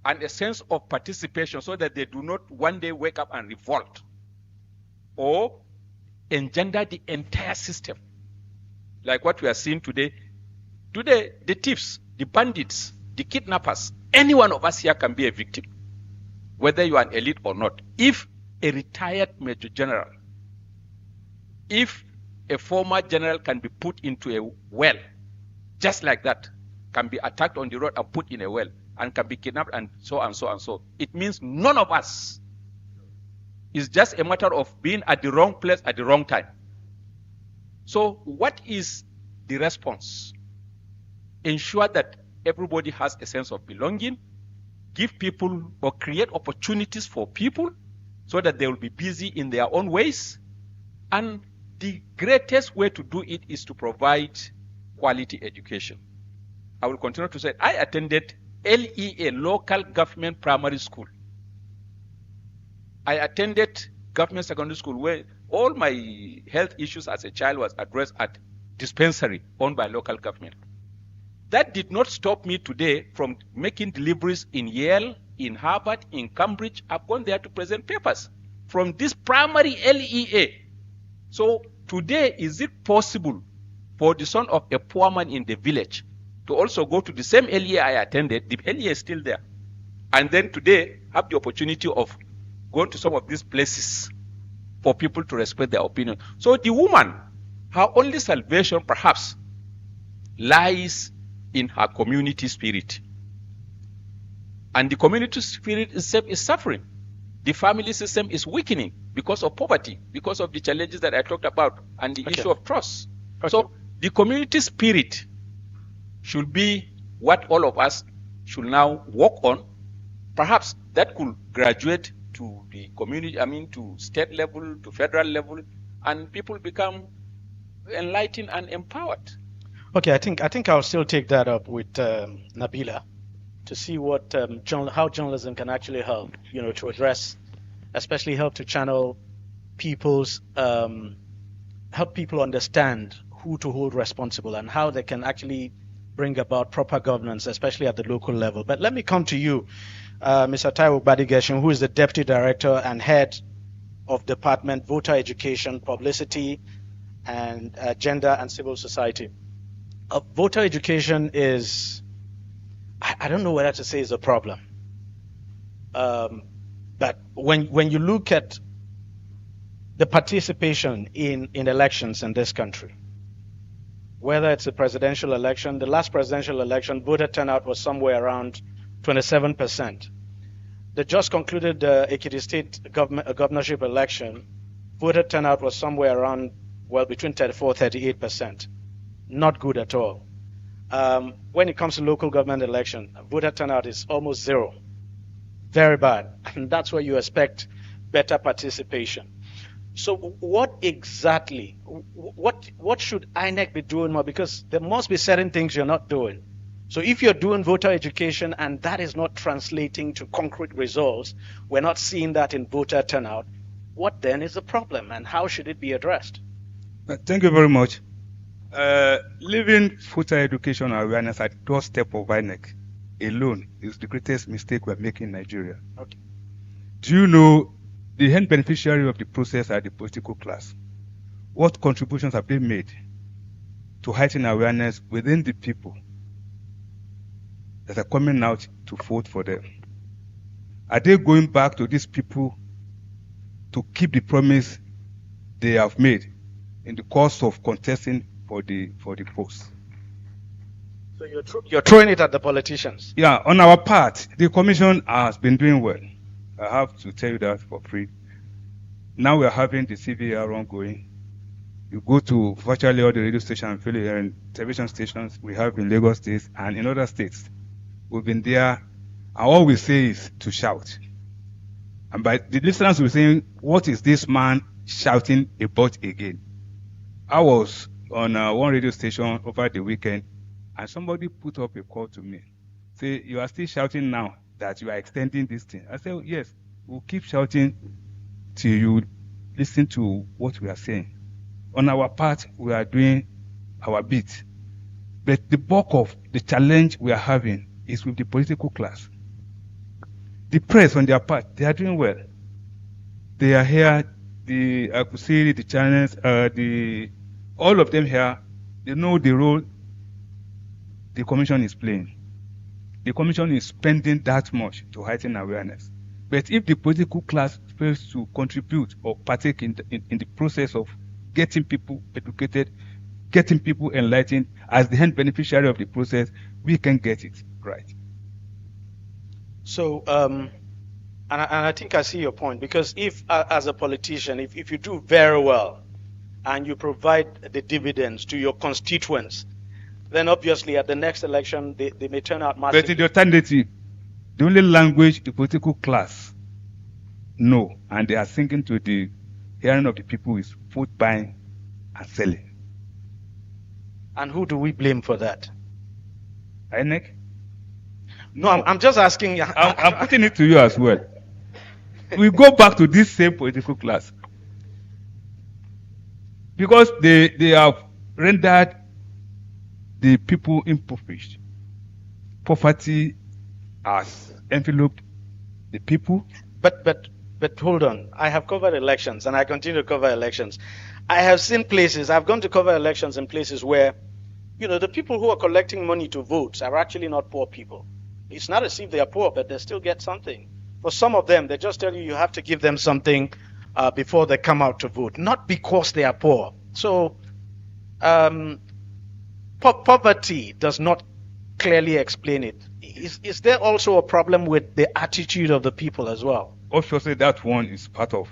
and a sense of participation, so that they do not one day wake up and revolt or engender the entire system. Like what we are seeing today. Today, the thieves, the bandits, the kidnappers, any one of us here can be a victim, whether you are an elite or not. If a retired major general, if a former general can be put into a well, just like that, can be attacked on the road and put in a well, and can be kidnapped and so and so and so. It means none of us. It's just a matter of being at the wrong place at the wrong time. So what is the response? Ensure that everybody has a sense of belonging, give people or create opportunities for people so that they will be busy in their own ways. And the greatest way to do it is to provide quality education. I will continue to say, I attended LEA, Local Government Primary School. I attended government secondary school where all my health issues as a child was addressed at dispensary owned by local government. That did not stop me today from making deliveries in Yale, in Harvard, in Cambridge. I've gone there to present papers from this primary LEA. So today, is it possible for the son of a poor man in the village to also go to the same LEA I attended? The LEA is still there. And then today, have the opportunity of going to some of these places for people to respect their opinion. So the woman, her only salvation perhaps lies in her community spirit. And the community spirit itself is suffering. The family system is weakening because of poverty, because of the challenges that I talked about, and the issue of trust. So the community spirit should be what all of us should now work on. Perhaps that could graduate to the community, to state level, to federal level, and people become enlightened and empowered. Okay, I think I'll still take that up with Nabila to see what how journalism can actually help, to address, especially help to channel people's, help people understand who to hold responsible and how they can actually bring about proper governance, especially at the local level. But let me come to you, Mr. Taiwo Badigeshin, who is the Deputy Director and Head of Department Voter Education, Publicity, and Gender and Civil Society. Voter education is, I don't know whether to say is a problem. But when you look at the participation in elections in this country, whether it's a presidential election, the last presidential election, voter turnout was somewhere around 27%. The just concluded Ekiti State governorship election, voter turnout was somewhere around, between 34-38%. Not good at all. When it comes to local government election, voter turnout is almost zero. Very bad. And that's where you expect better participation. So what exactly, what should INEC be doing more? Because there must be certain things you're not doing. So if you're doing voter education and that is not translating to concrete results, we're not seeing that in voter turnout, what then is the problem and how should it be addressed? Thank you very much. Leaving voter education awareness at the doorstep of INEC alone is the greatest mistake we're making in Nigeria. Okay. Do you know the end beneficiary of the process are the political class? What contributions have they made to heighten awareness within the people that are coming out to vote for them? Are they going back to these people to keep the promise they have made in the course of contesting for the post? So you're throwing it at the politicians? Yeah, on our part, the commission has been doing well. I have to tell you that for free. Now we are having the CVR ongoing. You go to virtually all the radio stations and television stations we have in Lagos State and in other states. We've been there, and all we say is to shout. And by the listeners will be saying, what is this man shouting about again? I was on one radio station over the weekend, and somebody put up a call to me. Say, you are still shouting now that you are extending this thing. I said, yes, we'll keep shouting till you listen to what we are saying. On our part, we are doing our bit. But the bulk of the challenge we are having is with the political class. The press, on their part, they are doing well. They are here, I could see the channels, all of them here, they know the role the commission is playing. The commission is spending that much to heighten awareness. But if the political class fails to contribute or partake in the process of getting people educated, getting people enlightened, as the end beneficiary of the process, we can get it right. So, and I think I see your point, because if, as a politician, if you do very well and you provide the dividends to your constituents, then obviously at the next election, they may turn out massively. But in the alternative, the only language the political class know, and they are thinking to the hearing of the people, is vote buying and selling. And who do we blame for that? INEC? No, I'm just asking. I'm putting it to you as well. We go back to this same political class. Because they have rendered the people impoverished. Poverty has enveloped the people. But hold on. I have covered elections and I continue to cover elections. I have seen places, I've gone to cover elections in places where, the people who are collecting money to vote are actually not poor people. It's not as if they are poor, but they still get something. For some of them, they just tell you have to give them something before they come out to vote, not because they are poor. So, poverty does not clearly explain it. Is there also a problem with the attitude of the people as well? Obviously, that one is part of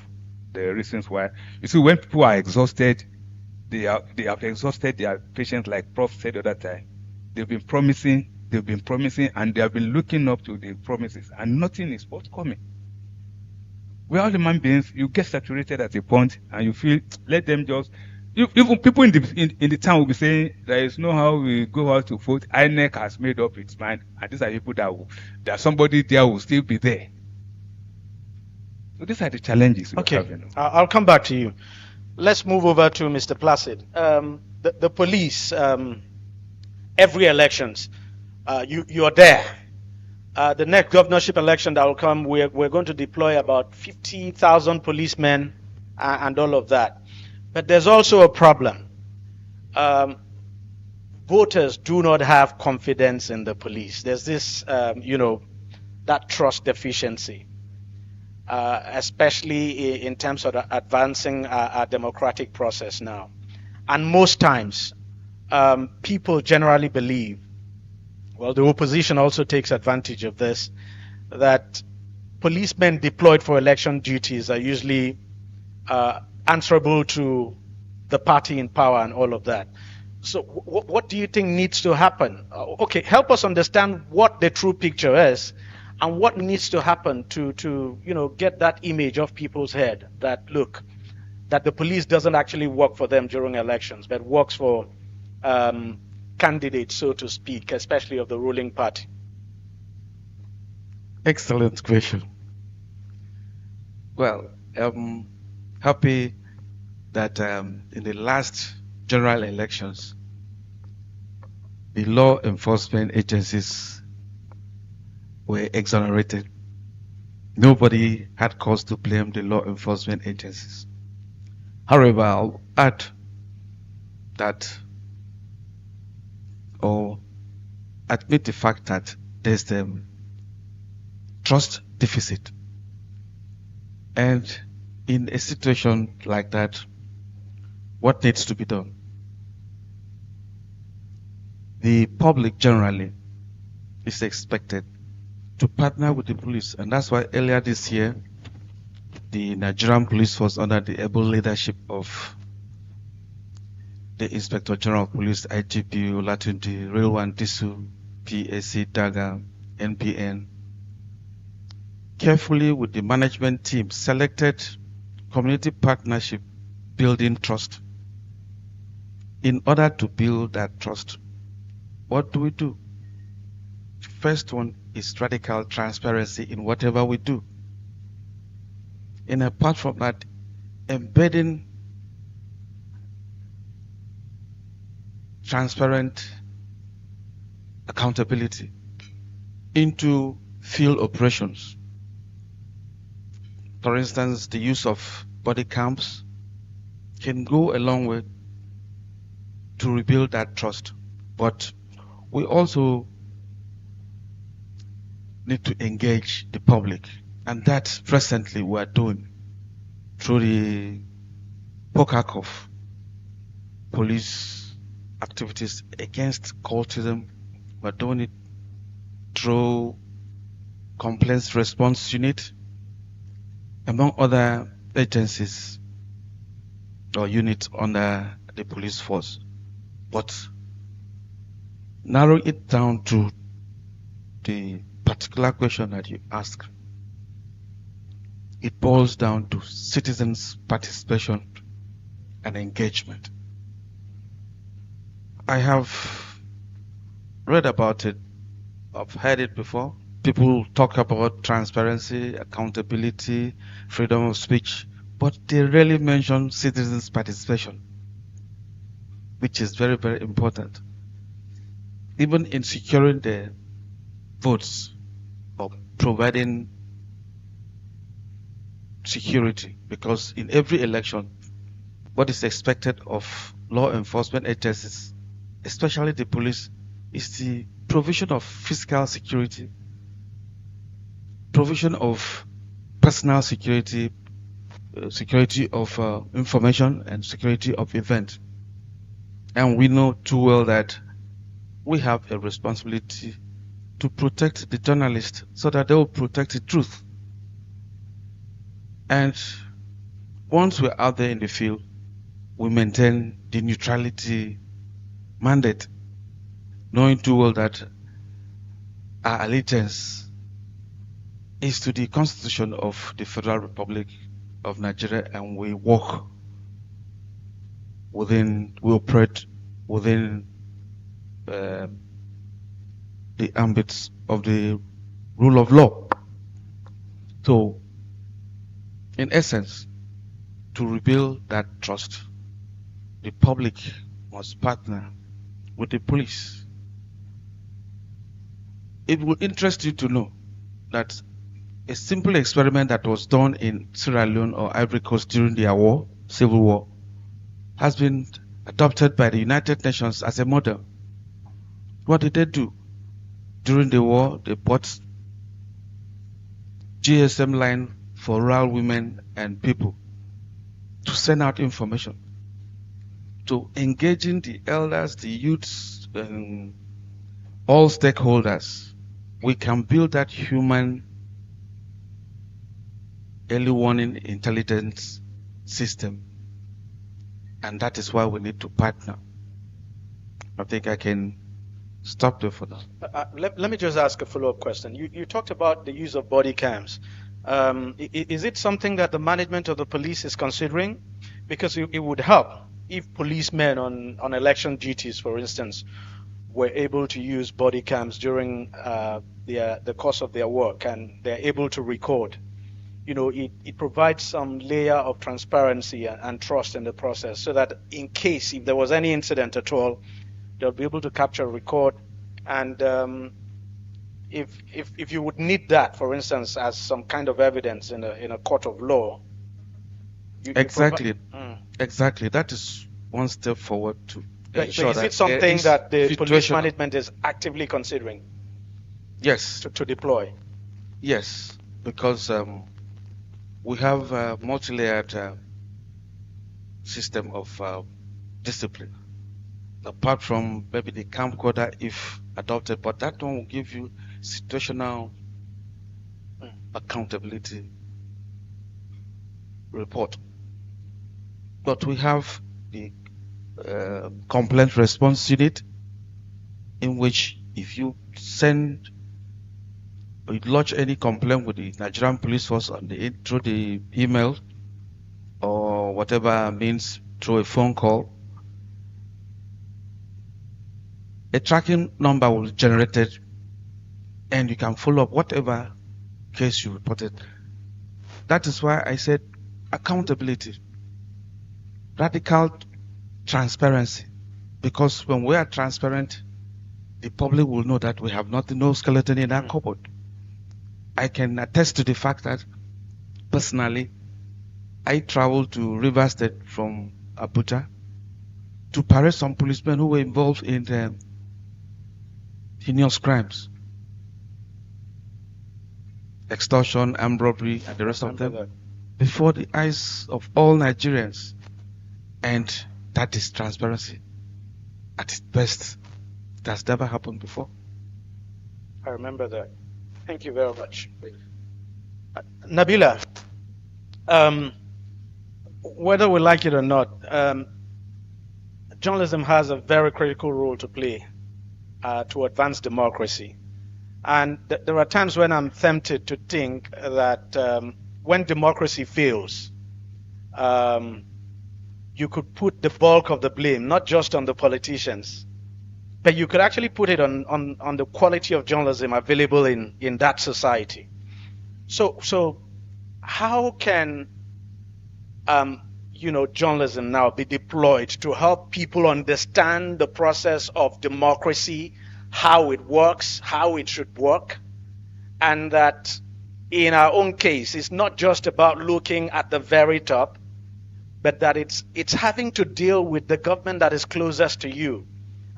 the reasons why. You see, when people are exhausted, they have exhausted their patience, like Prof said the other time. They've been promising, and they have been looking up to the promises, and nothing is forthcoming. We are all human beings. You get saturated at a point, and you feel, let them just. Even people in the town will be saying there is no how we go out to vote. INEC has made up its mind, and these are people that somebody there will still be there. So these are the challenges. Okay, I'll come back to you. Let's move over to Mr. Placid. The police, every elections, you are there. The next governorship election that will come, we're going to deploy about 50,000 policemen and all of that. But there's also a problem. Voters do not have confidence in the police. There's this, that trust deficiency, especially in terms of advancing our democratic process now. And most times, people generally believe, well, the opposition also takes advantage of this, that policemen deployed for election duties are usually answerable to the party in power and all of that. So what do you think needs to happen? Okay, help us understand what the true picture is and what needs to happen to get that image off people's head that, look, that the police doesn't actually work for them during elections, but works for candidates, so to speak, especially of the ruling party. Excellent question. Well, happy that in the last general elections, the law enforcement agencies were exonerated. Nobody had cause to blame the law enforcement agencies. However, I'll add that, or admit the fact that there's the trust deficit. And in a situation like that, what needs to be done? The public generally is expected to partner with the police, and that's why earlier this year, the Nigerian Police Force, under the able leadership of the Inspector General of Police, IGP Olatunji, Railwan Disu, PAC Daga, NPN, carefully with the management team selected community partnership building trust. In order to build that trust, what do? First one is radical transparency in whatever we do. And apart from that, embedding transparent accountability into field operations. For instance, the use of body cams can go a long way to rebuild that trust. But we also need to engage the public, and that presently we are doing through the POCACOF police activities against cultism. We're doing it through complaints response unit, among other agencies or units under the police force. But narrowing it down to the particular question that you asked, it boils down to citizens' participation and engagement. I have read about it, I've heard it before. People talk about transparency, accountability, freedom of speech, but they rarely mention citizens' participation, which is very, very important. Even in securing the votes or providing security, because in every election, what is expected of law enforcement agencies, especially the police, is the provision of physical security, provision of personal security, security of information, and security of event. And we know too well that we have a responsibility to protect the journalists so that they will protect the truth. And once we're out there in the field, we maintain the neutrality mandate, knowing too well that our allegiance is to the Constitution of the Federal Republic of Nigeria, and we work within, we operate within the ambits of the rule of law. So, in essence, to rebuild that trust, the public must partner with the police. It will interest you to know that a simple experiment that was done in Sierra Leone or Ivory Coast during their war, civil war, has been adopted by the United Nations as a model. What did they do? During the war, they bought GSM line for rural women and people to send out information. So engaging the elders, the youths, and all stakeholders, we can build that human early warning intelligence system. And that is why we need to partner. I think I can stop there for now. Let me just ask a follow-up question. You talked about the use of body cams. Is it something that the management of the police is considering? Because it would help if policemen on election duties, for instance, were able to use body cams during the course of their work, and they're able to record. You know, it provides some layer of transparency and trust in the process, so that in case if there was any incident at all, they'll be able to capture, record, and if you would need that, for instance, as some kind of evidence in a court of law. Exactly. Exactly. That is one step forward to ensure is that it something that the police situational management is actively considering? Yes. To deploy? Yes, because we have a multi-layered system of discipline. Apart from maybe the camcorder if adopted, but that one will give you situational accountability report. But we have the complaint response unit, in which if you send or you lodge any complaint with the Nigerian police force on through the email or whatever means, through a phone call, a tracking number will be generated, and you can follow up whatever case you reported. That is why I said accountability, radical transparency, because when we are transparent, the public will know that we have nothing, no skeleton in our cupboard. I can attest to the fact that personally, I traveled to River State from Abuja to parade some policemen who were involved in the heinous crimes, extortion, armed robbery, and the rest of them, before the eyes of all Nigerians. And That is transparency. At its best, it has never happened before. I remember that. Thank you very much. Nabila, whether we like it or not, journalism has a very critical role to play to advance democracy. And there are times when I'm tempted to think that when democracy fails, you could put the bulk of the blame, not just on the politicians, but you could actually put it on the quality of journalism available in that society. So how can journalism now be deployed to help people understand the process of democracy, how it works, how it should work, and that in our own case, it's not just about looking at the very top, but that it's having to deal with the government that is closest to you.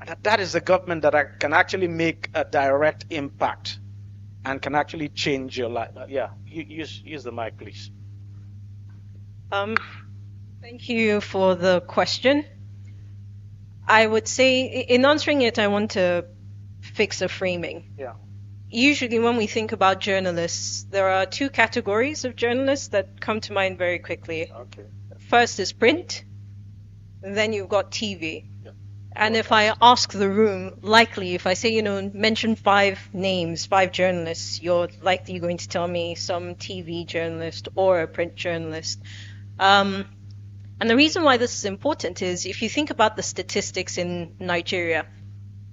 And that is the government that can actually make a direct impact and can actually change your life. Use the mic, please. Thank you for the question. I would say, in answering it, I want to fix a framing. Yeah. Usually when we think about journalists, there are two categories of journalists that come to mind very quickly. Okay. First is print, and then you've got TV. Yeah. And if I ask the room, likely, if I say, mention 5 names, 5 journalists, you're likely going to tell me some TV journalist or a print journalist. And the reason why this is important is if you think about the statistics in Nigeria,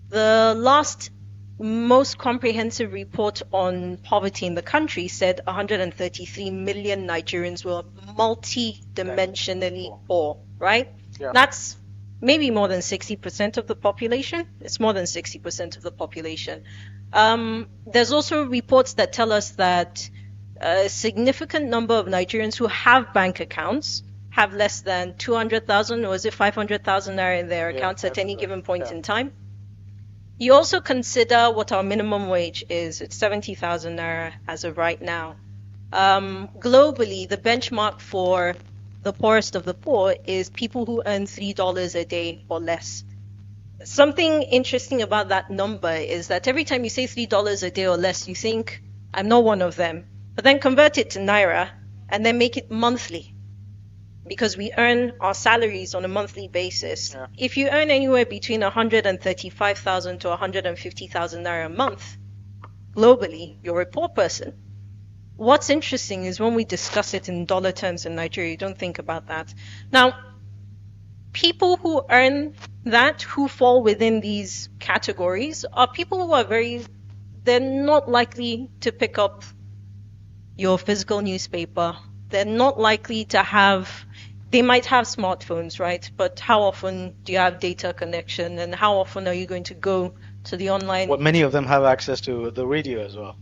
the last most comprehensive report on poverty in the country said 133 million Nigerians were multi-dimensionally poor, right? Yeah. That's maybe more than 60% of the population. It's more than 60% of the population. There's also reports that tell us that a significant number of Nigerians who have bank accounts have less than 200,000 or is it 500,000 naira in their accounts at any given point in time. You also consider what our minimum wage is. It's 70,000 naira as of right now. Globally, the benchmark for the poorest of the poor is people who earn $3 a day or less. Something interesting about that number is that every time you say $3 a day or less, you think, I'm not one of them. But then convert it to naira and then make it monthly, because we earn our salaries on a monthly basis. Yeah. If you earn anywhere between 135,000 to 150,000 naira a month, globally, you're a poor person. What's interesting is when we discuss it in dollar terms in Nigeria, you don't think about that. Now, people who earn that, who fall within these categories, are people who are they're not likely to pick up your physical newspaper. They're not likely to they might have smartphones, right? But how often do you have data connection, and how often are you going to go to the online? Well, many of them have access to the radio as well.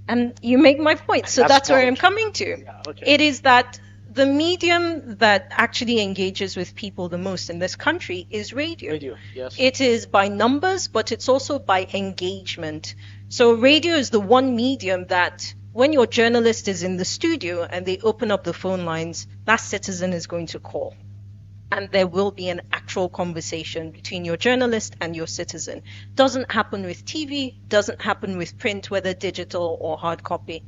And you make my point. So that's where I'm coming to. Yeah, okay. It is that the medium that actually engages with people the most in this country is radio. Radio, yes. It is by numbers, but it's also by engagement. So radio is the one medium that when your journalist is in the studio and they open up the phone lines, that citizen is going to call. And there will be an actual conversation between your journalist and your citizen. Doesn't happen with TV, doesn't happen with print, whether digital or hard copy.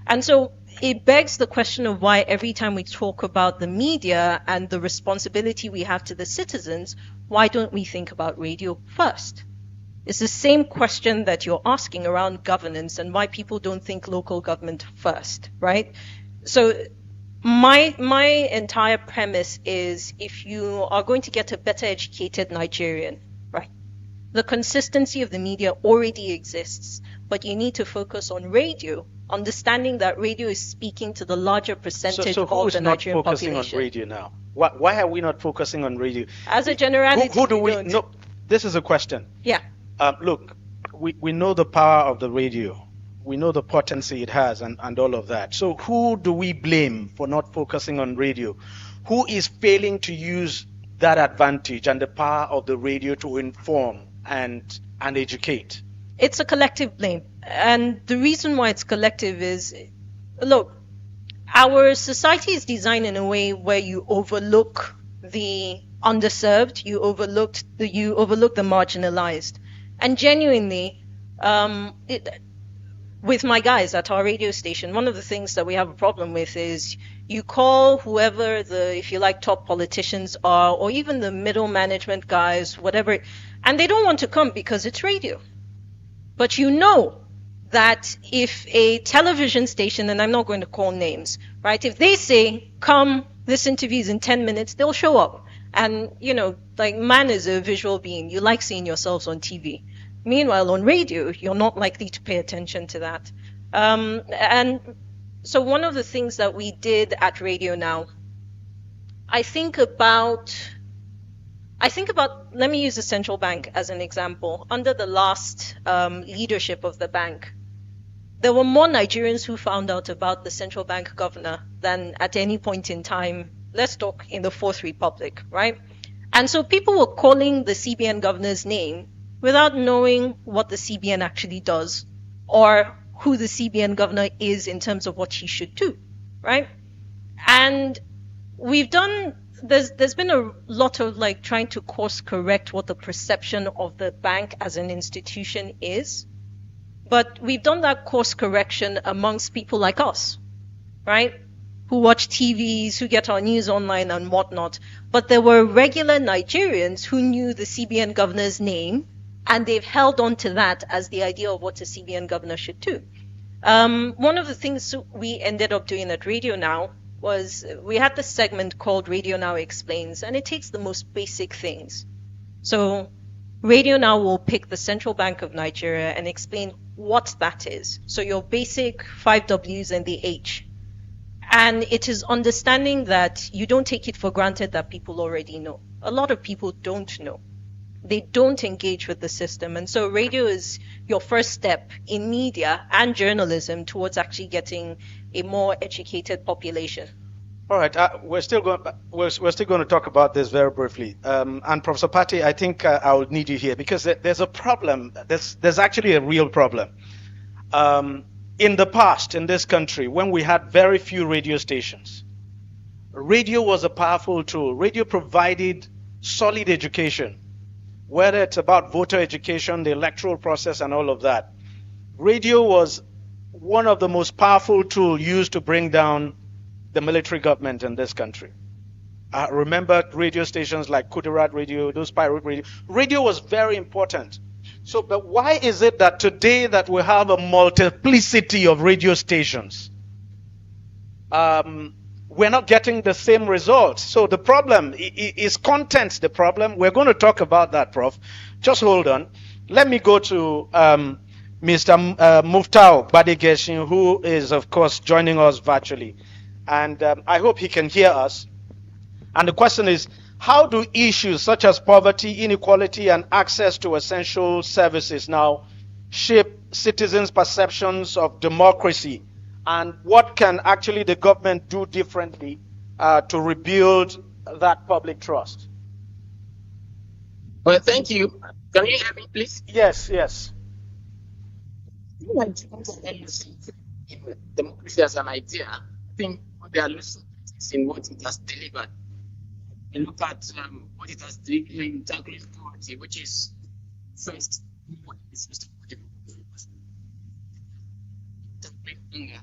And so it begs the question of why every time we talk about the media and the responsibility we have to the citizens, why don't we think about radio first? It's the same question that you're asking around governance and why people don't think local government first, right? So my entire premise is if you are going to get a better educated Nigerian, right, the consistency of the media already exists, but you need to focus on radio, understanding that radio is speaking to the larger percentage So who of is the not Nigerian focusing population. on radio now? Why are we not focusing on radio? As a generality, who do we we don't. no? This is a question. Yeah. Look, we know the power of the radio. We know the potency it has and all of that. So who do we blame for not focusing on radio? Who is failing to use that advantage and the power of the radio to inform and educate? It's a collective blame. And the reason why it's collective is, look, our society is designed in a way where you overlook the underserved, you overlooked the marginalized. And genuinely, with my guys at our radio station, one of the things that we have a problem with is you call whoever the, if you like, top politicians are, or even the middle management guys, whatever, and they don't want to come because it's radio. But you know that if a television station, and I'm not going to call names, right? If they say, come, this interview is in 10 minutes, they'll show up. And, you know, like man is a visual being. You like seeing yourselves on TV. Meanwhile, on radio, you're not likely to pay attention to that. And so one of the things that we did at Radio Now, I think about, let me use the central bank as an example. Under the last leadership of the bank, there were more Nigerians who found out about the central bank governor than at any point in time. Let's talk in the Fourth Republic, right? And so people were calling the CBN governor's name without knowing what the CBN actually does or who the CBN governor is in terms of what he should do, right? And there's been a lot of like trying to course correct what the perception of the bank as an institution is. But we've done that course correction amongst people like us, right? Who watch TVs, who get our news online and whatnot. But there were regular Nigerians who knew the CBN governor's name, and they've held on to that as the idea of what a CBN governor should do. One of the things we ended up doing at Radio Now was we had this segment called Radio Now Explains, and it takes the most basic things. So Radio Now will pick the Central Bank of Nigeria and explain what that is. So your basic 5 W's and the H. And it is understanding that you don't take it for granted that people already know. A lot of people don't know. They don't engage with the system. And so radio is your first step in media and journalism towards actually getting a more educated population. All right, we're still going to talk about this very briefly. And Professor Patti, I think I will need you here because there's a problem. There's actually a real problem. In the past, in this country, when we had very few radio stations, radio was a powerful tool. Radio provided solid education, whether it's about voter education, the electoral process, and all of that. Radio was one of the most powerful tools used to bring down the military government in this country. I remember radio stations like Kudirat Radio, those pirate radio. Radio was very important. So, but why is it that today that we have a multiplicity of radio stations, we're not getting the same results? So the problem is content. The problem. We're going to talk about that, Prof. Just hold on. Let me go to Mr. Muftau Badegeshin, who is, of course, joining us virtually. And I hope he can hear us. And the question is, how do issues such as poverty, inequality, and access to essential services now shape citizens' perceptions of democracy? And what can actually the government do differently to rebuild that public trust? Well, thank you. Can you hear me, please? Yes, yes. Democracy as an idea, I think what they are losing is in what it has delivered. And look at what it has delivered in tackling poverty, which is first, what is hunger.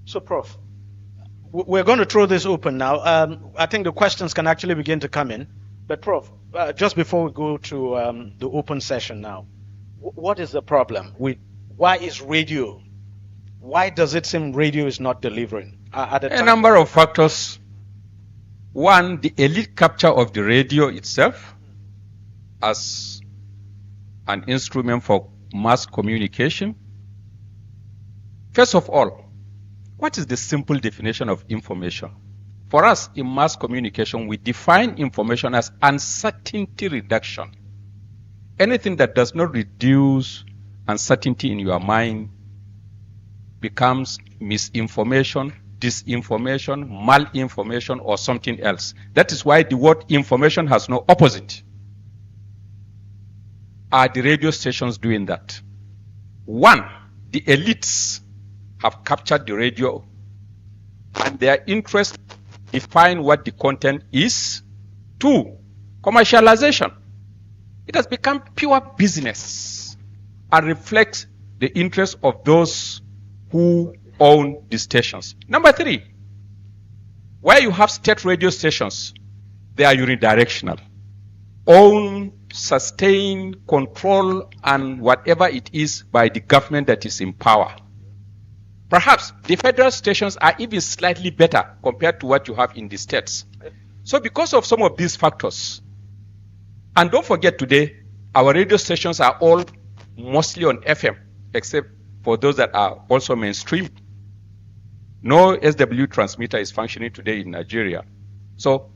So, Prof, we're going to throw this open now. I think the questions can actually begin to come in. But, Prof, just before we go to the open session now, what is the problem? Why is radio? Why does it seem radio is not delivering? A number of factors. One, the elite capture of the radio itself as an instrument for mass communication. First of all, what is the simple definition of information? For us in mass communication, we define information as uncertainty reduction. Anything that does not reduce uncertainty in your mind becomes misinformation, disinformation, malinformation, or something else. That is why the word information has no opposite. Are the radio stations doing that? One, the elites have captured the radio and their interest define what the content is. Two, commercialization. It has become pure business and reflects the interest of those who own the stations. Number three, where you have state radio stations, they are unidirectional. Own, sustain, control, and whatever it is by the government that is in power. Perhaps the federal stations are even slightly better compared to what you have in the states. So because of some of these factors, and don't forget today, our radio stations are all mostly on FM, except for those that are also mainstream. No SW transmitter is functioning today in Nigeria. So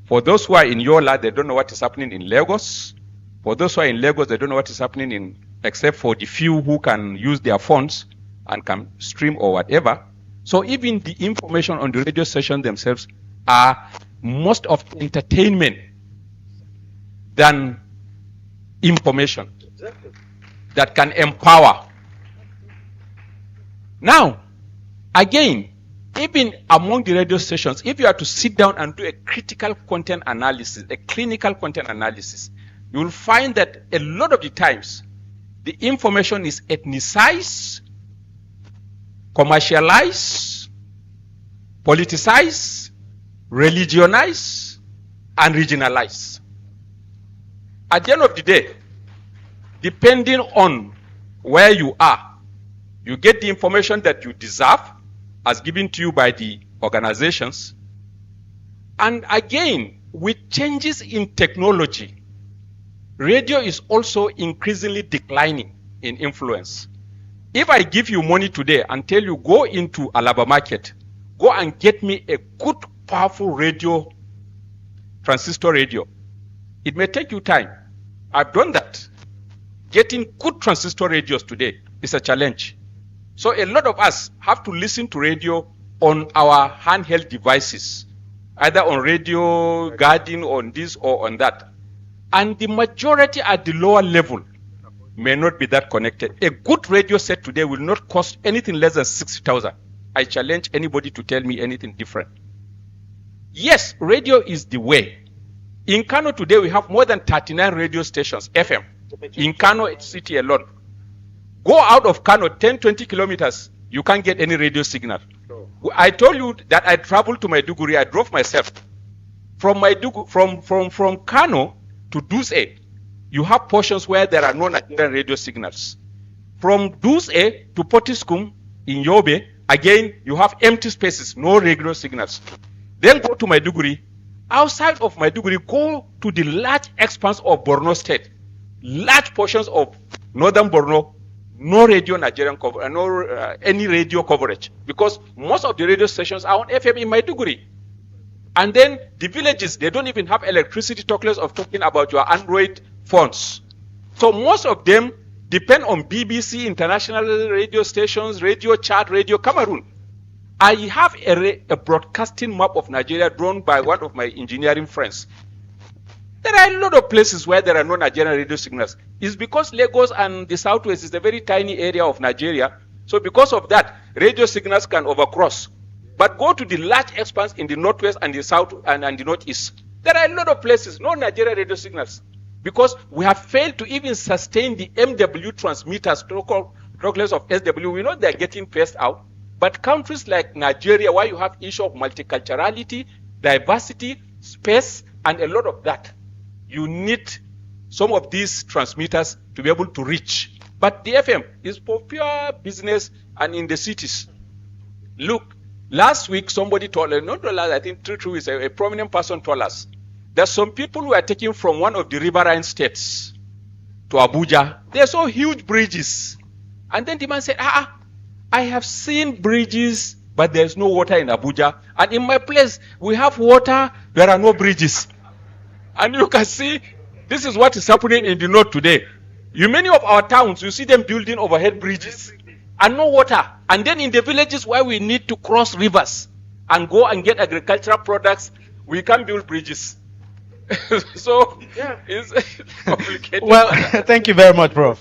for those who are in Yola, they don't know what is happening in Lagos. For those who are in Lagos, they don't know what is happening in, except for the few who can use their phones and can stream or whatever. So even the information on the radio station themselves are most of entertainment than information that can empower. Now, again, even among the radio stations, if you are to sit down and do a critical content analysis, a clinical content analysis, you will find that a lot of the times, the information is ethnicized, commercialized, politicized, religionized, and regionalized. At the end of the day, depending on where you are, you get the information that you deserve as given to you by the organizations. And again, with changes in technology, radio is also increasingly declining in influence. If I give you money today and tell you go into Alaba market, go and get me a good, powerful radio, transistor radio, it may take you time. I've done that. Getting good transistor radios today is a challenge. So a lot of us have to listen to radio on our handheld devices, either on Radio Garden, on this or on that. And the majority at the lower level may not be that connected. A good radio set today will not cost anything less than 60,000. I challenge anybody to tell me anything different. Yes, radio is the way. In Kano today, we have more than 39 radio stations, FM. In Kano city alone. Go out of Kano 10, 20 kilometers, you can't get any radio signal. I told you that I traveled to Maiduguri, I drove myself. From Kano to Duse, you have portions where there are no Nigerian radio signals. From Duse to Potiskum in Yobe, again, you have empty spaces, no radio signals. Then go to Maiduguri. Outside of Maiduguri, go to the large expanse of Borno State. Large portions of northern Borno, no radio Nigerian coverage, any radio coverage, because most of the radio stations are on FM in Maiduguri. And then the villages, they don't even have electricity, talk less of talking about your Android phones. So most of them depend on BBC, international radio stations, Radio Chad, Radio Cameroon. I have a broadcasting map of Nigeria drawn by one of my engineering friends. There are a lot of places where there are no Nigerian radio signals. It's because Lagos and the Southwest is a very tiny area of Nigeria. So because of that, radio signals can overcross. But go to the large expanse in the Northwest and the South and the Northeast. There are a lot of places, no Nigerian radio signals. Because we have failed to even sustain the MW transmitters, talkless of SW. We know they're getting phased out. But countries like Nigeria, where you have issue of multiculturality, diversity, space, and a lot of that, you need some of these transmitters to be able to reach. But the FM is for pure business and in the cities. Look, last week somebody told us, not told us, I think True is a prominent person told us, that some people were taken from one of the riverine states to Abuja. They saw huge bridges. And then the man said, I have seen bridges, but there's no water in Abuja. And in my place, we have water, there are no bridges. And you can see, this is what is happening in the north today. Many of our towns, you see them building overhead bridges and no water. And then in the villages where we need to cross rivers and go and get agricultural products, we can't build bridges. So, it's complicated. Well, thank you very much, bro.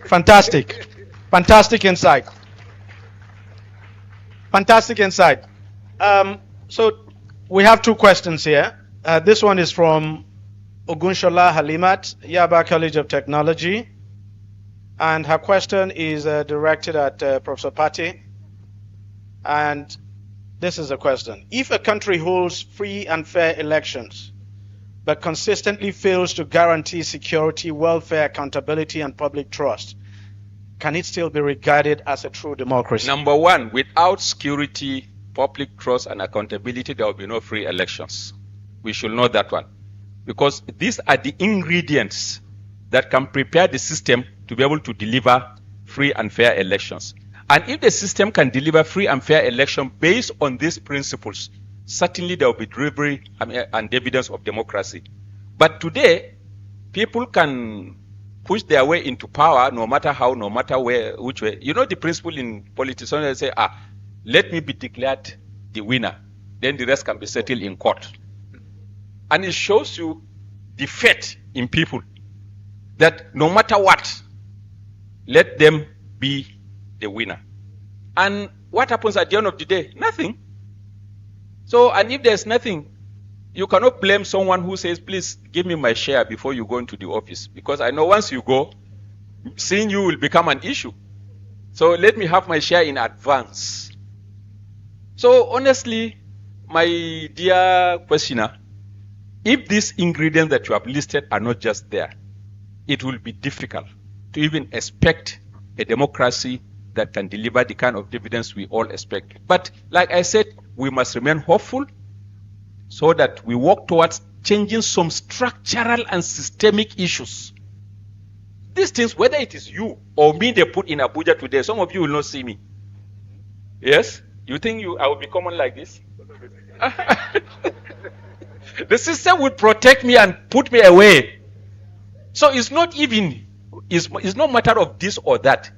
Fantastic. Fantastic insight. Fantastic insight. So we have two questions here. This one is from Ogunshola Halimat, Yaba College of Technology. And her question is directed at Professor Patti. And this is the question. If a country holds free and fair elections, but consistently fails to guarantee security, welfare, accountability, and public trust, can it still be regarded as a true democracy? Number one, without security, public trust, and accountability, there will be no free elections. We should know that one. Because these are the ingredients that can prepare the system to be able to deliver free and fair elections. And if the system can deliver free and fair election based on these principles, certainly there will be delivery and evidence of democracy. But today, people can push their way into power no matter how, no matter where, which way. You know the principle in politics, they say, let me be declared the winner, then the rest can be settled in court. And it shows you the faith in people that no matter what, let them be the winner. And what happens at the end of the day? Nothing. So, and if there's nothing, you cannot blame someone who says, please give me my share before you go into the office. Because I know once you go, seeing you will become an issue. So let me have my share in advance. So honestly, my dear questioner, if these ingredients that you have listed are not just there, it will be difficult to even expect a democracy that can deliver the kind of dividends we all expect. But like I said, we must remain hopeful so that we work towards changing some structural and systemic issues. These things, whether it is you or me they put in Abuja today, some of you will not see me. Yes? You think I will be common like this? The system will protect me and put me away. So it's not even, it's not a matter of this or that.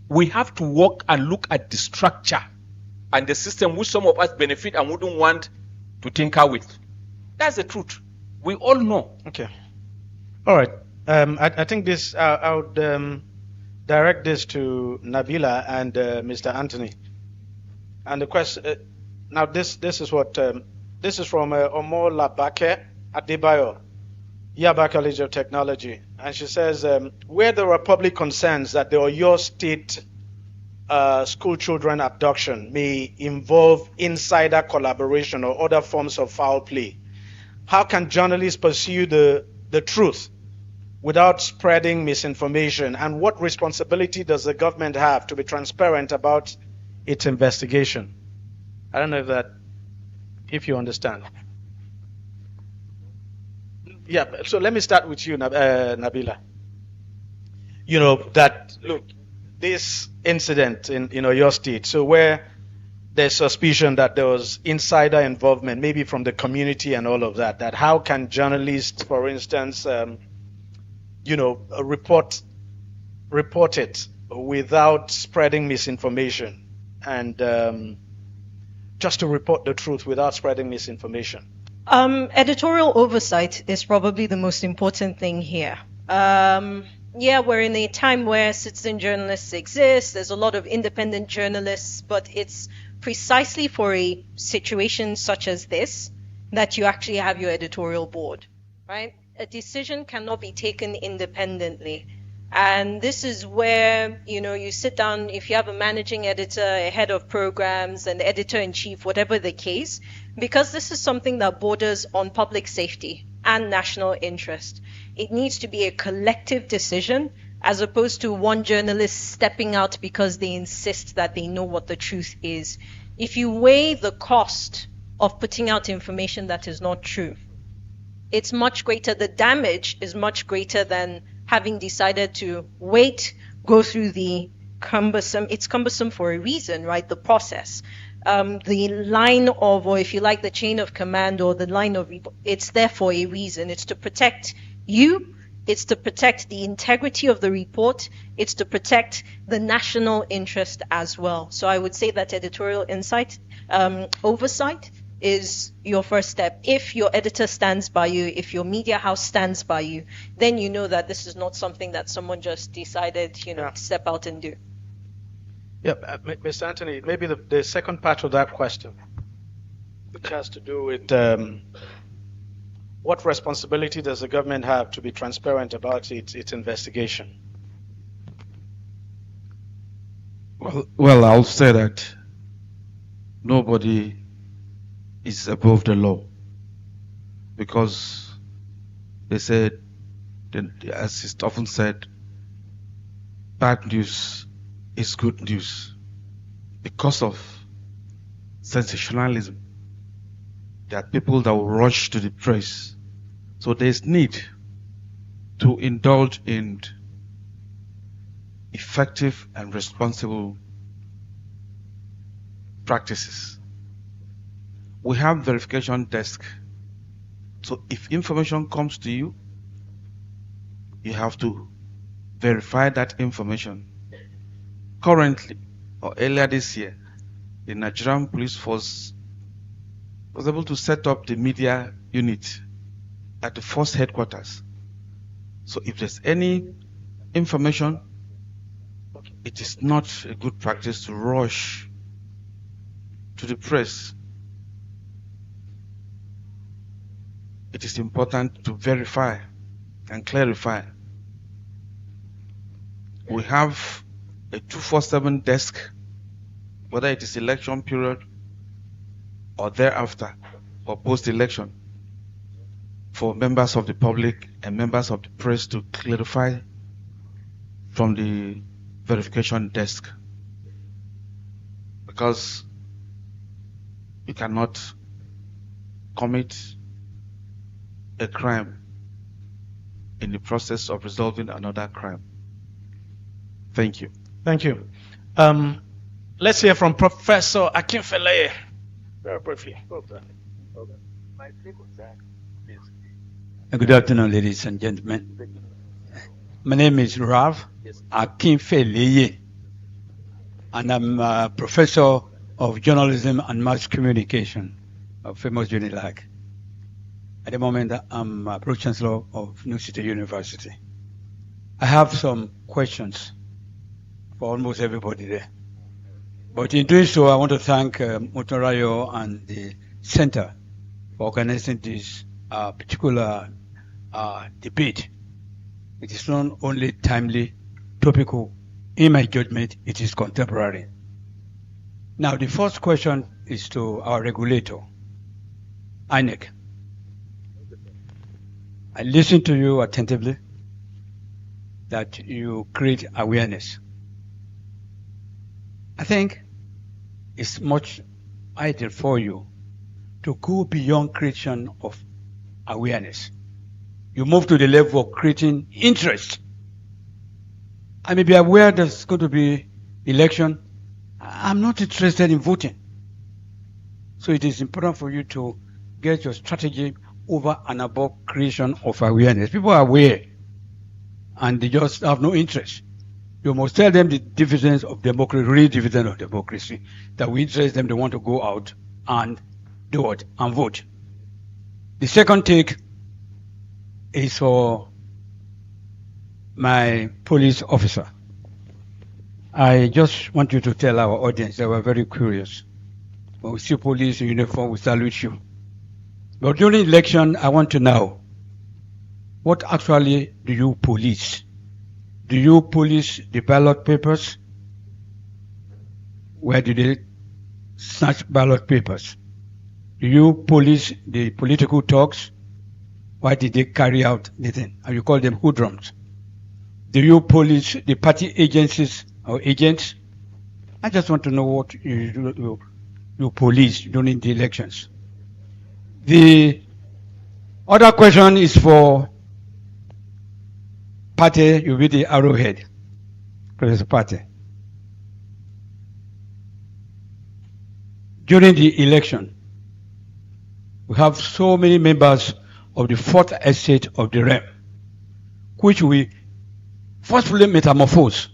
We have to work and look at the structure and the system which some of us benefit and wouldn't want to tinker with. That's the truth. We all know. Okay. All right. I think this, I would direct this to Nabila and Mr. Anthony. And the question, now this is what, this is from Omo Labake Adebayo, Yaba College of Technology. And she says, where there are public concerns that the Oyo State school children abduction may involve insider collaboration or other forms of foul play, how can journalists pursue the truth without spreading misinformation? And what responsibility does the government have to be transparent about its investigation? I don't know if you understand. Yeah, so let me start with you, Nabila. You know, that, look, this incident in your state, so where there's suspicion that there was insider involvement, maybe from the community and all of that, that how can journalists, for instance, report it without spreading misinformation, and just to report the truth without spreading misinformation? Editorial oversight is probably the most important thing here. Yeah, we're in a time where citizen journalists exist. There's a lot of independent journalists, but it's precisely for a situation such as this that you actually have your editorial board, right? A decision cannot be taken independently. And this is where, you sit down, if you have a managing editor, a head of programs, an editor-in-chief, whatever the case, because this is something that borders on public safety and national interest. It needs to be a collective decision as opposed to one journalist stepping out because they insist that they know what the truth is. If you weigh the cost of putting out information that is not true, it's much greater. The damage is much greater than having decided to wait, go through the cumbersome, it's cumbersome for a reason, right? The process. The line of, or if you like, the chain of command or the line of, it's there for a reason. It's to protect you. It's to protect the integrity of the report. It's to protect the national interest as well. So I would say that editorial insight, oversight is your first step. If your editor stands by you, if your media house stands by you, then you know that this is not something that someone just decided, to step out and do. Yeah, Mr. Anthony, maybe the second part of that question, which has to do with what responsibility does the government have to be transparent about its investigation? Well, I'll say that nobody is above the law, because they said, as it's often said, bad news is good news. Because of sensationalism, there are people that will rush to the press. So there's need to indulge in effective and responsible practices. We have verification desk. So if information comes to you, you have to verify that information. Currently, or earlier this year, the Nigerian police force was able to set up the media unit at the force headquarters. So if there's any information, it is not a good practice to rush to the press. It is important to verify and clarify. We have a 247 desk, whether it is election period or thereafter or post-election, for members of the public and members of the press to clarify from the verification desk. Because you cannot commit a crime in the process of resolving another crime. Thank you. Thank you. Let's hear from Professor Akinfele. Very briefly. Good afternoon, ladies and gentlemen. My name is Rav Akinfele, and I'm a professor of journalism and mass communication of famous UNILAG. At the moment, I'm a Pro-Chancellor of New City University. I have some questions for almost everybody there. But in doing so, I want to thank Motorayo and the Center for organizing this particular debate. It is not only timely, topical, in my judgment, it is contemporary. Now, the first question is to our regulator, INEC. I listened to you attentively, that you create awareness. I think it's much ideal for you to go beyond creation of awareness. You move to the level of creating interest. I may be aware there's going to be election. I'm not interested in voting. So it is important for you to get your strategy over and above creation of awareness. People are aware and they just have no interest. You must tell them the dividends of democracy, real dividend of democracy, that we interest them, they want to go out and do it and vote. The second take is for my police officer. I just want you to tell our audience that we're very curious. When we see police in uniform, we salute you. But during election, I want to know, what actually do you police? Do Do you police the ballot papers? Where did they snatch ballot papers? Do you police the political talks? Why did they carry out the thing? And you call them hoodlums. Do you police the party agencies or agents? I just want to know what you police during the elections. The other question is for Party, you be the arrowhead, Professor Party. During the election, we have so many members of the fourth estate of the realm, which we forcefully metamorphose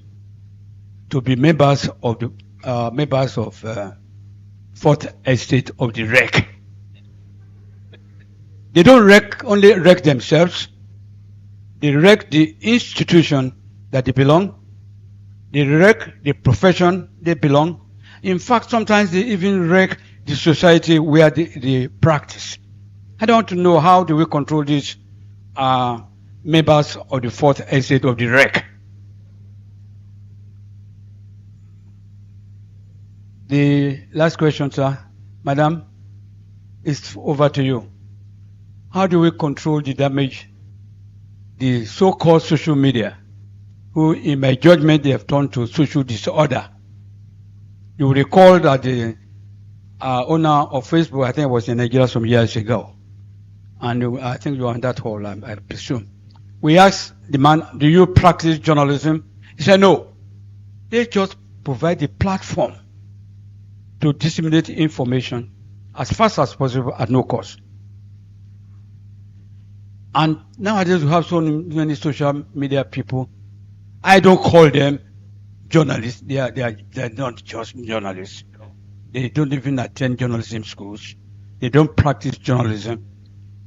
to be members of the fourth estate of the wreck. They don't only wreck themselves, they wreck the institution that they belong, they wreck the profession they belong. In fact, sometimes they even wreck the society where they practice. I don't want to know how do we control these members of the fourth estate of the wreck. The last question, sir. Madam, it's over to you. How do we control the damage the so-called social media, who in my judgment they have turned to social disorder? You will recall that the owner of Facebook, I think it was in Nigeria some years ago, and I think you were in that hall, I presume. We asked the man, do you practice journalism? He said no. They just provide the platform to disseminate information as fast as possible at no cost. And nowadays we have so many social media people. I don't call them journalists. They are not just journalists. They don't even attend journalism schools. They don't practice journalism.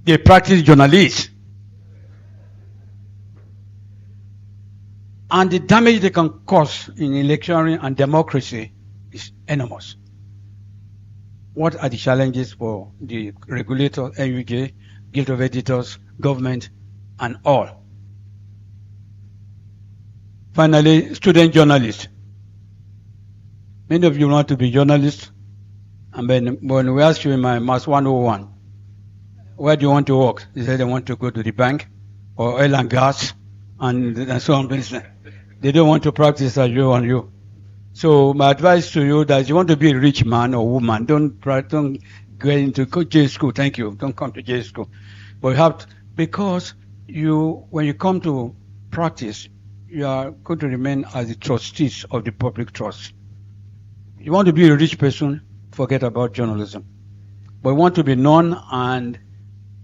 They practice journalists. And the damage they can cause in electioneering and democracy is enormous. What are the challenges for the regulator, NUJ, Guild of Editors, government, and all? Finally, student journalists. Many of you want to be journalists, and when we ask you in my Mass 101, where do you want to work? They say they want to go to the bank, or oil and gas, and so on. They don't want to practice as you and you. So my advice to you that if you want to be a rich man or woman, don't get into J school. Thank you. Don't come to J school. But you have to, because when you come to practice, you are going to remain as the trustees of the public trust. You want to be a rich person, forget about journalism. But you want to be known and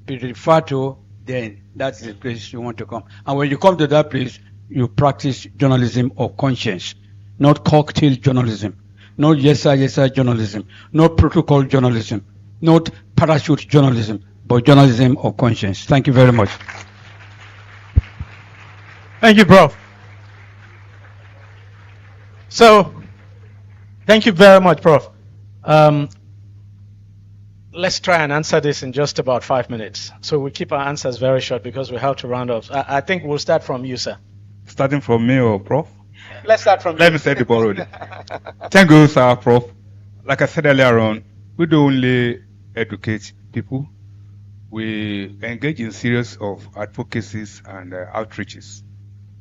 be referred to, then that's the place you want to come. And when you come to that place, you practice journalism of conscience, not cocktail journalism, not yes sir journalism, not protocol journalism, not parachute journalism, but journalism of conscience. Thank you very much. Thank you, Prof. So, thank you very much, Prof. Let's try and answer this in just about 5 minutes. So we keep our answers very short because we have to round up. I think we'll start from you, sir. Starting from me or Prof? Let's start from you. Let me say the borrowed. Thank you, sir, Prof. Like I said earlier on, we don't only educate people. We engage in series of advocacies and outreaches.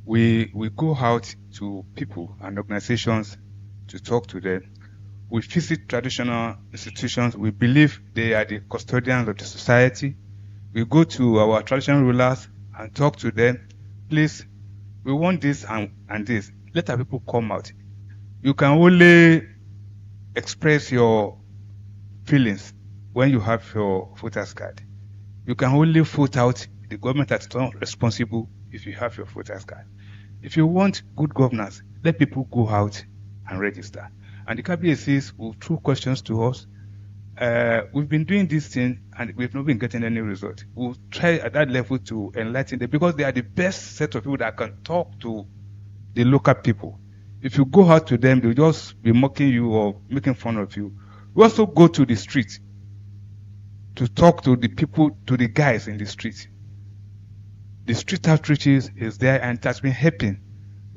We go out to people and organizations to talk to them. We visit traditional institutions. We believe they are the custodians of the society. We go to our traditional rulers and talk to them. Please, we want this and this. Let our people come out. You can only express your feelings when you have your voter's card. You can only vote out the government that's not responsible if you have your voter's card. If you want good governance, let people go out and register. And the KBACs will throw questions to us. We've been doing this thing and we've not been getting any result. We'll try at that level to enlighten them because they are the best set of people that can talk to the local people. If you go out to them, they'll just be mocking you or making fun of you. We also go to the street to talk to the people, to the guys in the street. The street outreaches is there and it has been helping.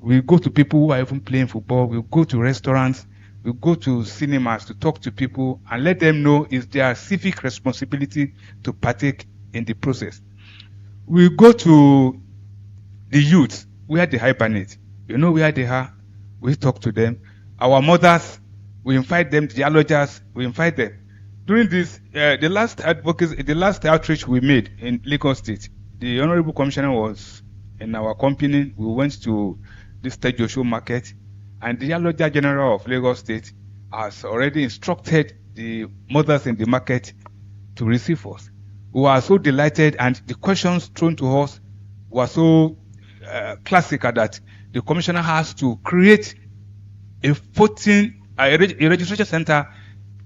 We go to people who are even playing football. We go to restaurants. We go to cinemas to talk to people and let them know it's their civic responsibility to partake in the process. We go to the youth where they hibernate. You know where they are. We talk to them. Our mothers, we invite them. The geologists, we invite them. During this, the last outreach we made in Lagos State, the Honorable Commissioner was in our company. We went to this Tejo market, and the Geologist General of Lagos State has already instructed the mothers in the market to receive us. We were so delighted, and the questions thrown to us were so classical that the commissioner has to create a registration center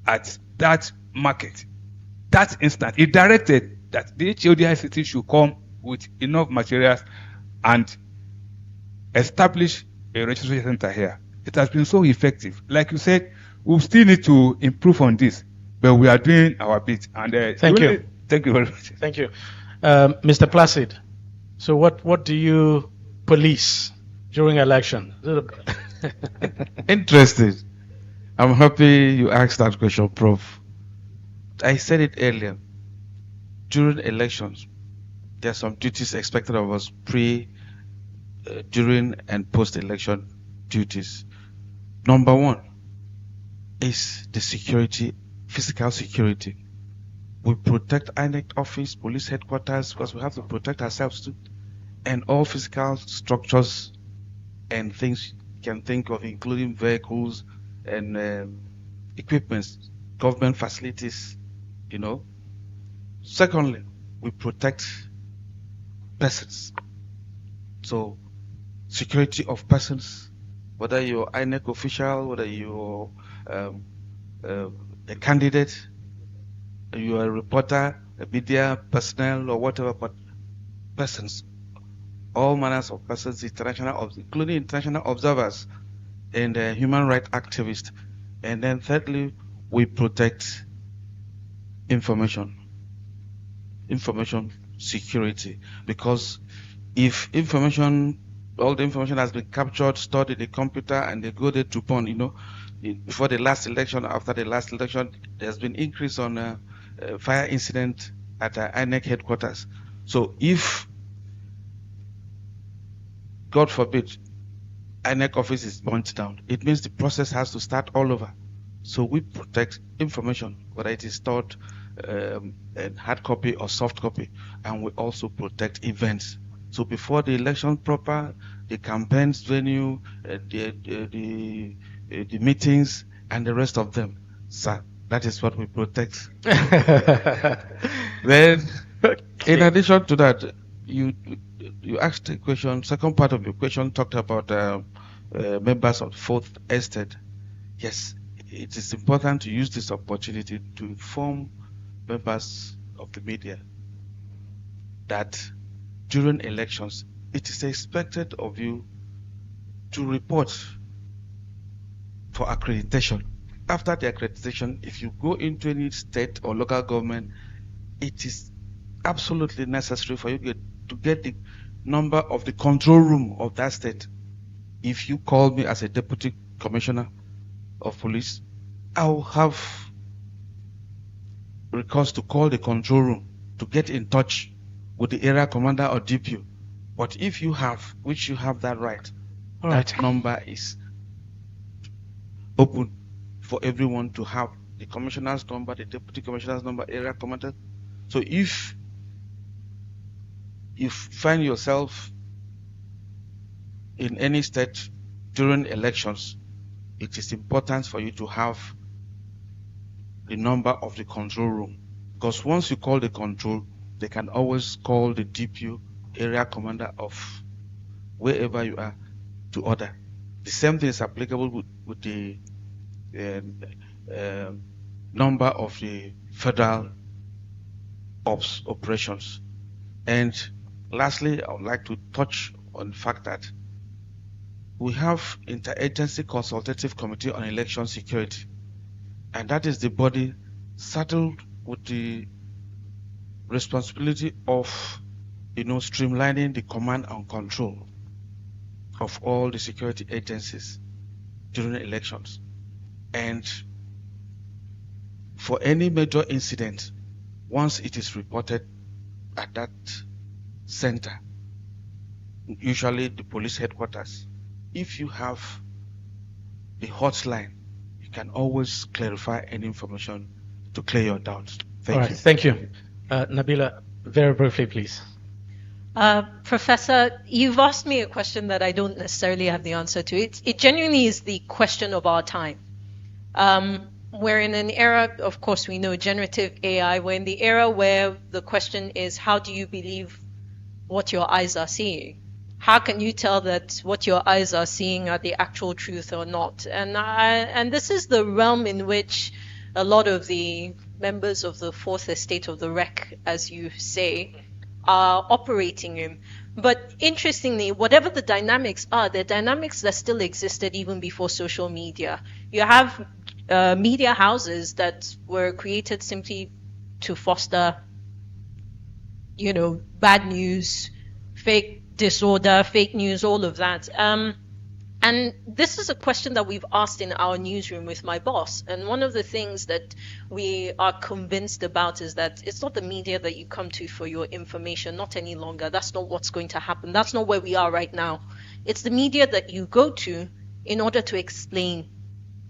at that market. That instant, he directed that the HODICT should come with enough materials and establish a registration center here. It has been so effective. Like you said, we still need to improve on this, but we are doing our bit. And Thank you. Thank you very much. Thank you. Mr. Placid, so what do you police during election? Interested. I'm happy you asked that question, Prof. I said it earlier. During elections, there are some duties expected of us during and post-election duties. Number one is the security, physical security. We protect INEC office, police headquarters, because we have to protect ourselves too, and all physical structures and things you can think of, including vehicles and equipments, government facilities, you know. Secondly, we protect persons. So, security of persons, whether you're INEC official, whether you're a candidate, you're a reporter, a media personnel, or whatever, but persons, all manners of persons, including international observers and human rights activists. And then thirdly, we protect information security, because if all the information has been captured, stored in the computer, and they go there to pawn, you know, before the last election, after the last election, there's been increase on fire incident at INEC headquarters. So if, God forbid, INEC office is burnt down, it means the process has to start all over. So we protect information, whether it is stored in hard copy or soft copy, and we also protect events. So before the election proper, the campaigns venue, the meetings, and the rest of them, sir, that is what we protect. Then, in addition to that, you asked a question. Second part of your question talked about members of the Fourth Estate. Yes, it is important to use this opportunity to inform members of the media that during elections, it is expected of you to report for accreditation. After the accreditation, if you go into any state or local government, it is absolutely necessary for you to get the number of the control room of that state. If you call me as a deputy commissioner of police, I will have recourse to call the control room to get in touch with the area commander or DPO. But if you have, which you have that right, that number is open for everyone to have, the commissioner's number, the deputy commissioner's number, area commander. So if you find yourself in any state during elections, it is important for you to have the number of the control room, because once you call the control, they can always call the DPO, area commander of wherever you are, to order. The same thing is applicable with the number of the federal ops operations. And lastly, I would like to touch on the fact that we have Interagency Consultative Committee on Election Security, and that is the body saddled with the responsibility of, streamlining the command and control of all the security agencies during elections. And for any major incident, once it is reported at that center, usually the police headquarters, if you have the hotline, you can always clarify any information to clear your doubts. Thank you. Thank you. Nabila, very briefly, please. Professor, you've asked me a question that I don't necessarily have the answer to. It genuinely is the question of our time. We're in an era, of course, we know generative AI. We're in the era where the question is, how do you believe what your eyes are seeing? How can you tell that what your eyes are seeing are the actual truth or not? And this is the realm in which a lot of the members of the fourth estate of the REC, as you say, are operating in. But interestingly, whatever the dynamics are, they're dynamics that still existed even before social media. You have media houses that were created simply to foster, bad news, fake disorder, fake news, all of that. And this is a question that we've asked in our newsroom with my boss. And one of the things that we are convinced about is that it's not the media that you come to for your information, not any longer. That's not what's going to happen. That's not where we are right now. It's the media that you go to in order to explain,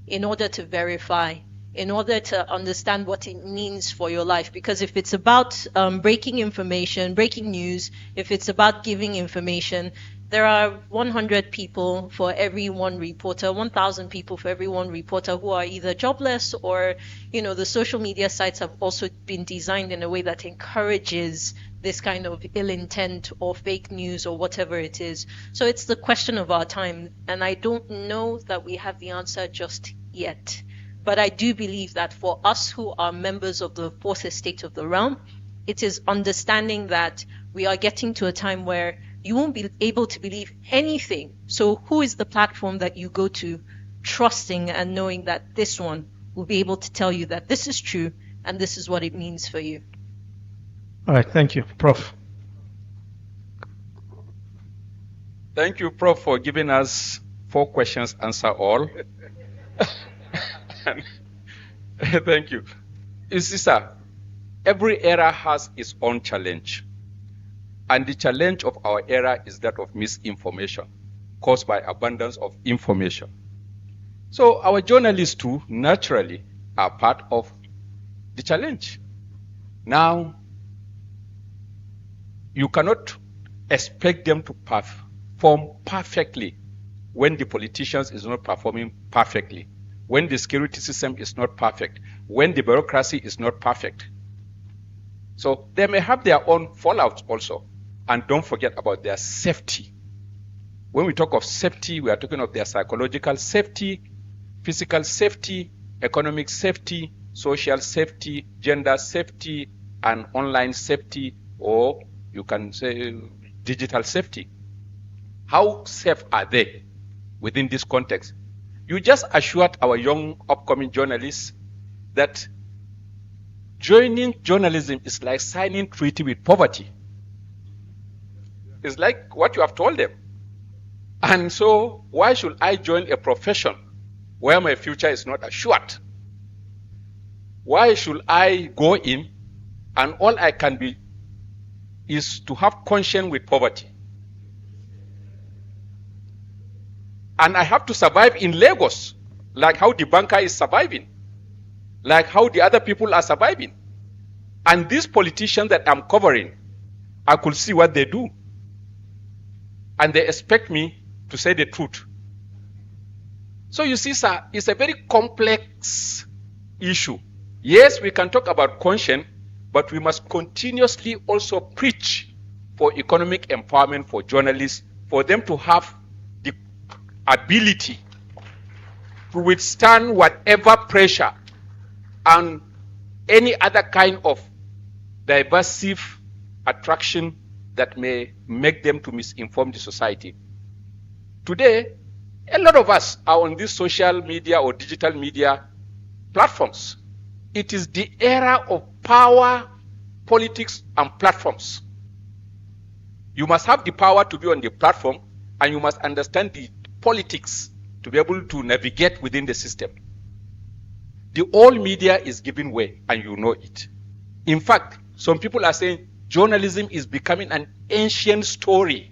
in order to verify, in order to understand what it means for your life. Because if it's about breaking information, breaking news, if it's about giving information, there are 100 people for every one reporter, 1,000 people for every one reporter who are either jobless or, the social media sites have also been designed in a way that encourages this kind of ill intent or fake news or whatever it is. So it's the question of our time. And I don't know that we have the answer just yet. But I do believe that for us who are members of the fourth estate of the realm, it is understanding that we are getting to a time where you won't be able to believe anything. So who is the platform that you go to, trusting and knowing that this one will be able to tell you that this is true and this is what it means for you? All right, thank you. Prof. Thank you, Prof, for giving us 4 questions, answer all. Thank you. You see, sir, every era has its own challenge. And the challenge of our era is that of misinformation caused by abundance of information. So our journalists too, naturally, are part of the challenge. Now, you cannot expect them to perform perfectly when the politicians is not performing perfectly, when the security system is not perfect, when the bureaucracy is not perfect. So they may have their own fallouts also. And don't forget about their safety. When we talk of safety, we are talking of their psychological safety, physical safety, economic safety, social safety, gender safety, and online safety, or you can say digital safety. How safe are they within this context? You just assured our young upcoming journalists that joining journalism is like signing treaty with poverty. It's like what you have told them. And so why should I join a profession where my future is not assured? Why should I go in and all I can be is to have conscience with poverty? And I have to survive in Lagos, like how the banker is surviving, like how the other people are surviving. And these politicians that I'm covering, I could see what they do. And they expect me to say the truth. So you see, sir, it's a very complex issue. Yes, we can talk about conscience, but we must continuously also preach for economic empowerment for journalists, for them to have the ability to withstand whatever pressure and any other kind of diversive attraction that may make them to misinform the society. Today, a lot of us are on these social media or digital media platforms. It is the era of power, politics, and platforms. You must have the power to be on the platform, and you must understand the politics to be able to navigate within the system. The old media is giving way, and you know it. In fact, some people are saying journalism is becoming an ancient story.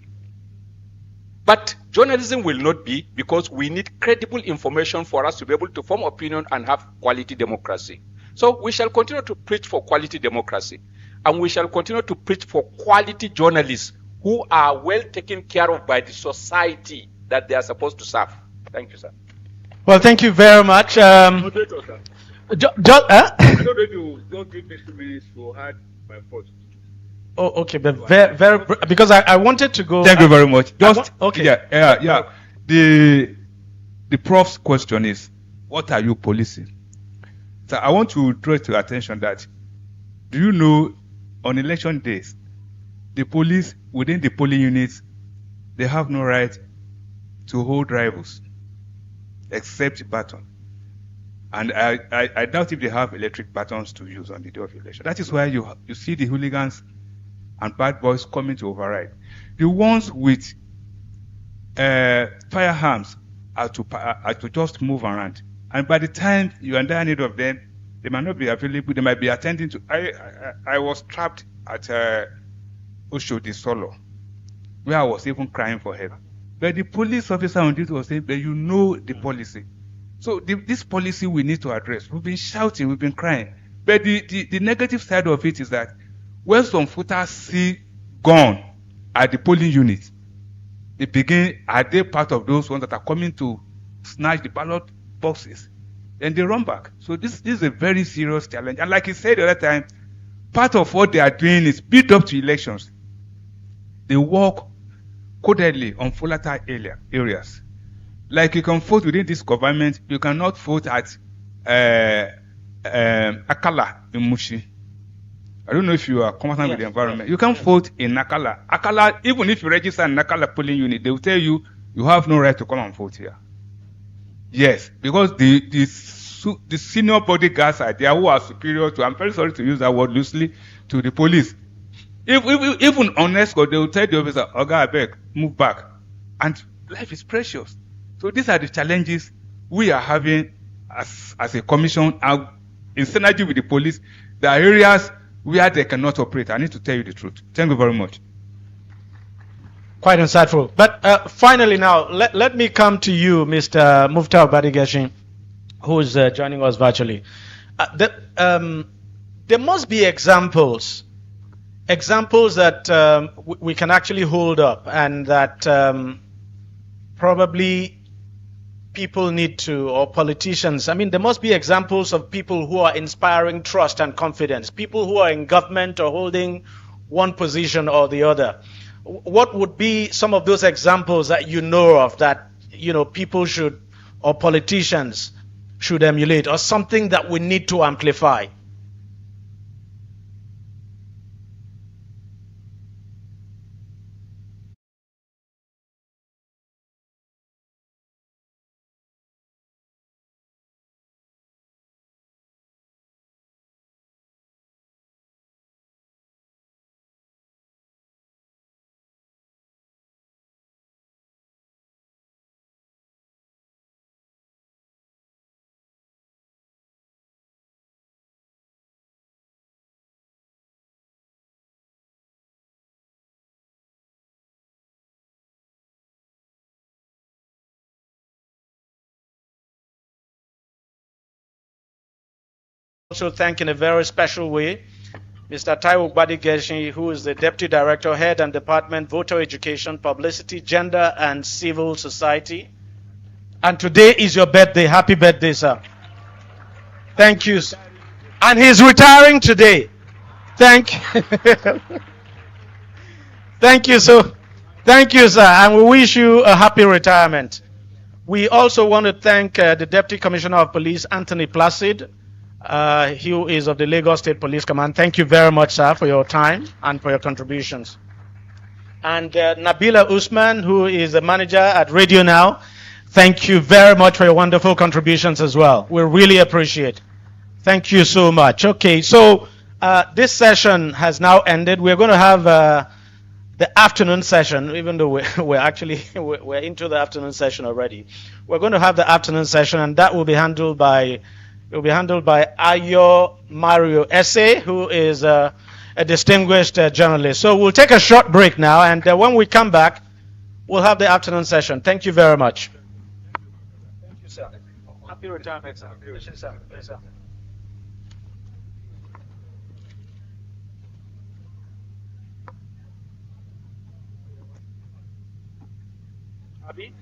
But journalism will not be, because we need credible information for us to be able to form opinion and have quality democracy. So we shall continue to preach for quality democracy, and we shall continue to preach for quality journalists who are well taken care of by the society that they are supposed to serve. Thank you, sir. Well, thank you very much. I don't know if you don't give me 2 minutes to add my thoughts. Oh, okay, but very, because I wanted to go. Thank you very much. Just okay. Yeah. The prof's question is, what are you policing? So I want to draw to your attention that, do you know, on election days, the police within the polling units, they have no right to hold rivals except baton. And I doubt if they have electric batons to use on the day of election. That is why you see the hooligans and bad boys coming to override. The ones with firearms are to just move around. And by the time you are in need of them, they might not be available. They might be attending to. I was trapped at Oshodi Solo, where I was even crying for help. But the police officer on duty was saying, but you know the policy. So this policy we need to address. We've been shouting, we've been crying. But the negative side of it is that when some footers see gun at the polling unit, are they part of those ones that are coming to snatch the ballot boxes? Then they run back. So this is a very serious challenge. And like he said the other time, part of what they are doing is build up to elections. They work codedly on volatile areas. Like you can vote within this government, you cannot vote at Akala in Mushi. I don't know if you are conversant with the environment. You can't vote in Nakala. Akala, even if you register in Nakala polling unit, they will tell you you have no right to come and vote here. Yes, because the senior bodyguards are there who are superior to, I'm very sorry to use that word loosely, to the police. Even on escort, they will tell the officer, Oga, abeg, move back. And life is precious. So these are the challenges we are having as a commission, and in synergy with the police. There are areas where they cannot operate. I need to tell you the truth. Thank you very much. Quite insightful. But finally now, let me come to you, Mr. Muftar Badigashin, who is joining us virtually. There must be examples that we can actually hold up, and that probably people need to, or politicians, I mean, there must be examples of people who are inspiring trust and confidence, people who are in government or holding one position or the other. What would be some of those examples that you know of that, people should, or politicians should emulate, or something that we need to amplify? Also thank in a very special way Mr. Taiwo Badigeshi, who is the Deputy Director, Head and Department, Voter Education, Publicity, Gender and Civil Society. And today is your birthday. Happy birthday, sir. Thank you. And he's retiring today. Thank you, sir. Thank you, sir. And we wish you a happy retirement. We also want to thank the Deputy Commissioner of Police, Anthony Placid, who is of the Lagos State Police Command. Thank you very much, sir, for your time and for your contributions. And Nabila Usman, who is the manager at Radio Now. Thank you very much for your wonderful contributions as well. We really appreciate it. Thank you so much. Okay, so this session has now ended. We're going to have the afternoon session, even though we're actually we're into the afternoon session already. We're going to have the afternoon session, and that will be handled by Ayo Mario Esse, who is a distinguished journalist. So we'll take a short break now, and when we come back, we'll have the afternoon session. Thank you very much. Thank you, sir. Happy retirement, sir. Yes, sir. Abi?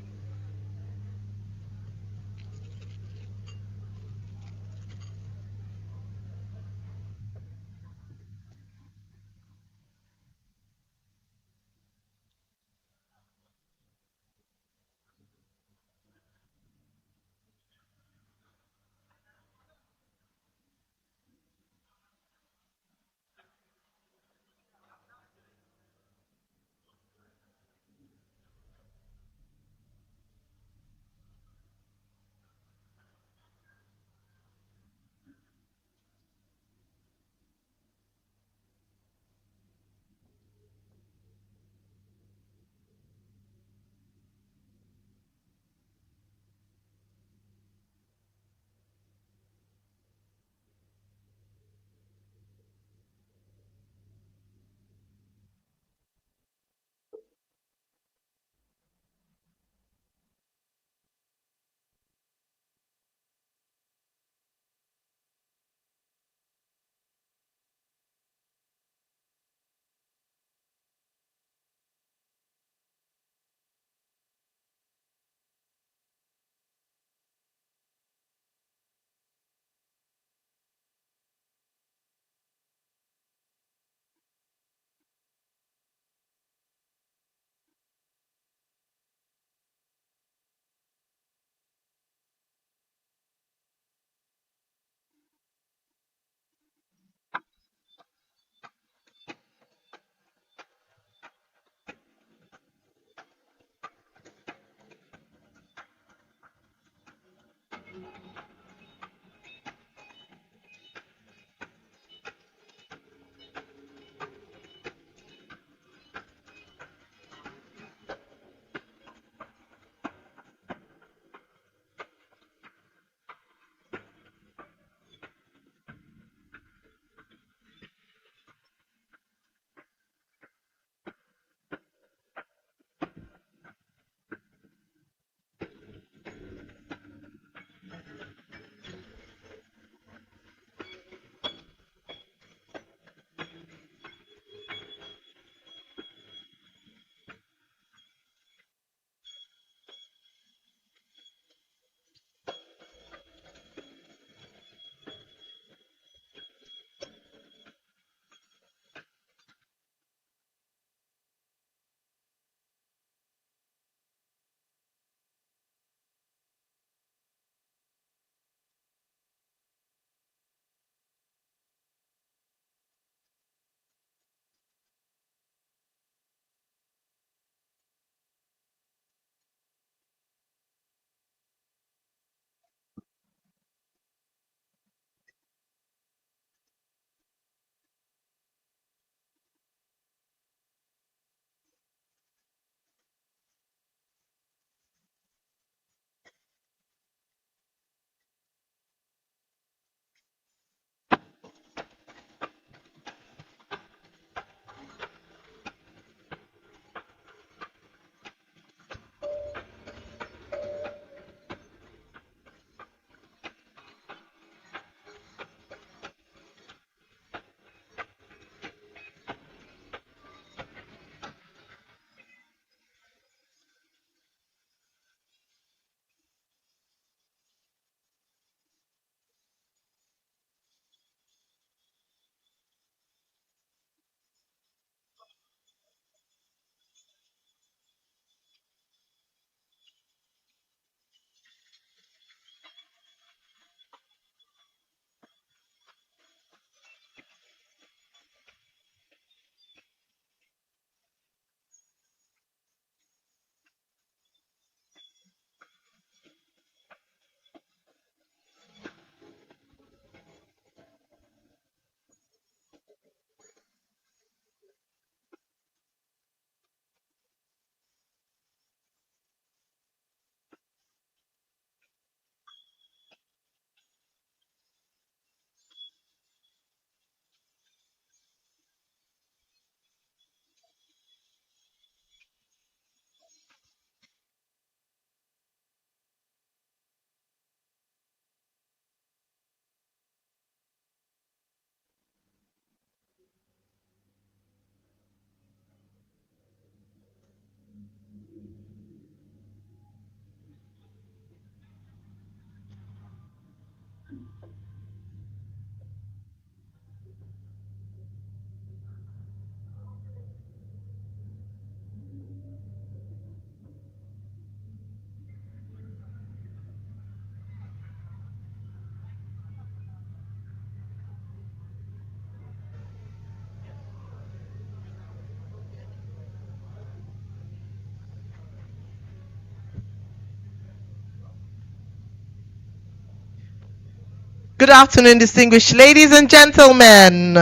Good afternoon, distinguished ladies and gentlemen.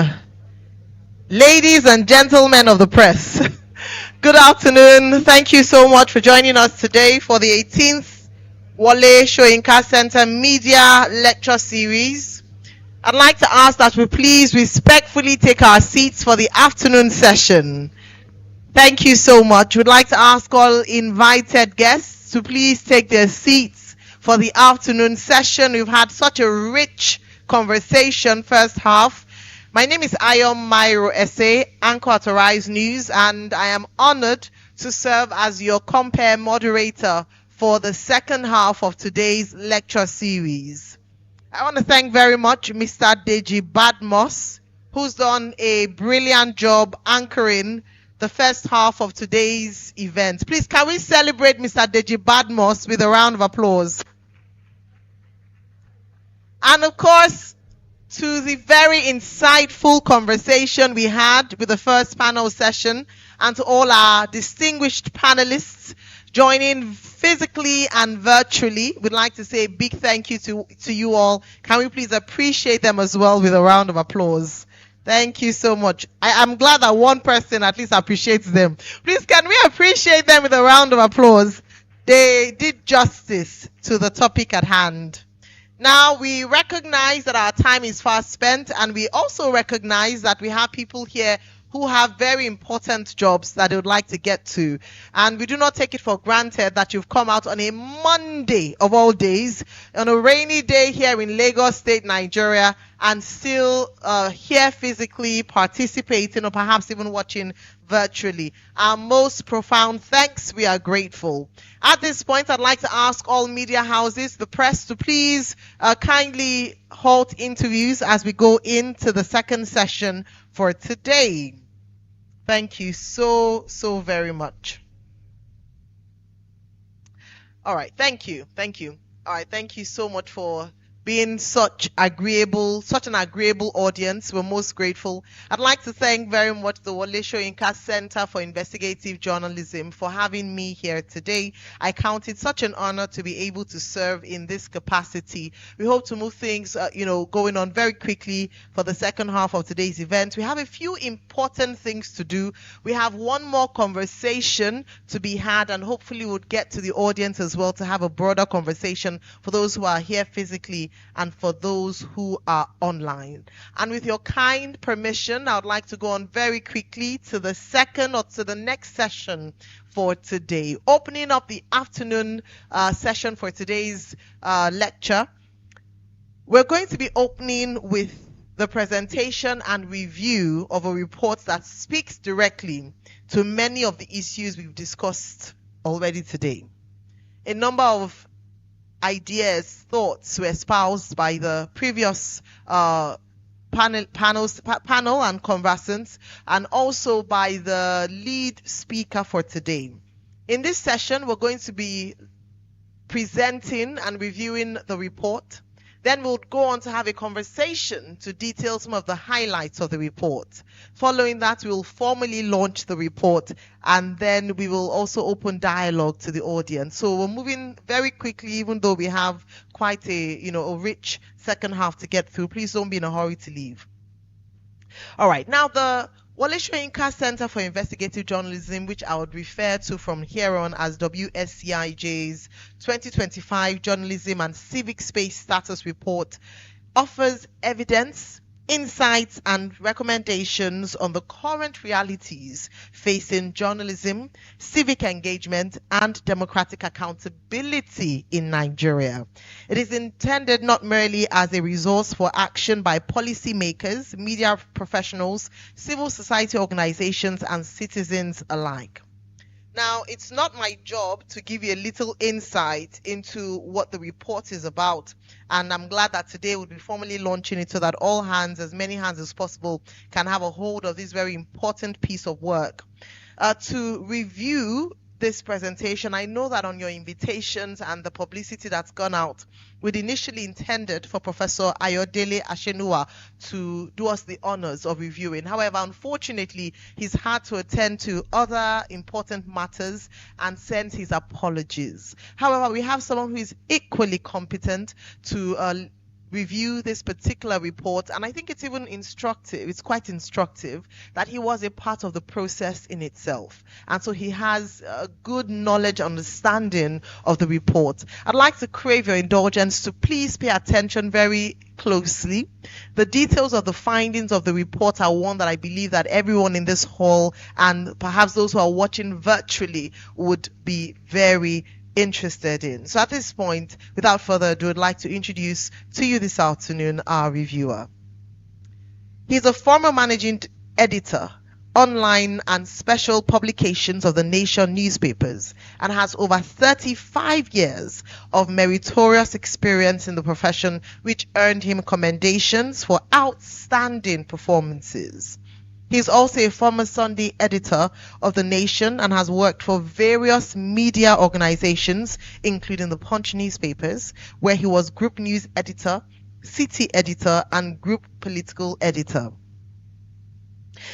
Ladies and gentlemen of the press. Good afternoon. Thank you so much for joining us today for the 18th Wole Soyinka Center Media Lecture Series. I'd like to ask that we please respectfully take our seats for the afternoon session. Thank you so much. We'd like to ask all invited guests to please take their seats for the afternoon session. We've had such a rich conversation first half. My name is Ayom Mairo Ese, Anchor Authorized News, and I am honored to serve as your compare moderator for the second half of today's lecture series. I want to thank very much Mr. Deji Badmos, who's done a brilliant job anchoring the first half of today's event. Please, can we celebrate Mr. Deji Badmos with a round of applause? And of course, to the very insightful conversation we had with the first panel session, and to all our distinguished panelists joining physically and virtually, we'd like to say a big thank you to you all. Can we please appreciate them as well with a round of applause? Thank you so much. I'm glad that one person at least appreciates them. Please, can we appreciate them with a round of applause? They did justice to the topic at hand. Now, we recognize that our time is fast spent, and we also recognize that we have people here who have very important jobs that they would like to get to. And we do not take it for granted that you've come out on a Monday of all days, on a rainy day here in Lagos State, Nigeria, and still here physically participating or perhaps even watching virtually. Our most profound thanks. We are grateful. At this point, I'd like to ask all media houses, the press, to please kindly halt interviews as we go into the second session for today. Thank you so very much. All right, thank you. All right, thank you so much for being such an agreeable audience. We're most grateful. I'd like to thank very much the Wole Soyinka Center for Investigative Journalism for having me here today. I count it such an honor to be able to serve in this capacity. We hope to move things, going on very quickly for the second half of today's event. We have a few important things to do. We have one more conversation to be had, and hopefully we'll get to the audience as well to have a broader conversation for those who are here physically and for those who are online. And with your kind permission, I would like to go on very quickly to the next session for today. Opening up the afternoon session for today's lecture, we're going to be opening with the presentation and review of a report that speaks directly to many of the issues we've discussed already today. A number of ideas, thoughts were espoused by the previous panel and conversants, and also by the lead speaker for today. In this session, we're going to be presenting and reviewing the report. Then we'll go on to have a conversation to detail some of the highlights of the report. Following that, we'll formally launch the report, and then we will also open dialogue to the audience. So we're moving very quickly, even though we have quite a rich second half to get through. Please don't be in a hurry to leave. All right, now the Wole Soyinka Center for Investigative Journalism, which I would refer to from here on as WSCIJ's 2025 Journalism and Civic Space Status Report, offers evidence, insights, and recommendations on the current realities facing journalism, civic engagement, and democratic accountability in Nigeria. It is intended not merely as a resource for action by policymakers, media professionals, civil society organizations, and citizens alike. Now, it's not my job to give you a little insight into what the report is about, and I'm glad that today we'll be formally launching it so that all hands, as many hands as possible, can have a hold of this very important piece of work. To review this presentation, I know that on your invitations and the publicity that's gone out, we'd initially intended for Professor Ayodele Ashenua to do us the honors of reviewing. However, unfortunately, he's had to attend to other important matters and sends his apologies. However, we have someone who is equally competent to review this particular report, and I think it's even instructive, it's quite instructive, that he was a part of the process in itself. And so he has a good knowledge, understanding of the report. I'd like to crave your indulgence to please pay attention very closely. The details of the findings of the report are one that I believe that everyone in this hall and perhaps those who are watching virtually would be very interested in. So at this point, without further ado, I'd like to introduce to you this afternoon our reviewer. He's a former managing editor, online and special publications of the Nation newspapers, and has over 35 years of meritorious experience in the profession, which earned him commendations for outstanding performances. He's also a former Sunday editor of The Nation and has worked for various media organizations, including the Punch newspapers, where he was group news editor, city editor, and group political editor.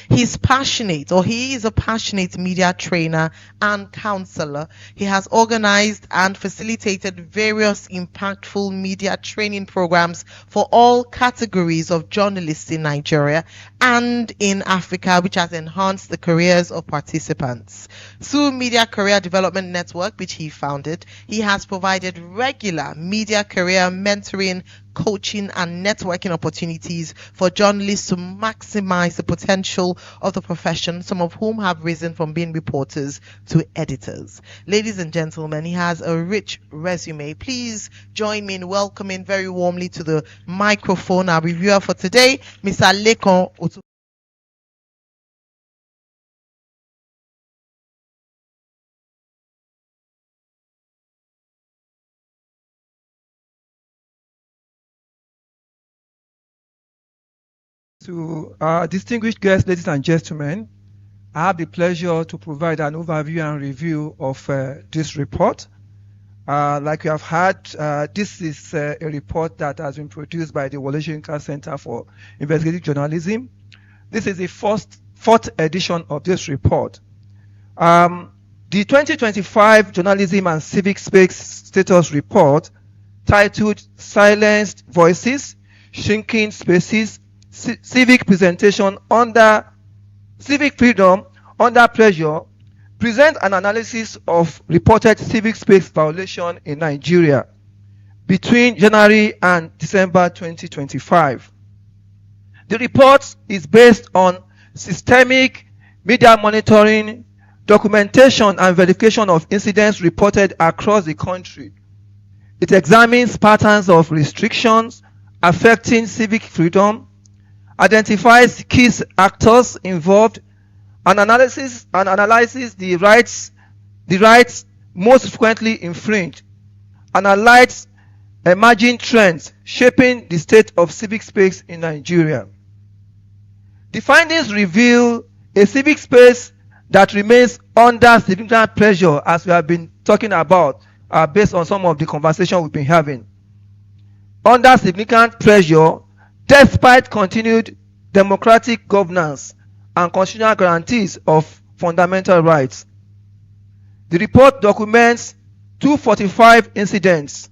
He is a passionate media trainer and counselor. He has organized and facilitated various impactful media training programs for all categories of journalists in Nigeria and in Africa, which has enhanced the careers of participants. Through Media Career Development Network, which he founded, he has provided regular media career mentoring, coaching and networking opportunities for journalists to maximize the potential of the profession, some of whom have risen from being reporters to editors. Ladies and gentlemen, he has a rich resume. Please join me in welcoming very warmly to the microphone our reviewer for today, Mr. Lekon Otu. To our distinguished guests, ladies and gentlemen, I have the pleasure to provide an overview and review of this report. Like you have heard, this is a report that has been produced by the Wole Soyinka Center for Investigative Journalism. This is the fourth edition of this report. The 2025 Journalism and Civic Space Status Report, titled Silenced Voices, Shrinking Spaces, Civic Presentation under Civic Freedom Under Pressure, present an analysis of reported civic space violation in Nigeria between January and December 2025. The report is based on systemic media monitoring, documentation and verification of incidents reported across the country. It examines patterns of restrictions affecting civic freedom, identifies key actors involved, and analyzes the rights most frequently infringed, and highlights emerging trends shaping the state of civic space in Nigeria. The findings reveal a civic space that remains under significant pressure, as we have been talking about, based on some of the conversation we've been having. Under significant pressure, despite continued democratic governance and constitutional guarantees of fundamental rights. The report documents 245 incidents,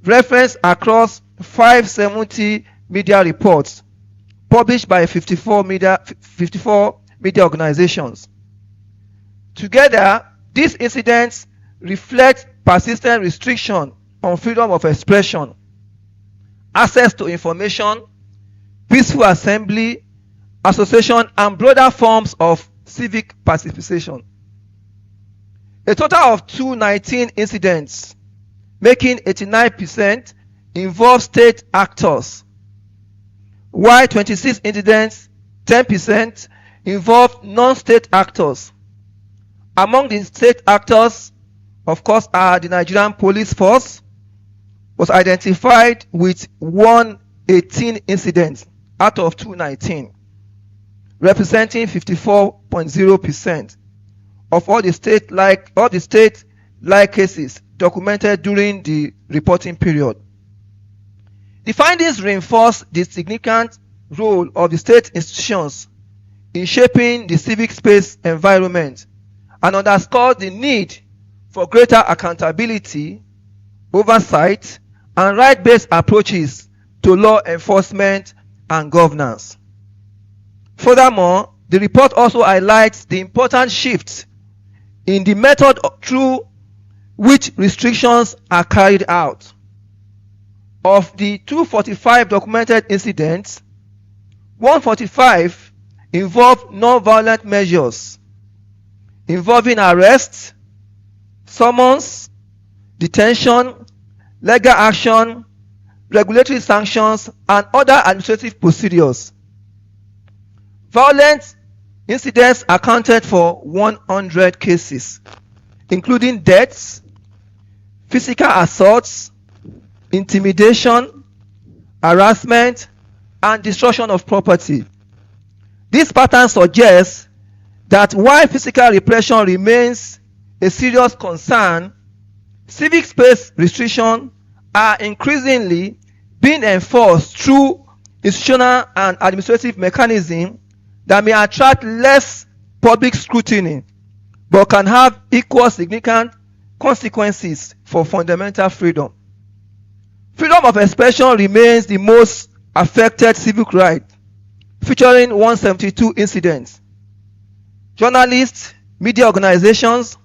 referenced across 570 media reports, published by 54 media organizations. Together, these incidents reflect persistent restriction on freedom of expression, access to information, peaceful assembly, association, and broader forms of civic participation. A total of 219 incidents, making 89%, involve state actors, while 26 incidents, 10%, involve non-state actors. Among the state actors, of course, are the Nigerian police force, was identified with 118 incidents out of 219, representing 54.0% of all the state-like cases documented during the reporting period. The findings reinforce the significant role of the state institutions in shaping the civic space environment and underscore the need for greater accountability, oversight, and right-based approaches to law enforcement and governance. Furthermore, the report also highlights the important shifts in the method through which restrictions are carried out. Of the 245 documented incidents, 145 involved non-violent measures involving arrests, summons, detention, legal action, regulatory sanctions, and other administrative procedures. Violent incidents accounted for 100 cases, including deaths, physical assaults, intimidation, harassment, and destruction of property. This pattern suggests that while physical repression remains a serious concern, civic space restrictions are increasingly being enforced through institutional and administrative mechanisms that may attract less public scrutiny, but can have equal significant consequences for fundamental freedom. Freedom of expression remains the most affected civic right, featuring 172 incidents. Journalists, media organizations,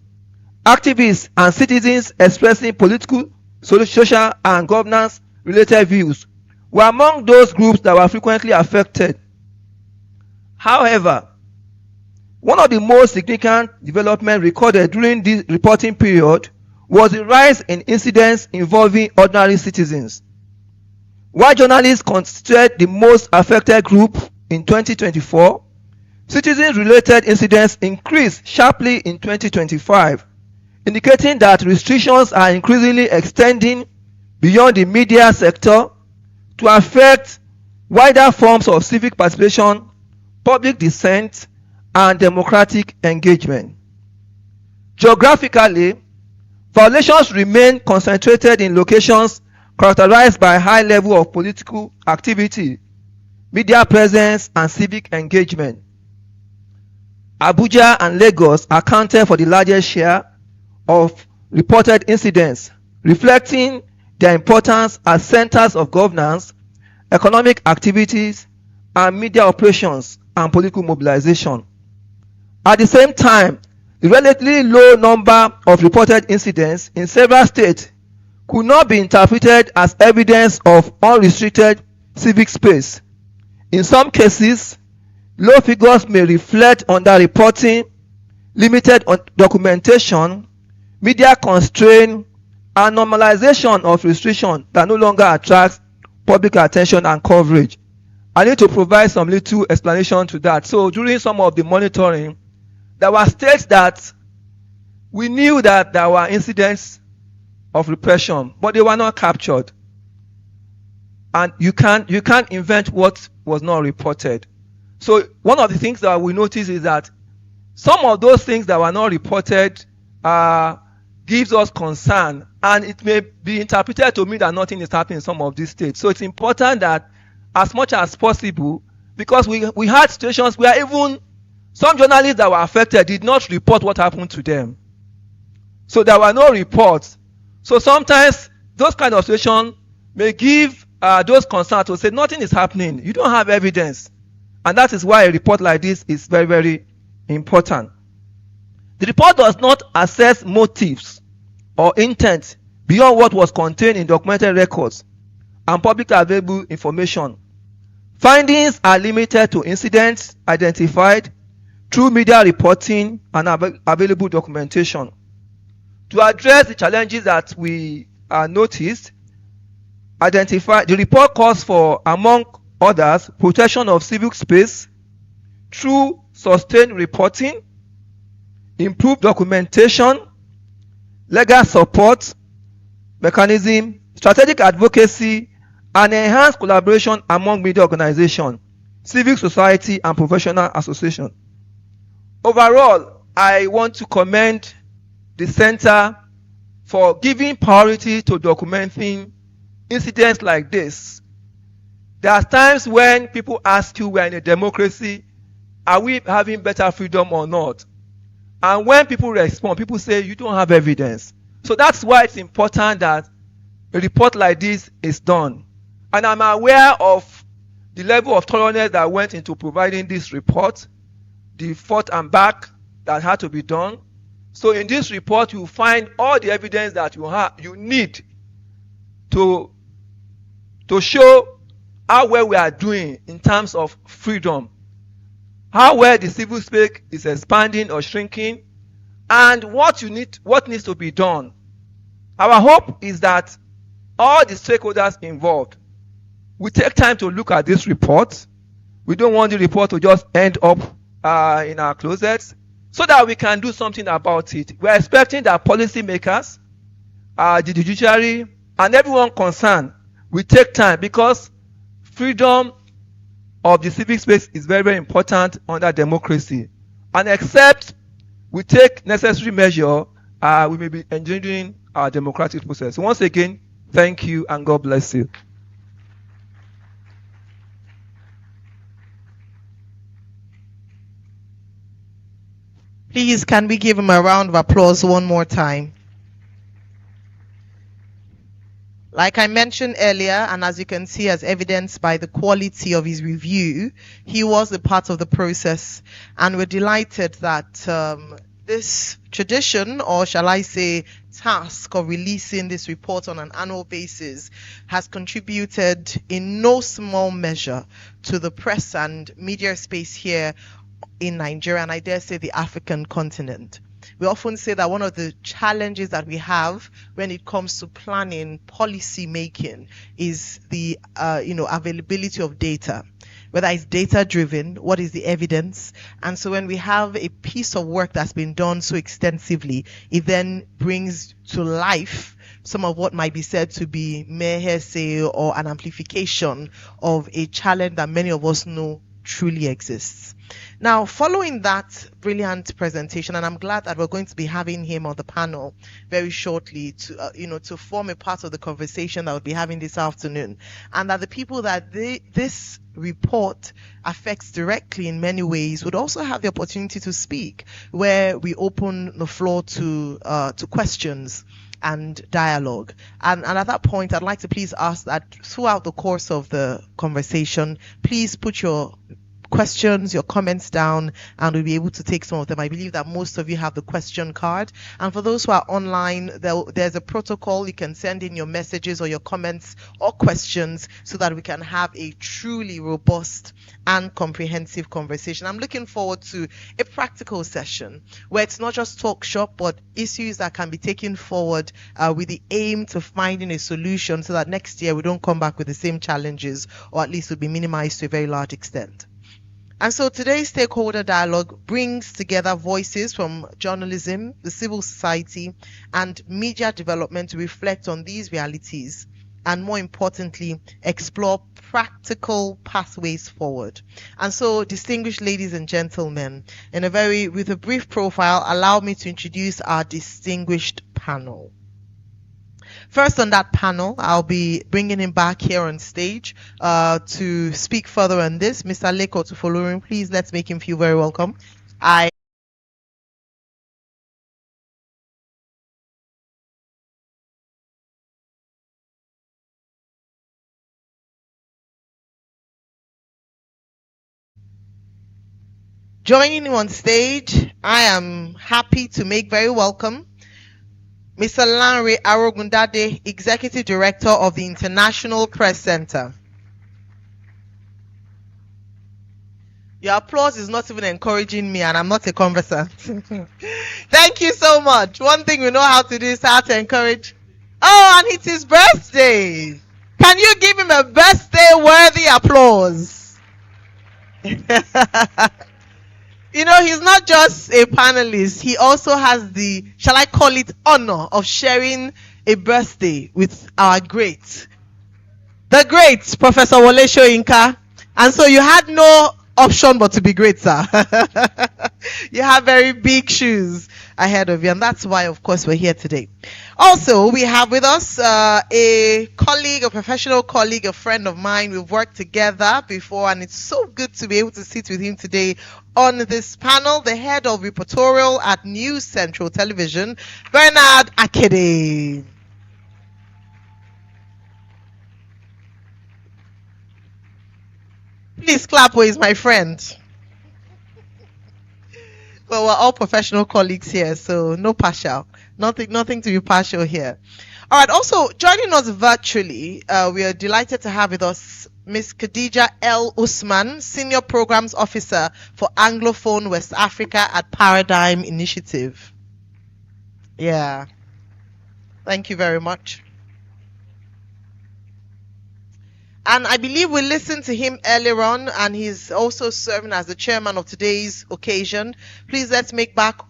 activists, and citizens expressing political, social, and governance-related views were among those groups that were frequently affected. However, one of the most significant developments recorded during this reporting period was the rise in incidents involving ordinary citizens. While journalists constituted the most affected group in 2024, citizen-related incidents increased sharply in 2025, indicating that restrictions are increasingly extending beyond the media sector to affect wider forms of civic participation, public dissent, and democratic engagement. Geographically, violations remain concentrated in locations characterized by a high level of political activity, media presence, and civic engagement. Abuja and Lagos accounted for the largest share of reported incidents, reflecting their importance as centers of governance, economic activities, and media operations and political mobilization. At the same time, the relatively low number of reported incidents in several states could not be interpreted as evidence of unrestricted civic space. In some cases, low figures may reflect underreporting, limited documentation, media constraint, and normalization of restriction that no longer attracts public attention and coverage. I need to provide some little explanation to that. So during some of the monitoring, there were states that we knew that there were incidents of repression, but they were not captured. And you can't invent what was not reported. So one of the things that we notice is that some of those things that were not reported gives us concern, and it may be interpreted to mean that nothing is happening in some of these states. So it's important that as much as possible, because we had situations where even some journalists that were affected did not report what happened to them. So there were no reports. So sometimes those kind of situations may give those concerned to say nothing is happening. You don't have evidence. And that is why a report like this is very, very important. The report does not assess motives or intent beyond what was contained in documented records and publicly available information. Findings are limited to incidents identified through media reporting and available documentation. To address the challenges that we noticed, the report calls for, among others, protection of civic space through sustained reporting, improved documentation, legal support mechanism, strategic advocacy, and enhanced collaboration among media organizations, civil society, and professional associations. Overall, I want to commend the Center for giving priority to documenting incidents like this. There are times when people ask you, we're in a democracy, are we having better freedom or not? And when people respond, people say, you don't have evidence. So that's why it's important that a report like this is done. And I'm aware of the level of thoroughness that went into providing this report, the forth and back that had to be done. So in this report, you find all the evidence that you need to show how well we are doing in terms of freedom, how well the civil space is expanding or shrinking, and what needs to be done. Our hope is that all the stakeholders involved will take time to look at this report. We don't want the report to just end up in our closets, so that we can do something about it. We're expecting that policymakers, the judiciary, and everyone concerned will take time, because freedom of the civic space is very, very important under democracy. And except we take necessary measure, we may be endangering our democratic process. So once again, thank you and God bless you. Please, can we give him a round of applause one more time? Like I mentioned earlier, and as you can see, as evidenced by the quality of his review, he was a part of the process, and we're delighted that this tradition, or shall I say task, of releasing this report on an annual basis has contributed in no small measure to the press and media space here in Nigeria, and I dare say the African continent. We often say that one of the challenges that we have when it comes to planning, policy making, is the availability of data. Whether it's data driven, what is the evidence? And so when we have a piece of work that's been done so extensively, it then brings to life some of what might be said to be mere hearsay or an amplification of a challenge that many of us know truly exists. Now, following that brilliant presentation, and I'm glad that we're going to be having him on the panel very shortly to form a part of the conversation that we'll be having this afternoon, and that the people that this report affects directly in many ways would also have the opportunity to speak, where we open the floor to questions and dialogue. And at that point, I'd like to please ask that throughout the course of the conversation, please put your questions, your comments down, and we'll be able to take some of them. I believe that most of you have the question card, and for those who are online, there's a protocol. You can send in your messages or your comments or questions so that we can have a truly robust and comprehensive conversation. I'm looking forward to a practical session where it's not just talk shop, but issues that can be taken forward with the aim to finding a solution so that next year we don't come back with the same challenges, or at least will be minimized to a very large extent. And so today's stakeholder dialogue brings together voices from journalism, the civil society, and media development to reflect on these realities and, more importantly, explore practical pathways forward. And so, distinguished ladies and gentlemen, with a brief profile, allow me to introduce our distinguished panel. First on that panel, I'll be bringing him back here on stage to speak further on this. Mr. Leko Tufolorin, please let's make him feel very welcome. Joining him on stage, I am happy to make very welcome Mr. Lanre Arogundade, Executive Director of the International Press Center. Your applause is not even encouraging me, and I'm not a conversant. Thank you so much. One thing we know how to do is how to encourage. Oh, and it's his birthday. Can you give him a birthday-worthy applause? You know, he's not just a panelist. He also has the, shall I call it, honor of sharing a birthday with our great, the great Professor Wole Soyinka. And so you had no option but to be great, sir. You have very big shoes ahead of you, and that's why, of course, we're here today. Also, we have with us a colleague, a professional colleague, a friend of mine. We've worked together before, and it's so good to be able to sit with him today on this panel, the head of reportorial at News Central Television, Bernard Akede. Please clap, who is my friend. Well, we're all professional colleagues here, so no partial. Nothing to be partial here. All right. Also joining us virtually, we are delighted to have with us Ms. Khadija L. Usman, Senior Programs Officer for Anglophone West Africa at Paradigm Initiative. Yeah. Thank you very much. And I believe we listened to him earlier on, and he's also serving as the chairman of today's occasion. Please let's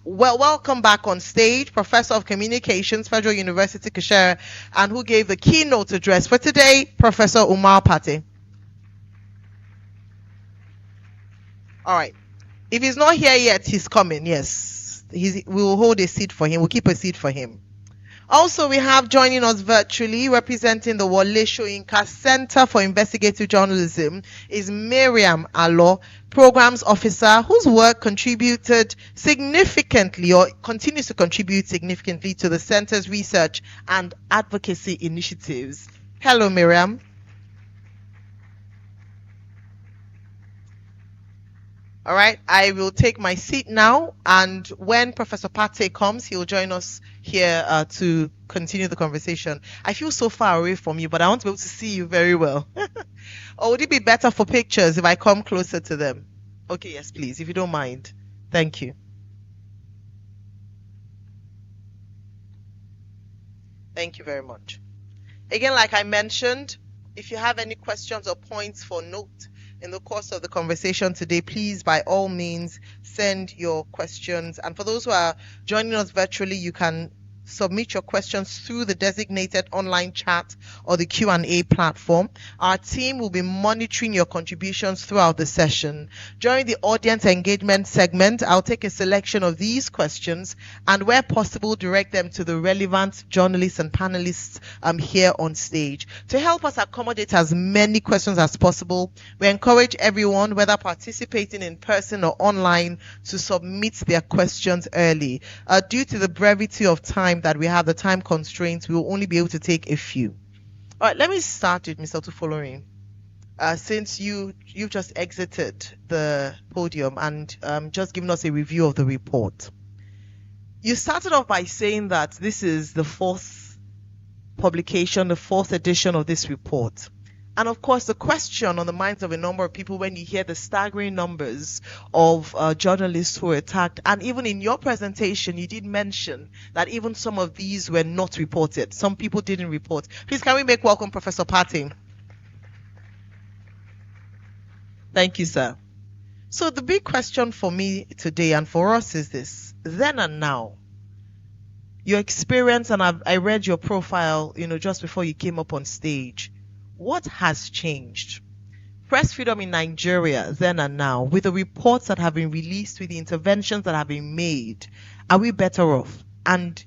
welcome back on stage Professor of Communications, Federal University Kushere, and who gave the keynote address for today, Professor Umar Pate. All right. If he's not here yet, he's coming. Yes. We will hold a seat for him. We'll keep a seat for him. Also, we have joining us virtually, representing the Wole Soyinka Center for Investigative Journalism, is Miriam Alo, Programs Officer, whose work contributed significantly or continues to contribute significantly to the center's research and advocacy initiatives. Hello, Miriam. All right, I will take my seat now, and when Professor Pate comes, he'll join us here to continue the conversation. I feel so far away from you, but I want to be able to see you very well. Or would it be better for pictures if I come closer to them? Okay, yes, please, if you don't mind. Thank you. Thank you very much. Again, like I mentioned, if you have any questions or points for note in the course of the conversation today, please, by all means, send your questions. And for those who are joining us virtually, you can submit your questions through the designated online chat or the Q&A platform. Our team will be monitoring your contributions throughout the session. During the audience engagement segment, I'll take a selection of these questions and, where possible, direct them to the relevant journalists and panelists here on stage. To help us accommodate as many questions as possible, we encourage everyone, whether participating in person or online, to submit their questions early. Due to the brevity of time that we have, the time constraints, we will only be able to take a few. All right, let me start with Mr. Tufolorin. Since you've just exited the podium and just given us a review of the report. You started off by saying that this is the fourth publication, the fourth edition of this report. And of course, the question on the minds of a number of people when you hear the staggering numbers of journalists who were attacked, and even in your presentation, you did mention that even some of these were not reported. Some people didn't report. Please, can we make welcome Professor Pate? Thank you, sir. So the big question for me today and for us is this: then and now, your experience, and I read your profile, just before you came up on stage. What has changed? Press freedom in Nigeria, then and now, with the reports that have been released, with the interventions that have been made, are we better off? And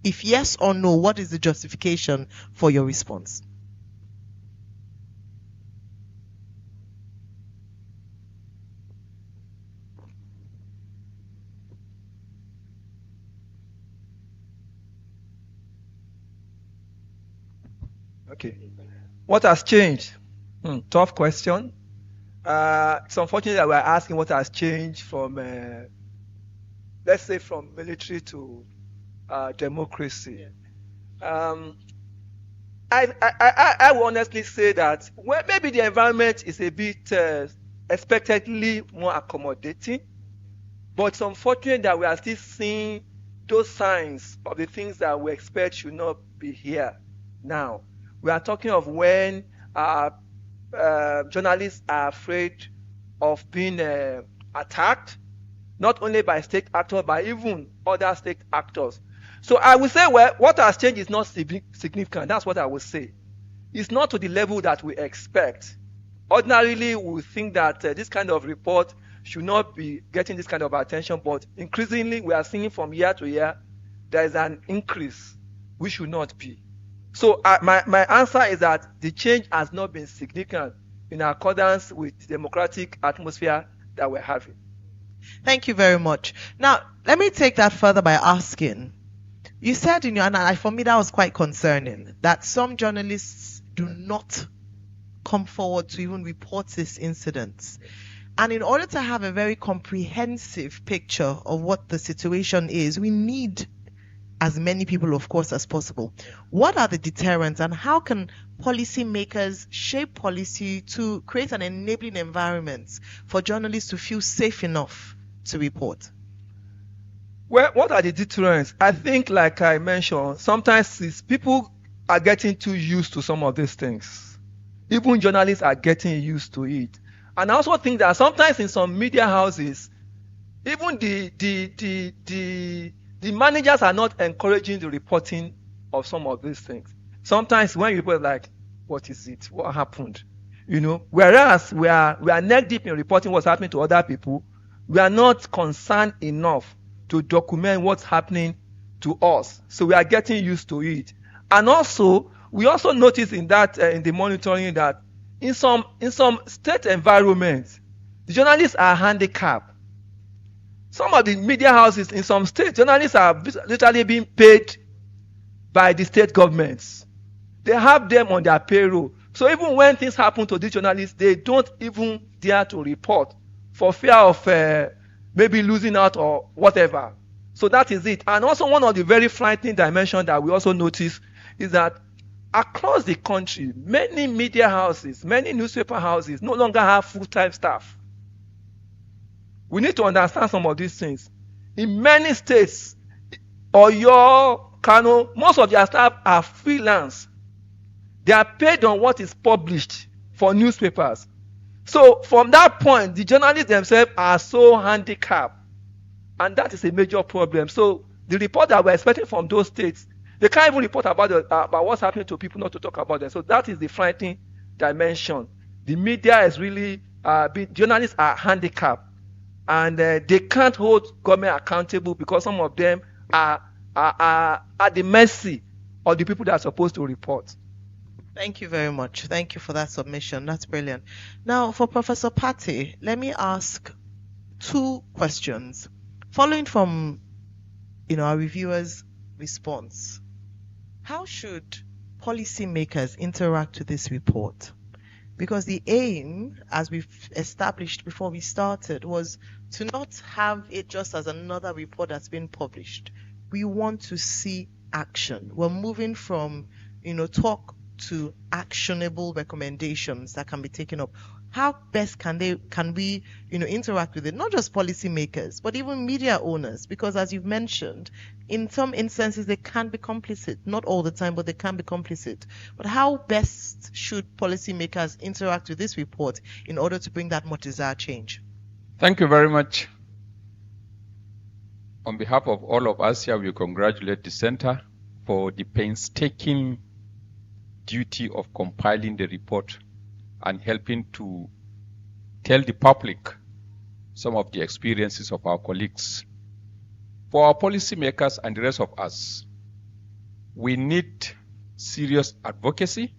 if yes or no, what is the justification for your response? Okay. What has changed? Tough question. It's unfortunate that we're asking what has changed from, let's say, from military to democracy. I will honestly say that maybe the environment is a bit expectedly more accommodating, but it's unfortunate that we are still seeing those signs of the things that we expect should not be here now. We are talking of when journalists are afraid of being attacked, not only by state actors, but even other state actors. So I would say, well, what has changed is not significant. That's what I would say. It's not to the level that we expect. Ordinarily, we think that this kind of report should not be getting this kind of attention, but increasingly, we are seeing from year to year, there is an increase. We should not be. So my answer is that the change has not been significant in accordance with the democratic atmosphere that we're having. Thank you very much. Now, let me take that further by asking, you said in your, and for me that was quite concerning, that some journalists do not come forward to even report these incidents. And in order to have a very comprehensive picture of what the situation is, we need as many people, of course, as possible. What are the deterrents, and how can policymakers shape policy to create an enabling environment for journalists to feel safe enough to report? Well, what are the deterrents? I think, like I mentioned, sometimes people are getting too used to some of these things. Even journalists are getting used to it. And I also think that sometimes in some media houses, even the managers are not encouraging the reporting of some of these things. Sometimes when people are like, what is it? What happened? Whereas we are neck deep in reporting what's happening to other people, we are not concerned enough to document what's happening to us. So we are getting used to it. And also, we also notice in the monitoring that in some state environments, the journalists are handicapped. Some of the media houses in some states, journalists are literally being paid by the state governments. They have them on their payroll. So even when things happen to these journalists, they don't even dare to report for fear of maybe losing out or whatever. So that is it. And also one of the very frightening dimensions that we also notice is that across the country, many media houses, many newspaper houses no longer have full-time staff. We need to understand some of these things. In many states, Oyo, Kano, most of their staff are freelance. They are paid on what is published for newspapers. So from that point, the journalists themselves are so handicapped. And that is a major problem. So the report that we're expecting from those states, they can't even report about what's happening to people, not to talk about them. So that is the frightening dimension. The media is really, journalists are handicapped. And they can't hold government accountable because some of them are at the mercy of the people that are supposed to report. Thank you very much. Thank you for that submission. That's brilliant. Now, for Professor Pate, let me ask two questions. Following from our reviewer's response, how should policymakers interact with this report? Because the aim, as we've established before we started, was to not have it just as another report that's been published. We want to see action. We're moving from, talk to actionable recommendations that can be taken up. How best can we interact with it? Not just policymakers, but even media owners, because as you've mentioned, in some instances they can be complicit. Not all the time, but they can be complicit. But how best should policymakers interact with this report in order to bring that much desired change? Thank you very much. On behalf of all of us here, we congratulate the Center for the painstaking duty of compiling the report and helping to tell the public some of the experiences of our colleagues. For our policymakers and the rest of us, we need serious advocacy.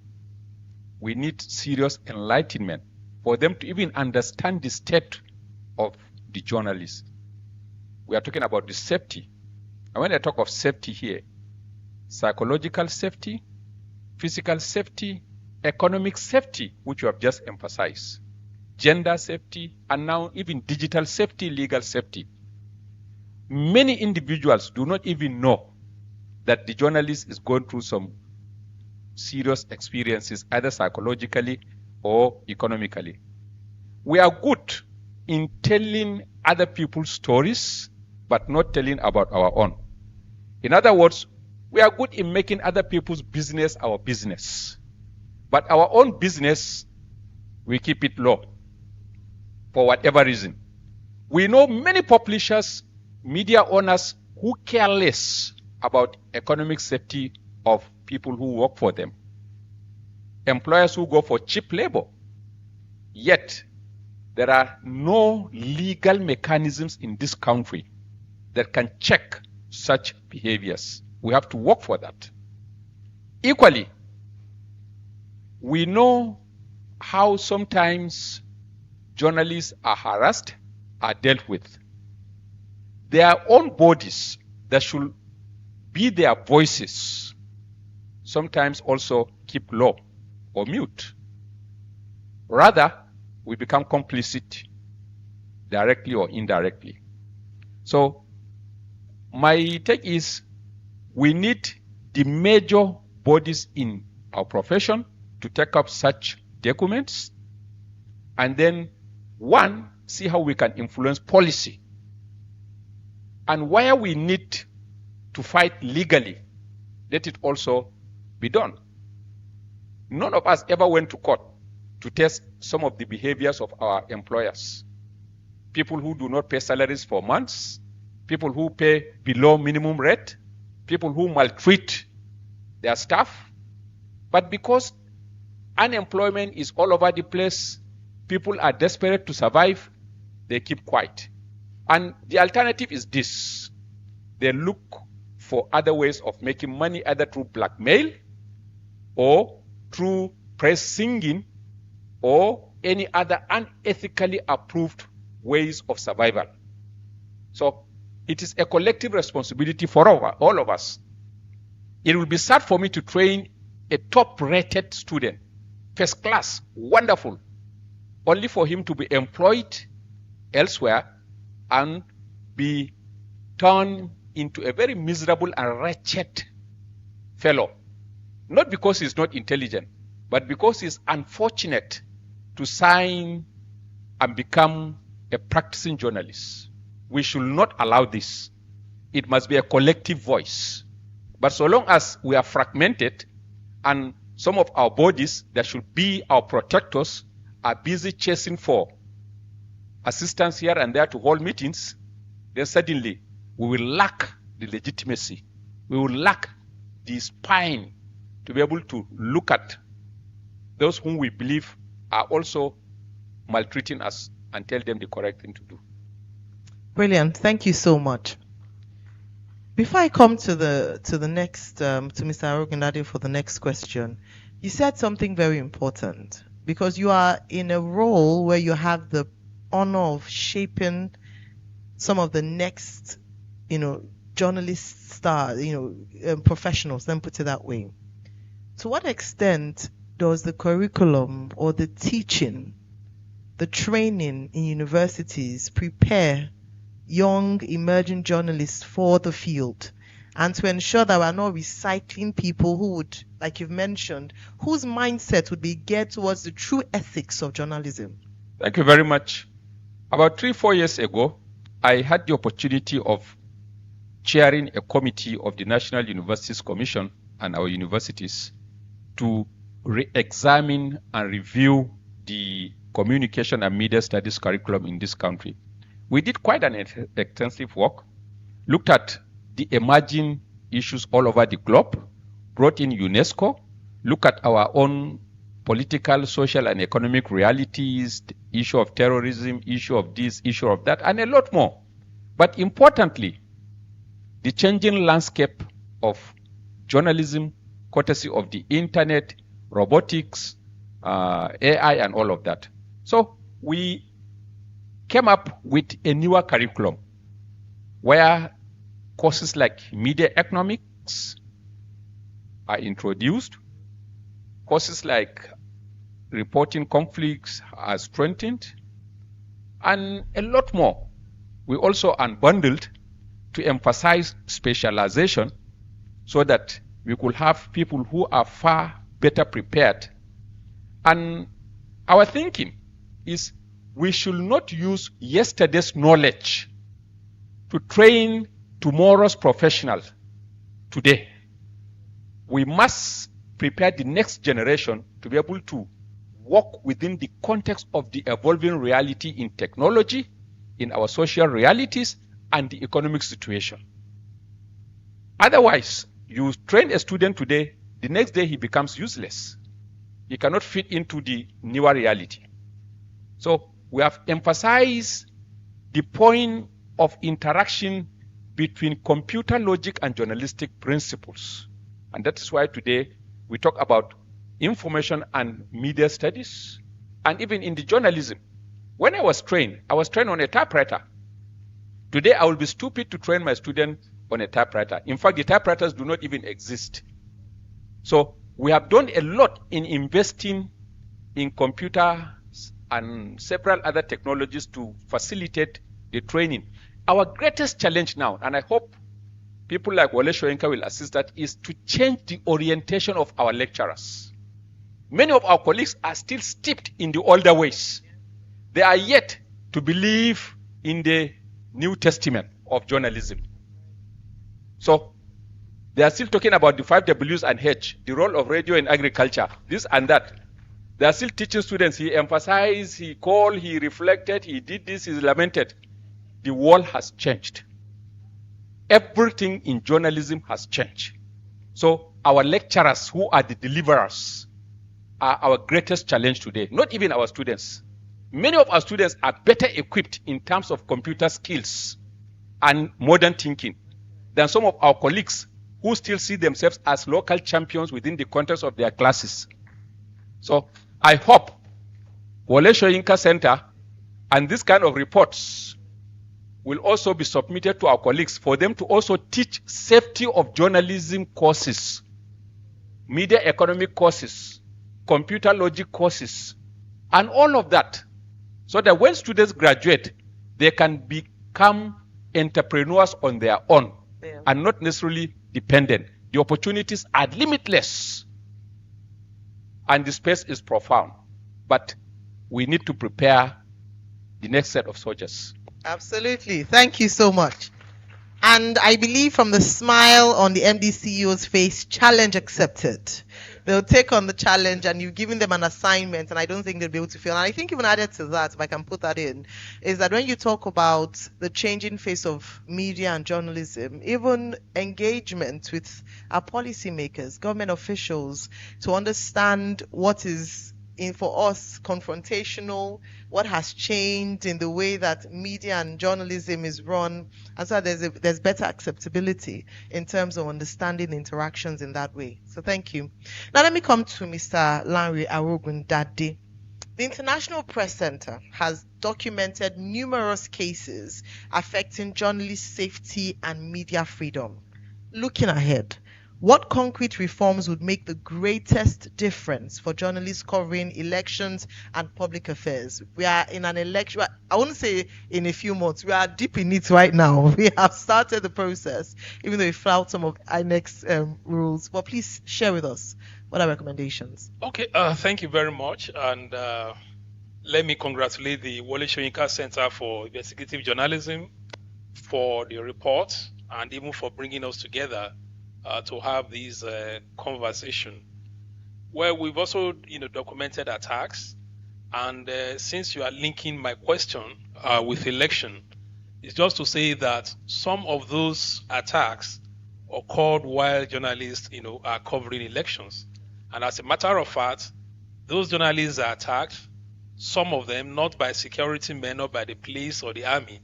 We need serious enlightenment for them to even understand the state of the journalists. We are talking about the safety. And when I talk of safety here, psychological safety, physical safety, economic safety, which you have just emphasized, gender safety, and now even digital safety, legal safety. Many individuals do not even know that the journalist is going through some serious experiences, either psychologically or economically. We are good in telling other people's stories, but not telling about our own. In other words, we are good in making other people's business our business. But our own business, we keep it low for whatever reason. We know many publishers, media owners who care less about economic safety of people who work for them. Employers who go for cheap labor. Yet, there are no legal mechanisms in this country that can check such behaviors. We have to work for that. Equally, we know how sometimes journalists are harassed, are dealt with. Their own bodies that should be their voices sometimes also keep low or mute. Rather, we become complicit directly or indirectly. So my take is we need the major bodies in our profession to take up such documents, and then one, see how we can influence policy. And where we need to fight legally, let it also be done. None of us ever went to court to test some of the behaviors of our employers. People who do not pay salaries for months, people who pay below minimum rate, people who maltreat their staff. But because unemployment is all over the place, people are desperate to survive, they keep quiet. And the alternative is this. They look for other ways of making money, either through blackmail or through praise singing or any other unethically approved ways of survival. So it is a collective responsibility for all of us. It will be sad for me to train a top-rated student, first class, wonderful, only for him to be employed elsewhere and be turned into a very miserable and wretched fellow. Not because he's not intelligent, but because he's unfortunate to sign and become a practicing journalist. We should not allow this. It must be a collective voice. But so long as we are fragmented and some of our bodies that should be our protectors are busy chasing for assistance here and there to hold meetings, then suddenly we will lack the legitimacy. We will lack the spine to be able to look at those whom we believe are also maltreating us and tell them the correct thing to do. Brilliant. Thank you so much. Before I come to the next to Mr. Arugandade for the next question, you said something very important, because you are in a role where you have the honor of shaping some of the next, journalist star, professionals, let me put it that way. To what extent does the curriculum or the teaching, the training in universities prepare young emerging journalists for the field, and to ensure that we're not recycling people who would, like you've mentioned, whose mindset would be geared towards the true ethics of journalism? Thank you very much. About 3-4 years ago, I had the opportunity of chairing a committee of the National Universities Commission and our universities to re-examine and review the communication and media studies curriculum in this country. We did quite an extensive work, looked at the emerging issues all over the globe, brought in UNESCO, looked at our own political, social, and economic realities, the issue of terrorism, issue of this, issue of that, and a lot more. But importantly, the changing landscape of journalism, courtesy of the internet, robotics, AI, and all of that. So we came up with a newer curriculum where courses like media economics are introduced, courses like reporting conflicts are strengthened, and a lot more. We also unbundled to emphasize specialization so that we could have people who are far better prepared. And our thinking is we should not use yesterday's knowledge to train tomorrow's professionals today. We must prepare the next generation to be able to work within the context of the evolving reality in technology, in our social realities, and the economic situation. Otherwise, you train a student today, the next day he becomes useless. He cannot fit into the newer reality. So we have emphasized the point of interaction between computer logic and journalistic principles. And that is why today we talk about information and media studies. And even in the journalism, when I was trained on a typewriter. Today I will be stupid to train my student on a typewriter. In fact, the typewriters do not even exist. So we have done a lot in investing in computer and several other technologies to facilitate the training. Our greatest challenge now, and I hope people like Wole Soyinka will assist that, is to change the orientation of our lecturers. Many of our colleagues are still steeped in the older ways. They are yet to believe in the New Testament of journalism. So they are still talking about the 5 W's and H, the role of radio in agriculture, this and that. They are still teaching students. He emphasized, he called, he reflected, he did this, he lamented. The world has changed. Everything in journalism has changed. So our lecturers, who are the deliverers, are our greatest challenge today, not even our students. Many of our students are better equipped in terms of computer skills and modern thinking than some of our colleagues who still see themselves as local champions within the context of their classes. So I hope Wole Soyinka Center and this kind of reports will also be submitted to our colleagues for them to also teach safety of journalism courses, media economic courses, computer logic courses, and all of that, so that when students graduate, they can become entrepreneurs on their own and not necessarily dependent. The opportunities are limitless and the space is profound, but we need to prepare the next set of soldiers. Absolutely. Thank you so much. And I believe from the smile on the MD CEO's face, challenge accepted. They'll take on the challenge, and you've given them an assignment, and I don't think they'll be able to fail. And I think even added to that, if I can put that in, is that when you talk about the changing face of media and journalism, even engagement with our policymakers, government officials, to understand what is for us confrontational, what has changed in the way that media and journalism is run, and so there's better acceptability in terms of understanding interactions in that way. So thank you. Now let me come to Mr. Lanre Arogundade. The International Press Center has documented numerous cases affecting journalist safety and media freedom. Looking ahead, what concrete reforms would make the greatest difference for journalists covering elections and public affairs? We are in an election, I wouldn't say in a few months, we are deep in it right now. We have started the process, even though we filed some of INEC's rules. But please share with us, what are recommendations? Okay, thank you very much. And let me congratulate the Wole Soyinka Center for Investigative Journalism for the report and even for bringing us together to have these conversation, where we've also documented attacks. And since you are linking my question with election, it's just to say that some of those attacks occurred while journalists are covering elections. And as a matter of fact, those journalists are attacked, some of them not by security men or by the police or the army,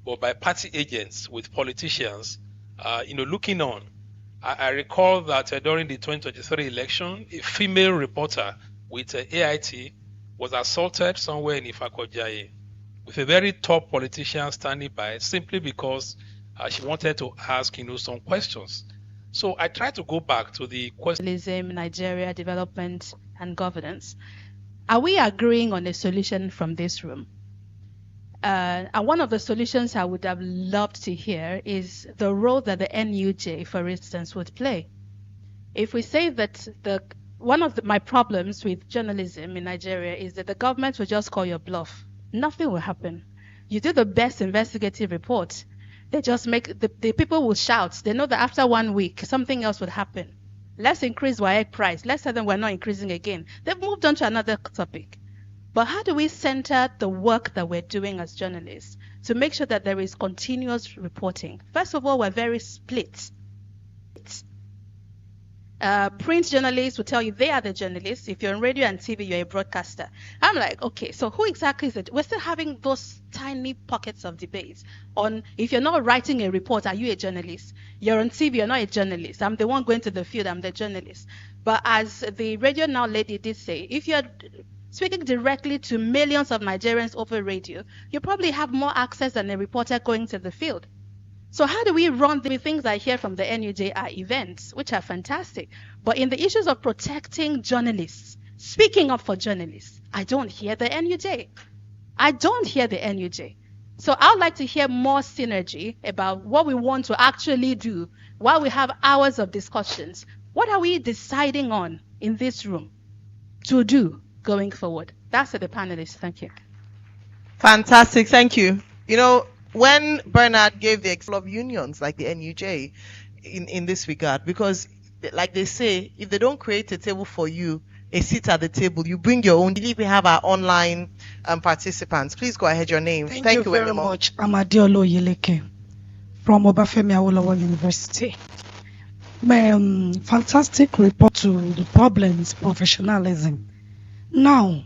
but by party agents with politicians looking on. I recall that during the 2023 election, a female reporter with AIT was assaulted somewhere in Ifakojaye with a very top politician standing by simply because she wanted to ask some questions. So I tried to go back to the question. Nigeria, development and governance. Are we agreeing on a solution from this room? And one of the solutions I would have loved to hear is the role that the NUJ, for instance, would play. If we say that one of my problems with journalism in Nigeria is that the government will just call your bluff. Nothing will happen. You do the best investigative report. They just make, the people will shout. They know that after 1 week, something else would happen. Let's increase WAEC price. Let's tell them we're not increasing again. They've moved on to another topic. But how do we center the work that we're doing as journalists to make sure that there is continuous reporting? First of all, we're very split. Print journalists will tell you they are the journalists. If you're on radio and TV, you're a broadcaster. I'm like, okay, so who exactly is it? We're still having those tiny pockets of debates on if you're not writing a report, are you a journalist? You're on TV, you're not a journalist. I'm the one going to the field, I'm the journalist. But as the Radio Now lady did say, if you're speaking directly to millions of Nigerians over radio, you probably have more access than a reporter going to the field. So how do we run the things I hear from the NUJ are events, which are fantastic. But in the issues of protecting journalists, speaking up for journalists, I don't hear the NUJ. I don't hear the NUJ. So I would like to hear more synergy about what we want to actually do while we have hours of discussions. What are we deciding on in this room to do going forward? That's to the panelists. Thank you. Fantastic. Thank you. You know, when Bernard gave the example of unions like the NUJ in this regard, because like they say, if they don't create a table for you, a seat at the table, you bring your own. I believe we have our online participants. Please go ahead, your name. Thank you very much. I'm Adeolo Yeleke from Obafemi Awolowo University. Fantastic report to the problems, professionalism. Now,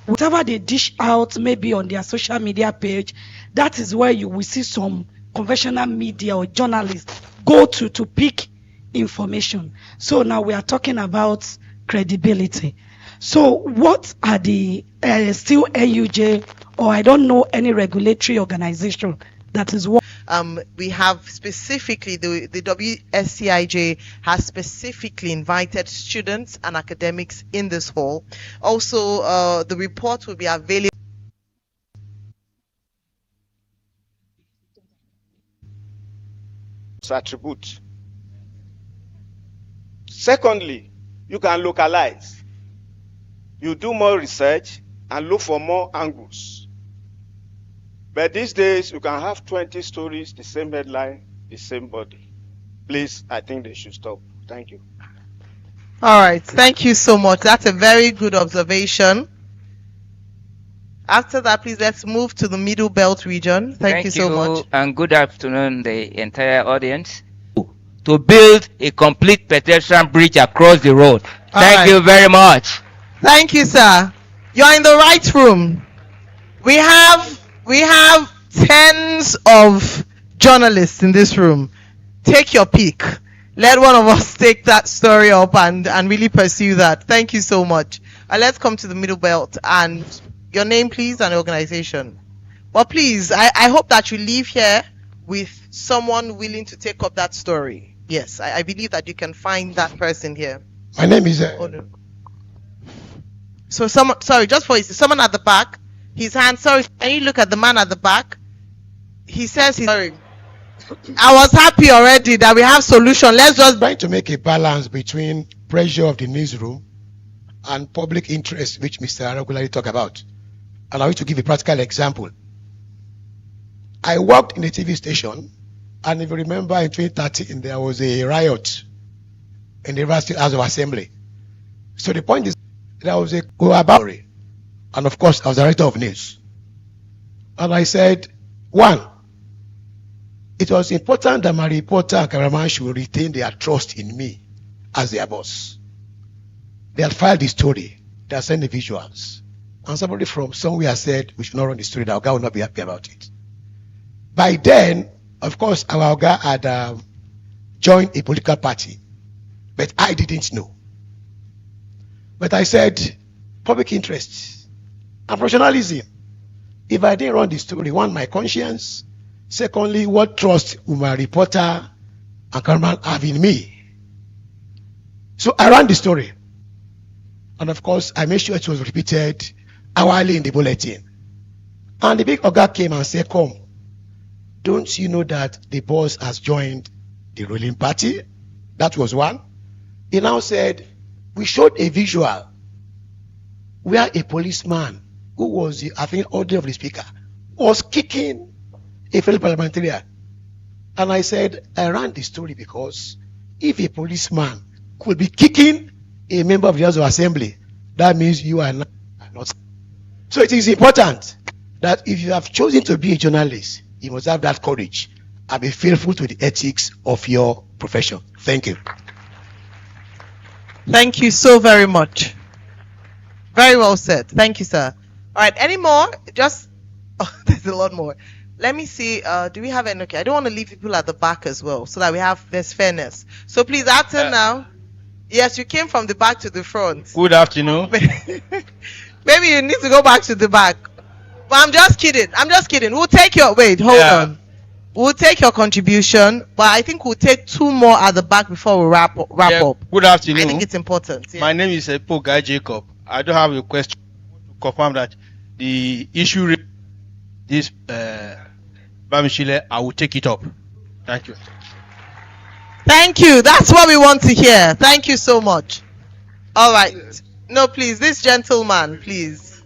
whatever they dish out, maybe on their social media page, that is where you will see some conventional media or journalists go to pick information. So now we are talking about credibility. So what are the still NUJ, or I don't know any regulatory organization that is what we have specifically the WSCIJ has specifically invited students and academics in this hall. Also, the report will be available. Attribute. Secondly, you can localize. You do more research and look for more angles. But these days, you can have 20 stories, the same headline, the same body. Please, I think they should stop. Thank you. All right. Thank you so much. That's a very good observation. After that, please let's move to the Middle Belt region. Thank you so much. And good afternoon, the entire audience. To build a complete pedestrian bridge across the road. Thank you very much. Thank you, sir. You're in the right room. We have tens of journalists in this room. Take your pick. Let one of us take that story up and really pursue that. Thank you so much. Let's come to the Middle Belt, and your name, please, and organization. Well, please, I hope that you leave here with someone willing to take up that story. Yes, I believe that you can find that person here. My name is... So someone, sorry, just for someone at the back, his hand, sorry, can you look at the man at the back? He says he's sorry. I was happy already that we have solution. Let's just trying to make a balance between pressure of the newsroom and public interest, which Mr. regularly talk about. And I want to give a practical example. I worked in a TV station, and if you remember in 2013, there was a riot in the University House of Assembly. So the point is, there was a go-about, and of course, I was director of news. And I said, one, it was important that my reporter and cameraman should retain their trust in me as their boss. They had filed the story, they had sent the visuals, and somebody from somewhere said we should not run the story, that our guy will not be happy about it. By then, of course, our guy had joined a political party, but I didn't know. But I said, public interest and professionalism. If I didn't run the story, one, my conscience. Secondly, what trust will my reporter and cameraman have in me? So I ran the story. And of course, I made sure it was repeated hourly in the bulletin. And the big Oga came and said, come, don't you know that the boss has joined the ruling party? That was one. He now said, we showed a visual where a policeman who was the, I think, order of the speaker was kicking a fellow parliamentarian. And I said, I ran the story because if a policeman could be kicking a member of the House of Assembly, that means you are not. So it is important that if you have chosen to be a journalist, you must have that courage and be faithful to the ethics of your profession. Thank you. Thank you so very much. Very well said. Thank you, sir. All right, any more? Just, oh, there's a lot more. Let me see, do we have any? Okay, I don't want to leave people at the back as well, so that we have, there's fairness. So please, Atten now. Yes, you came from the back to the front. Good afternoon. Maybe you need to go back to the back. But I'm just kidding. I'm just kidding. We'll take your, wait, hold on. We'll take your contribution, but I think we'll take two more at the back before we wrap up. Good afternoon. I think it's important. Yeah. My name is Epoga Jacob. I do have a question to confirm that the issue this Bamishile, I will take it up. Thank you. Thank you. That's what we want to hear. Thank you so much. All right. No, please, this gentleman, please.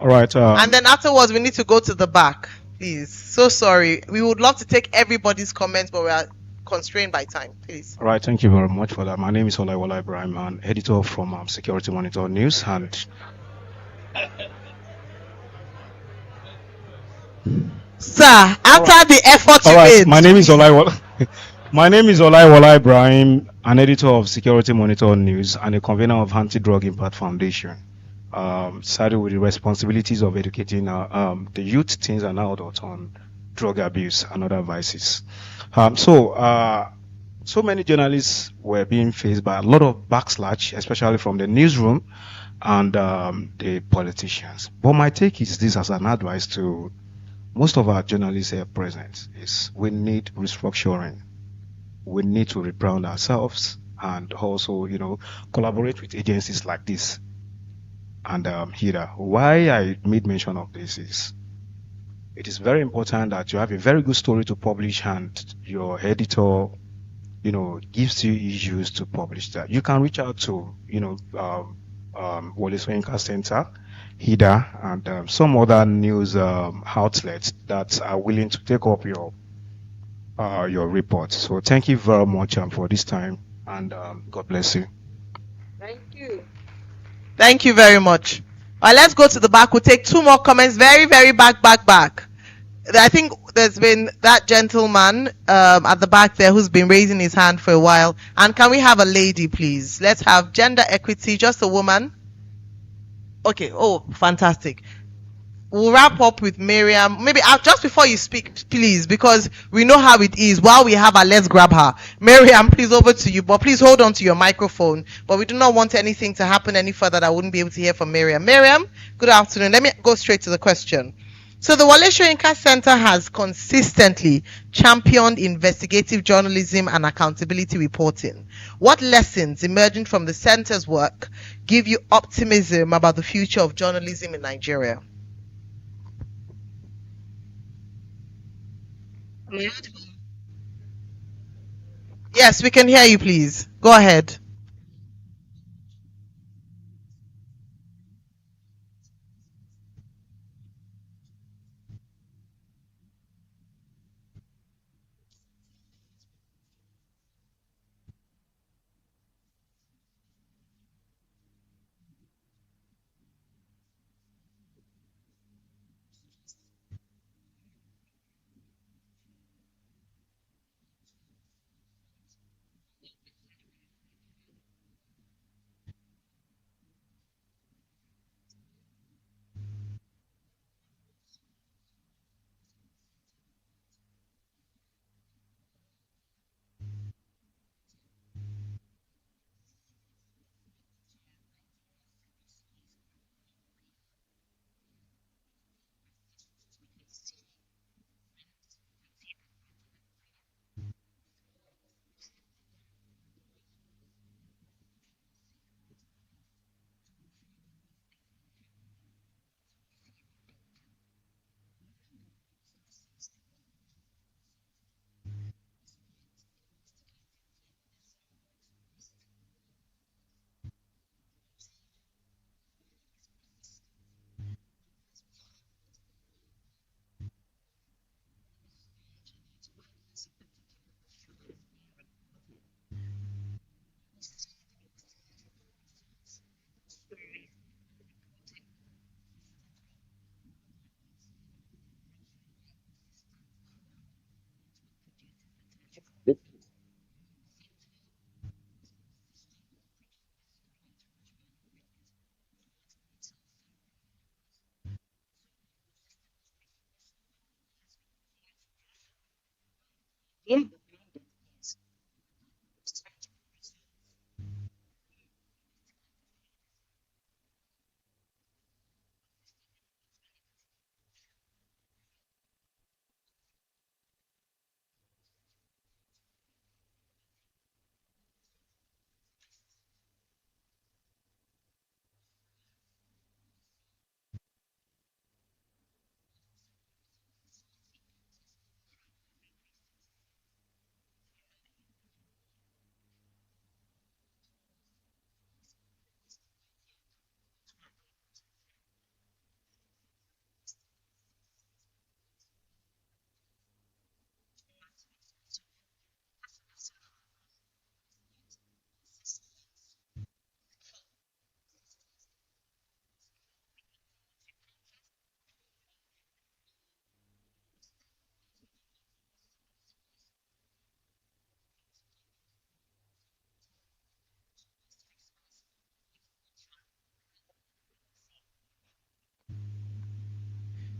All right. And then afterwards, we need to go to the back, please. So sorry. We would love to take everybody's comments, but we are constrained by time, please. All right. Thank you very much for that. My name is Wole Ibrahim. I'm editor from Security Monitor News, and Sir, after the effort you right. made. My name is Wole. My name is Wole Ibrahim, an editor of Security Monitor News and a convener of Anti-Drug Impact Foundation. Started with the responsibilities of educating the youth, teens, and adults on drug abuse and other vices. So many journalists were being faced by a lot of backslash, especially from the newsroom and the politicians. But my take is this as an advice to most of our journalists here present is we need restructuring. We need to rebrand ourselves and also, collaborate with agencies like this. And here, why I made mention of this is it is very important that you have a very good story to publish and your editor, gives you issues to publish that. You can reach out to, Wole Soyinka Center, HIDA, and some other news outlets that are willing to take up your report. So thank you very much for this time, and God bless you. Thank you. Thank you very much. All right, let's go to the back. We'll take two more comments. Very, very back. I think there's been that gentleman at the back there who's been raising his hand for a while. And can we have a lady, please? Let's have gender equity, just a woman. Okay. Oh, fantastic. We'll wrap up with Miriam. Maybe just before you speak, please, because we know how it is. While we have her, let's grab her. Miriam, please, over to you. But please hold on to your microphone. But we do not want anything to happen any further that I wouldn't be able to hear from Miriam. Miriam, good afternoon. Let me go straight to the question. So the Wole Soyinka Center has consistently championed investigative journalism and accountability reporting. What lessons emerging from the center's work give you optimism about the future of journalism in Nigeria? Yes, we can hear you, please. Go ahead.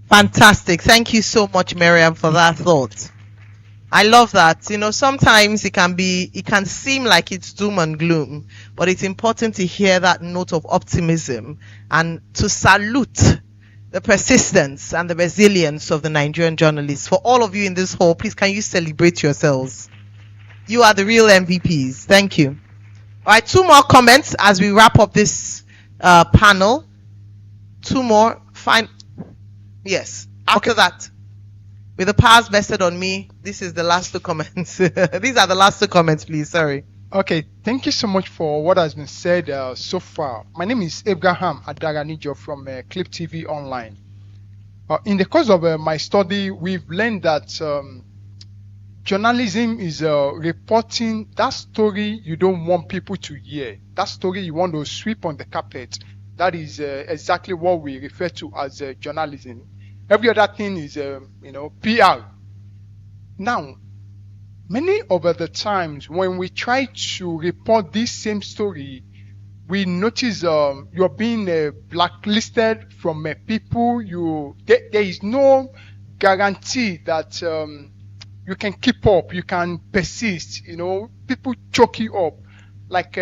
Fantastic. Thank you so much, Miriam, for that thought. I love that. You know, sometimes it can seem like it's doom and gloom, but it's important to hear that note of optimism and to salute the persistence and the resilience of the Nigerian journalists. For all of you in this hall, please, can you celebrate yourselves? You are the real MVPs. Thank you. All right, 2 more comments as we wrap up this panel. 2 more. Fine. Yes. After that, with the powers vested on me, this is the last 2 comments. These are the last 2 comments, please. Sorry. Okay, thank you so much for what has been said so far. My name is Abraham Adaganijo from Clip TV Online. In the course of my study, we've learned that journalism is reporting that story you don't want people to hear, that story you want to sweep on the carpet. That is exactly what we refer to as journalism. Every other thing is, PR. Now, many of the times when we try to report this same story, we notice you're being blacklisted from people. There is no guarantee that you can keep up, you can persist. People choke you up. Like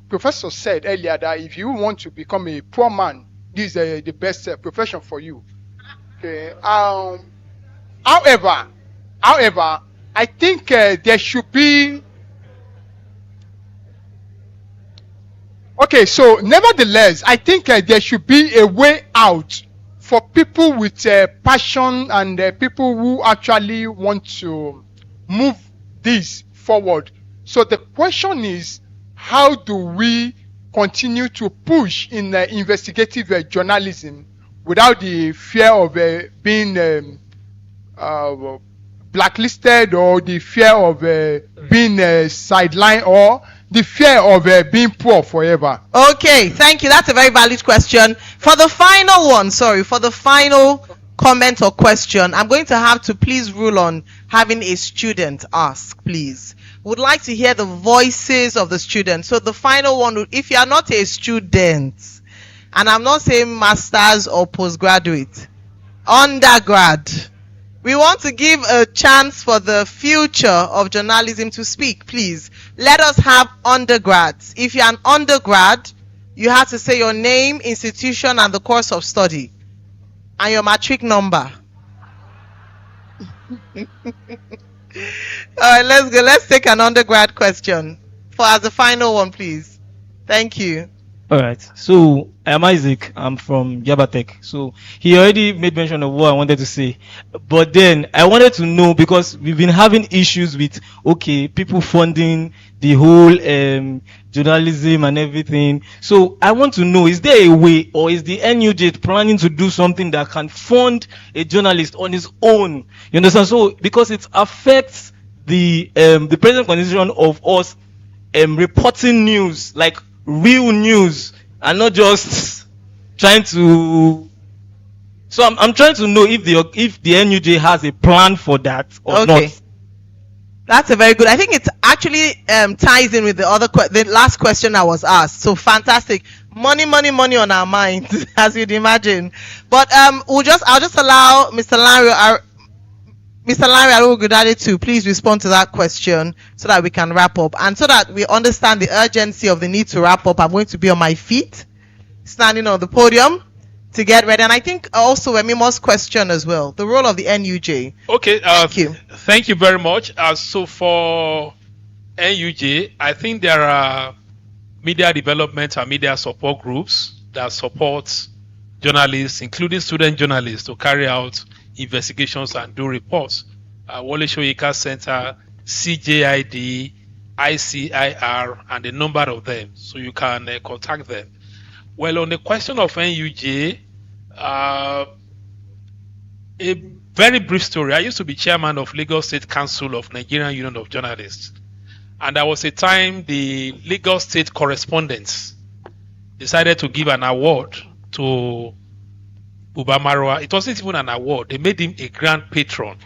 Professor said earlier, that if you want to become a poor man, this is the best profession for you. Okay. However, I think there should be. Okay, so nevertheless, I think there should be a way out for people with passion and people who actually want to move this forward. So the question is, how do we continue to push in investigative journalism without the fear of being blacklisted, or the fear of being sidelined, or the fear of being poor forever? Okay, thank you. That's a very valid question. For the final comment or question, I'm going to have to please rule on having a student ask, please. Would like to hear the voices of the students. So the final one, if you are not a student, and I'm not saying masters or postgraduate, undergrad, we want to give a chance for the future of journalism to speak, please. Let us have undergrads. If you're an undergrad, you have to say your name, institution, and the course of study, and your matric number. All right, let's go. Let's take an undergrad question as the final one, please. Thank you. All right. So I'm Isaac. I'm from Yabatech. So he already made mention of what I wanted to say, but then I wanted to know, because we've been having issues with people funding the whole journalism and everything. So I want to know, is there a way, or is the NUJ planning to do something that can fund a journalist on his own? You understand? So because it affects the present condition of us reporting news, like real news, and not just trying to. So I'm trying to know if the NUJ has a plan for that or not. That's a very good. I think it actually ties in with the last question I was asked. So fantastic. Money on our minds, as you'd imagine. But I'll just allow Mr. Larry Arugudade to please respond to that question so that we can wrap up. And so that we understand the urgency of the need to wrap up, I'm going to be on my feet, standing on the podium to get ready. And I think also Emimo's question as well, the role of the NUJ. Okay, thank you. Thank you very much. So for NUJ, I think there are media development and media support groups that support journalists, including student journalists, to carry out investigations and do reports. Wole Soyinka Center, CJID, ICIR, and a number of them. So you can contact them. Well, on the question of NUJ, a very brief story. I used to be chairman of Lagos State Council of Nigerian Union of Journalists. And there was a time the Lagos State correspondents decided to give an award to Buba Marwa. It wasn't even an award. They made him a grand patron.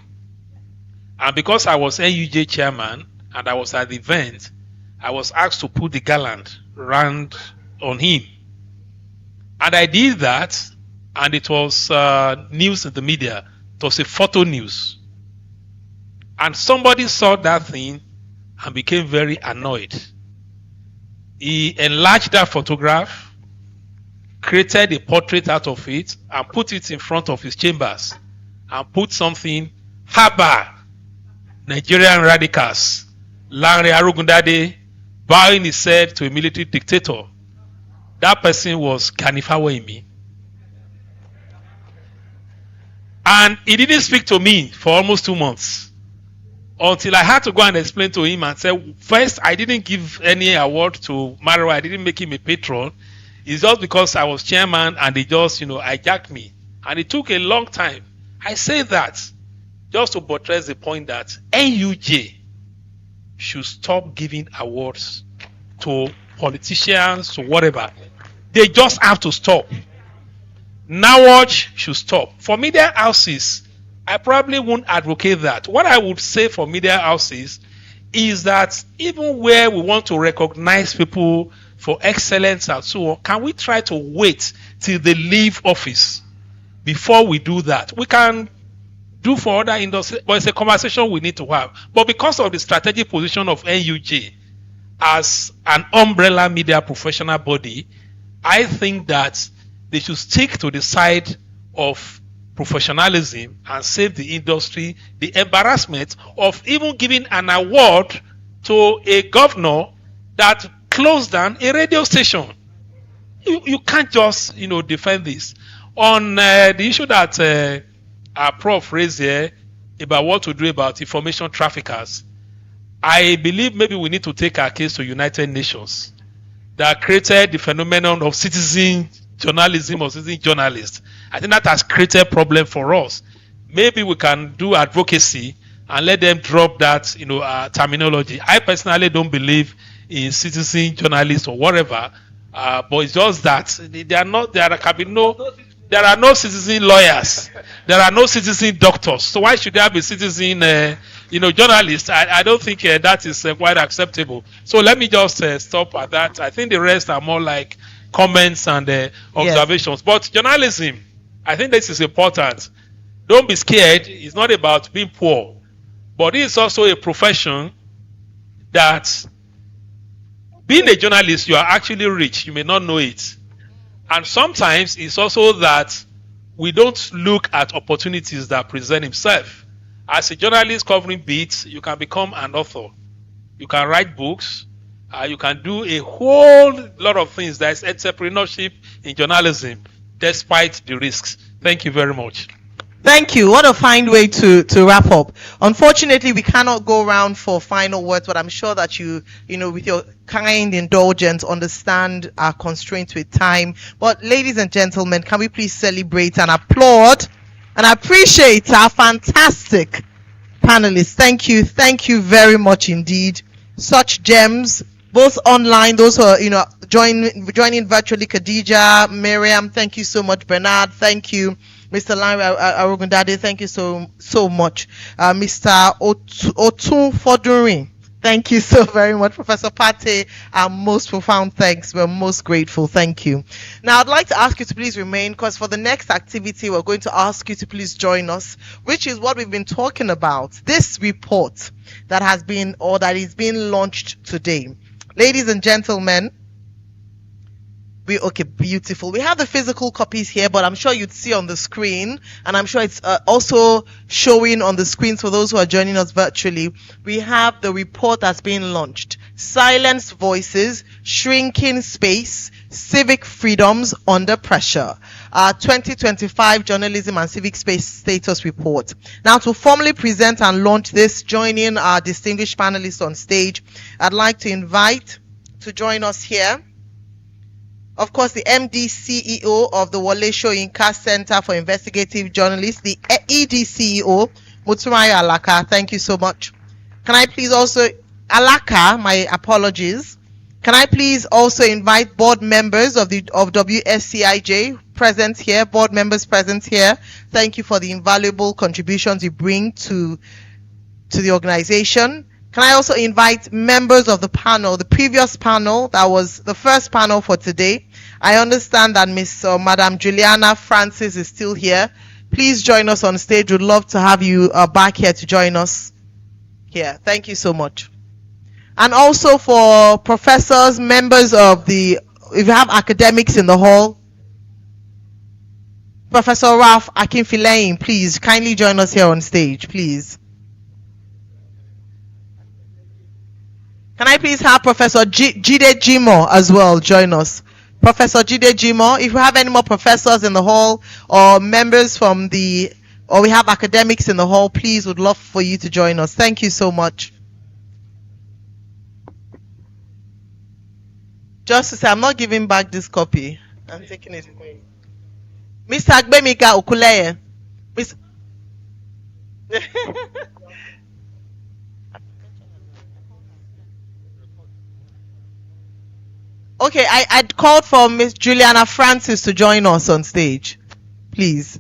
And because I was NUJ chairman and I was at the event, I was asked to put the garland round on him. And I did that and it was news in the media. It was a photo news. And somebody saw that thing and became very annoyed. He enlarged that photograph, created a portrait out of it, and put it in front of his chambers, and put something, Haba, Nigerian radicals, Lanre Arugundade, bowing his head to a military dictator. That person was Kanifawemi. And he didn't speak to me for almost 2 months, until I had to go and explain to him and say, first, I didn't give any award to Maro. I didn't make him a patron. It's just because I was chairman and they just, hijacked me. And it took a long time. I say that just to buttress the point that NUJ should stop giving awards to politicians, to whatever. They just have to stop. NAWAJ should stop. For media houses, I probably won't advocate that. What I would say for media houses is that even where we want to recognize people for excellence and so on, can we try to wait till they leave office before we do that? We can do for other industries, but it's a conversation we need to have. But because of the strategic position of NUJ as an umbrella media professional body, I think that they should stick to the side of professionalism and save the industry the embarrassment of even giving an award to a governor that closed down a radio station. You can't just defend this. On the issue that our prof raised here about what to do about information traffickers, I believe maybe we need to take our case to United Nations that created the phenomenon of citizen journalism or citizen journalists. I think that has created a problem for us. Maybe we can do advocacy and let them drop that terminology. I personally don't believe in citizen journalists or whatever, but it's just that there are no citizen lawyers, there are no citizen doctors. So why should there be citizen journalists? I don't think that is quite acceptable. So let me just stop at that. I think the rest are more like comments and observations. Yes. But journalism, I think this is important. Don't be scared. It's not about being poor, but it's also a profession that being a journalist, you are actually rich. You may not know it. And sometimes it's also that we don't look at opportunities that present himself. As a journalist covering beats, you can become an author. You can write books. You can do a whole lot of things. There's entrepreneurship in journalism, despite the risks. Thank you very much. Thank you. What a fine way to wrap up. Unfortunately, we cannot go around for final words, but I'm sure that you with your kind indulgence, understand our constraints with time. But ladies and gentlemen, can we please celebrate and applaud and appreciate our fantastic panelists? Thank you. Thank you very much indeed. Such gems, both online, those who are, joining virtually. Khadija, Miriam, thank you so much. Bernard, thank you. Mr. Lanre Arugundade, thank you so much. Mr. Otun Fodurin, thank you so very much. Professor Pate, our most profound thanks. We're most grateful. Thank you. Now, I'd like to ask you to please remain, because for the next activity, we're going to ask you to please join us, which is what we've been talking about, this report that is being launched today. Ladies and gentlemen, okay, beautiful. We have the physical copies here, but I'm sure you'd see on the screen, and I'm sure it's also showing on the screens for those who are joining us virtually. We have the report that's being launched. Silenced Voices, Shrinking Space, Civic Freedoms Under Pressure. 2025 Journalism and Civic Space Status Report. Now, to formally present and launch this, joining our distinguished panelists on stage, I'd like to invite to join us here, of course, the MD CEO of the Wole Soyinka Center for Investigative Journalists, the ED CEO, Mutumayo Alaka. Thank you so much. Can I please also, Alaka, my apologies. Can I please also invite board members of WSCIJ present here, board members present here. Thank you for the invaluable contributions you bring to the organization. Can I also invite members of the panel, the previous panel, that was the first panel for today. I understand that Madam Juliana Francis is still here. Please join us on stage. We'd love to have you back here to join us here. Thank you so much. And also for professors, members of the, if you have academics in the hall, Professor Ralph Akinfilein, please kindly join us here on stage, please. Can I please have Professor Jide Jimo as well join us? Professor Jide Jimo, if we have any more professors in the hall or members from the, or we have academics in the hall, please, would love for you to join us. Thank you so much. Just to say, I'm not giving back this copy. I'm taking it away. Mr. Agbemika Okuleye. Okay, I'd called for Miss Juliana Francis to join us on stage, please.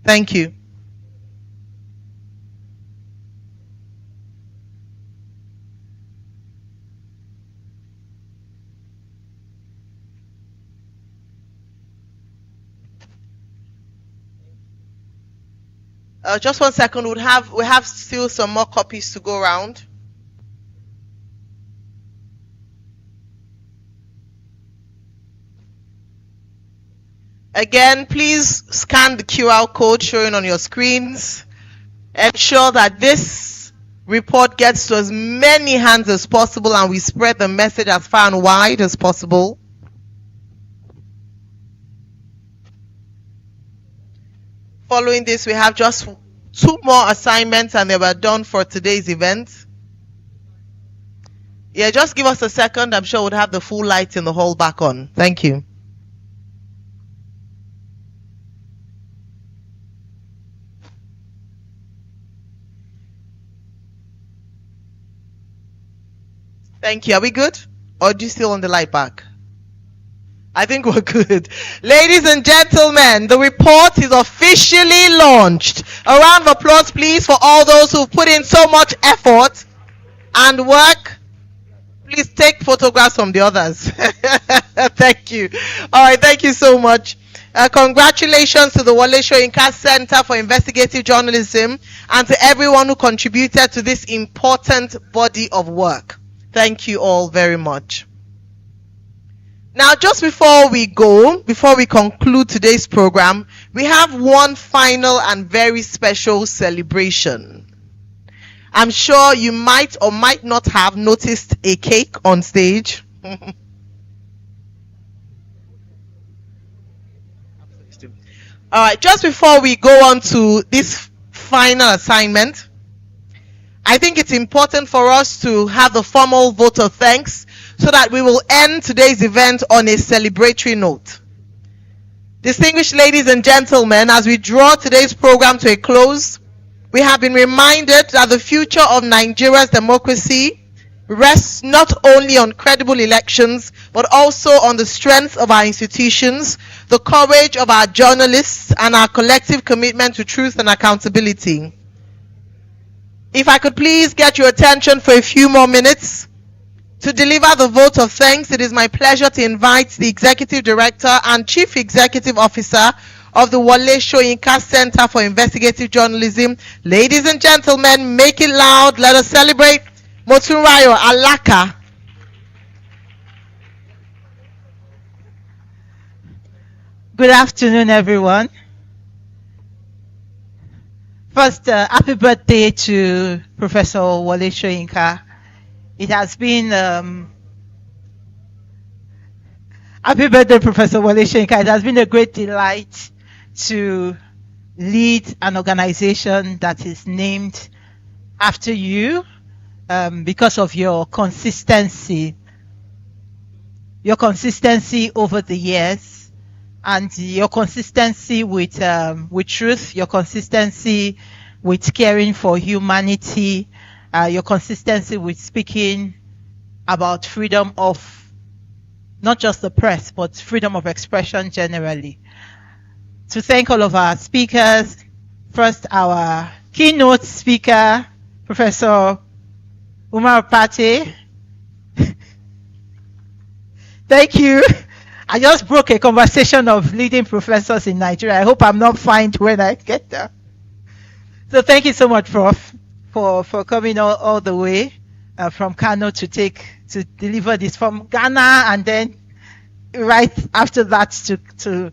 Thank you. Just 1 second. We have still some more copies to go around. Again, please scan the QR code showing on your screens. Ensure that this report gets to as many hands as possible and we spread the message as far and wide as possible. Following this, we have just 2 more assignments and they were done for today's event. Yeah, just give us a second. I'm sure we'll have the full lights in the hall back on. Thank you. Thank you. Are we good? Or do you still want the light back? I think we're good. Ladies and gentlemen, the report is officially launched. A round of applause, please, for all those who've put in so much effort and work. Please take photographs from the others. Thank you. All right, thank you so much. Congratulations to the Wole Soyinka Center for Investigative Journalism and to everyone who contributed to this important body of work. Thank you all very much. Now, just before we conclude today's program, we have one final and very special celebration. I'm sure you might or might not have noticed a cake on stage. All right, just before we go on to this final assignment, I think it's important for us to have the formal vote of thanks so that we will end today's event on a celebratory note. Distinguished ladies and gentlemen, as we draw today's program to a close, we have been reminded that the future of Nigeria's democracy rests not only on credible elections, but also on the strength of our institutions, the courage of our journalists, and our collective commitment to truth and accountability. If I could please get your attention for a few more minutes. To deliver the vote of thanks, it is my pleasure to invite the Executive Director and Chief Executive Officer of the Wole Soyinka Center for Investigative Journalism. Ladies and gentlemen, make it loud. Let us celebrate Motunrayo Alaka. Good afternoon, everyone. First, happy birthday to Professor Wole Soyinka. It has been happy birthday, Professor Wole Soyinka. It has been a great delight to lead an organization that is named after you because of your consistency over the years, and your consistency with truth, your consistency with caring for humanity, your consistency with speaking about freedom of not just the press, but freedom of expression generally. To thank all of our speakers, first our keynote speaker, Professor Umar Pate, Thank you. I just broke a conversation of leading professors in Nigeria. I hope I'm not fined when I get there. So thank you so much, Prof, for coming all the way from Kano to deliver this from Ghana, and then right after that to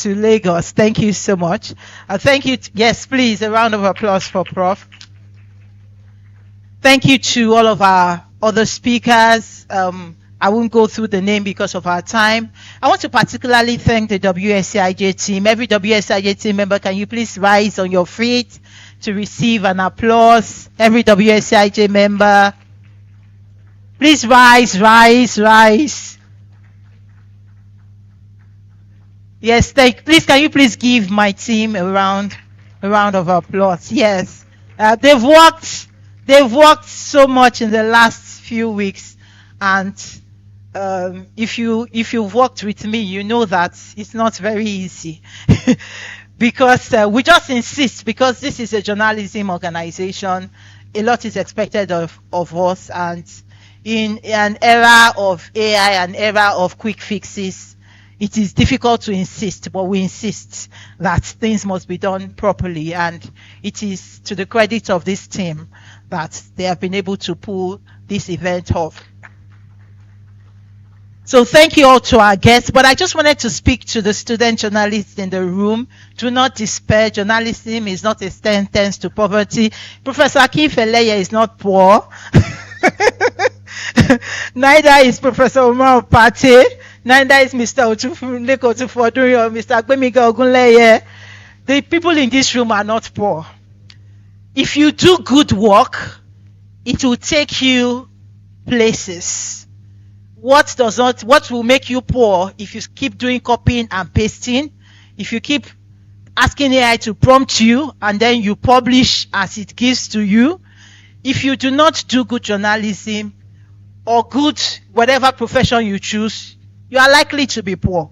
Lagos. Thank you so much. Thank you. Yes, please, a round of applause for Prof. Thank you to all of our other speakers. I won't go through the name because of our time. I want to particularly thank the WSCIJ team. Every WSCIJ team member, can you please rise on your feet to receive an applause? Every WSCIJ member, please rise. Yes, please, can you please give my team a round of applause? Yes, they've worked so much in the last few weeks, and if you've worked with me, you know that it's not very easy because we just insist, because this is a journalism organization. A lot is expected of us, and in an era of AI, an era of quick fixes, it is difficult to insist, but we insist that things must be done properly, and it is to the credit of this team that they have been able to pull this event off. So thank you all to our guests, but I just wanted to speak to the student journalists in the room. Do not despair. Journalism is not a sentence to poverty. Professor Akinfeleye is not poor. Neither is Professor Omar Opate. Neither is Mr. Otunfunleko Otufodunri or Mr. Agbemiga Ogunleye. The people in this room are not poor. If you do good work, it will take you places. What will make you poor if you keep doing copying and pasting, if you keep asking AI to prompt you and then you publish as it gives to you, if you do not do good journalism or good whatever profession you choose, you are likely to be poor.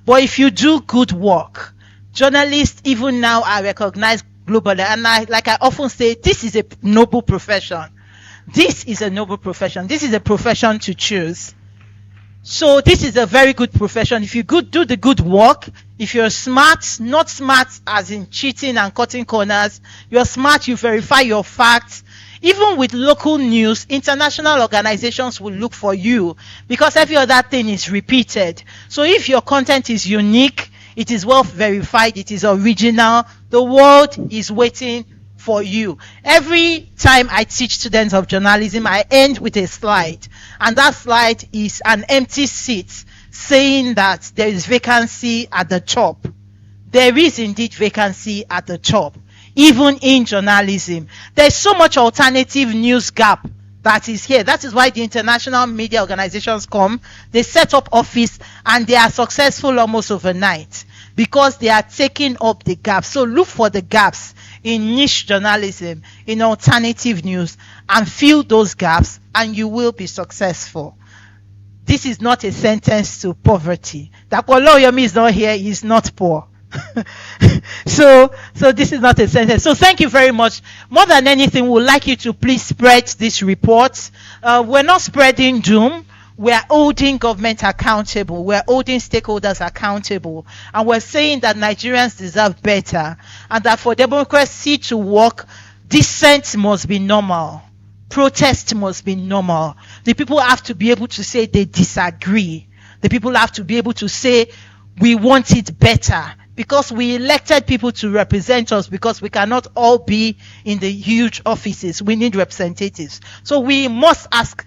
But if you do good work, journalists even now are recognized globally, and like I often say, this is a noble profession. This is a noble profession. This is a profession to choose. So this is a very good profession. If you do the good work, if you're smart, not smart as in cheating and cutting corners, you're smart, you verify your facts. Even with local news, international organizations will look for you because every other thing is repeated. So if your content is unique, it is well verified, it is original, the world is waiting for you. Every time I teach students of journalism, I end with a slide, and that slide is an empty seat saying that there is vacancy at the top. There is indeed vacancy at the top, even in journalism. There's so much alternative news gap that is here. That is why the international media organizations come, they set up office, and they are successful almost overnight because they are taking up the gaps. So look for the gaps in niche journalism, in alternative news, and fill those gaps, and you will be successful. This is not a sentence to poverty. Dakoloyomi is not here, he's not poor. So this is not a sentence. So thank you very much. More than anything, we would like you to please spread this report. We're not spreading doom. We're holding government accountable. We're holding stakeholders accountable. And we're saying that Nigerians deserve better. And that for democracy to work, dissent must be normal. Protest must be normal. The people have to be able to say they disagree. The people have to be able to say we want it better. Because we elected people to represent us, because we cannot all be in the huge offices. We need representatives. So we must ask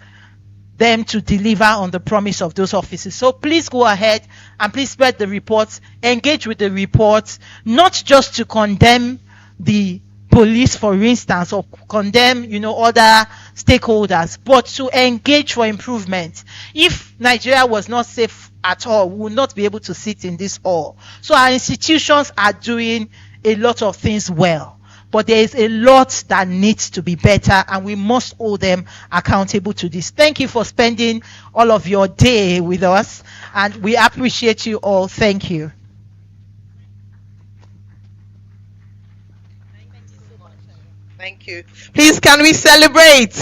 them to deliver on the promise of those offices. So please go ahead and please spread the reports, engage with the reports, not just to condemn the police, for instance, or condemn, other stakeholders, but to engage for improvement. If Nigeria was not safe at all, we would not be able to sit in this hall. So our institutions are doing a lot of things well. But there is a lot that needs to be better, and we must hold them accountable to this. Thank you for spending all of your day with us, and we appreciate you all. Thank you. Thank you. Please, can we celebrate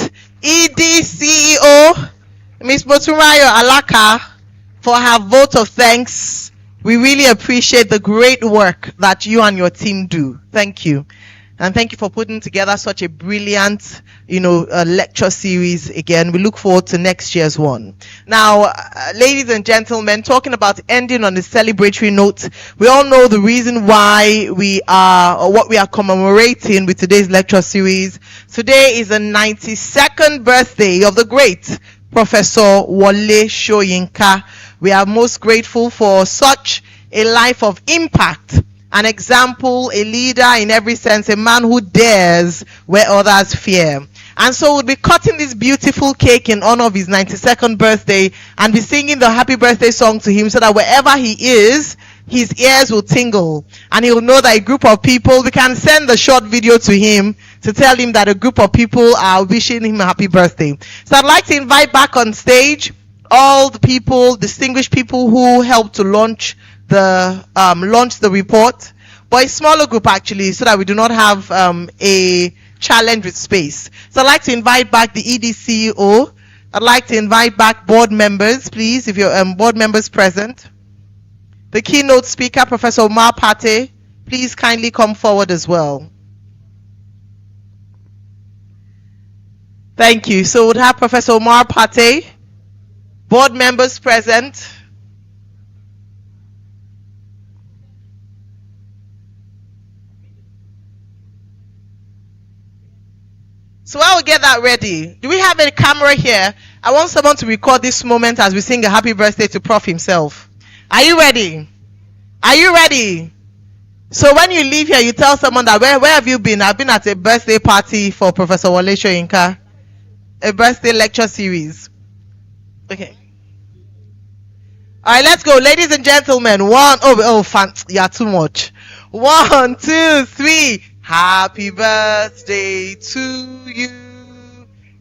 ED CEO Ms. Motunrayo Alaka for her vote of thanks. We really appreciate the great work that you and your team do. Thank you. And thank you for putting together such a brilliant, lecture series again. We look forward to next year's one. Now, ladies and gentlemen, talking about ending on a celebratory note, we all know the reason why what we are commemorating with today's lecture series. Today is the 92nd birthday of the great Professor Wole Soyinka. We are most grateful for such a life of impact, an example, a leader in every sense, a man who dares where others fear. And so we'll be cutting this beautiful cake in honor of his 92nd birthday and be singing the happy birthday song to him so that wherever he is, his ears will tingle and he'll know that a group of people, we can send the short video to him to tell him that a group of people are wishing him a happy birthday. So I'd like to invite back on stage all the people, distinguished people who helped to launch the report, but a smaller group actually, so that we do not have a challenge with space. So I'd like to invite back the ED CEO. I'd like to invite back board members, please, if you're board members present. The keynote speaker, Professor Omar Pate, please kindly come forward as well. Thank you. So we'll have Professor Omar Pate, board members present. So while we get that ready, do we have a camera here? I want someone to record this moment as we sing a happy birthday to Prof himself. Are you ready? Are you ready? So when you leave here, you tell someone that where have you been? I've been at a birthday party for Professor Wole Soyinka, a birthday lecture series. Okay. All right, let's go, ladies and gentlemen. Yeah, too much. 1, 2, 3. Happy birthday to you.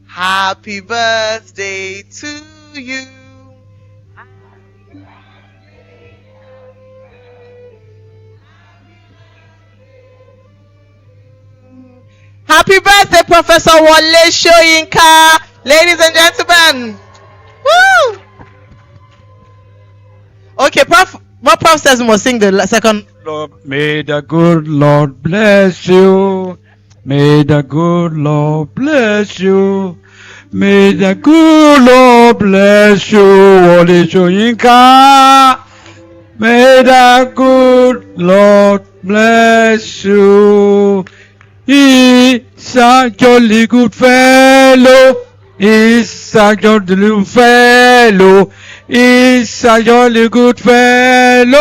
Happy birthday to you. Happy birthday, Professor Wole Soyinka. Ladies and gentlemen. Woo! Okay, Prof. What Prof says we must sing the second. Lord, may the good Lord bless you. May the good Lord bless you. May the good Lord bless you, Wole Soyinka. May the good Lord bless you. He's a jolly good fellow. He's a jolly good fellow. He's a jolly good fellow.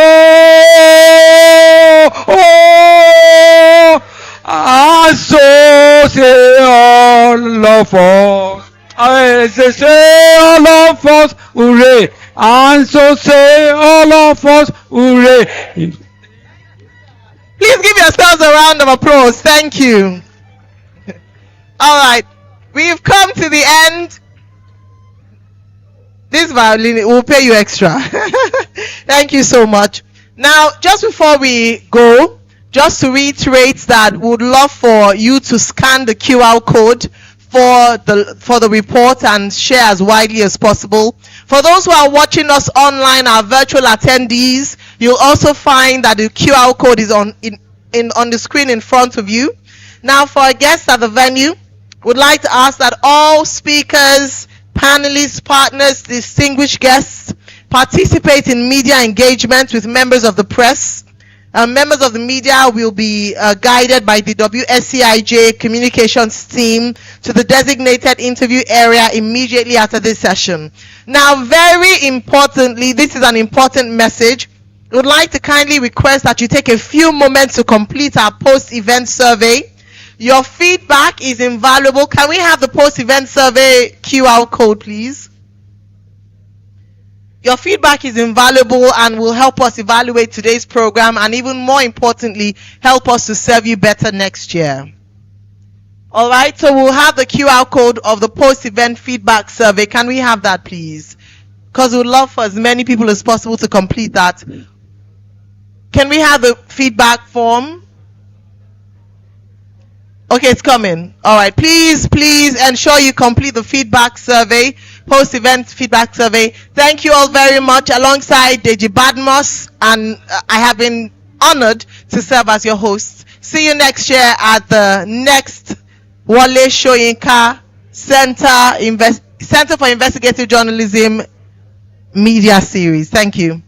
Oh, and so say all of us. I say all of us, hooray. And so say all of us, hooray. Please give yourselves a round of applause. Thank you. All right. We've come to the end. This violin will pay you extra. Thank you so much. Now, just before we go, just to reiterate that we would love for you to scan the QR code for the report and share as widely as possible. For those who are watching us online, our virtual attendees, you'll also find that the QR code is on the screen in front of you. Now, for our guests at the venue, would like to ask that all speakers, panelists, partners, distinguished guests participate in media engagement with members of the press. Members of the media will be guided by the WSCIJ communications team to the designated interview area immediately after this session. Now, very importantly, this is an important message. We would like to kindly request that you take a few moments to complete our post-event survey. Your feedback is invaluable. Can we have the post-event survey QR code, please? Your feedback is invaluable and will help us evaluate today's program and even more importantly, help us to serve you better next year. All right, so we'll have the QR code of the post-event feedback survey. Can we have that, please? Because we'd love for as many people as possible to complete that. Can we have the feedback form? Okay, it's coming. All right, please ensure you complete the feedback survey. post-event feedback survey. Thank you all very much. Alongside Deji Badmos, and I have been honored to serve as your host. See you next year at the next Wole Soyinka Center for Investigative Journalism Media Series. Thank you.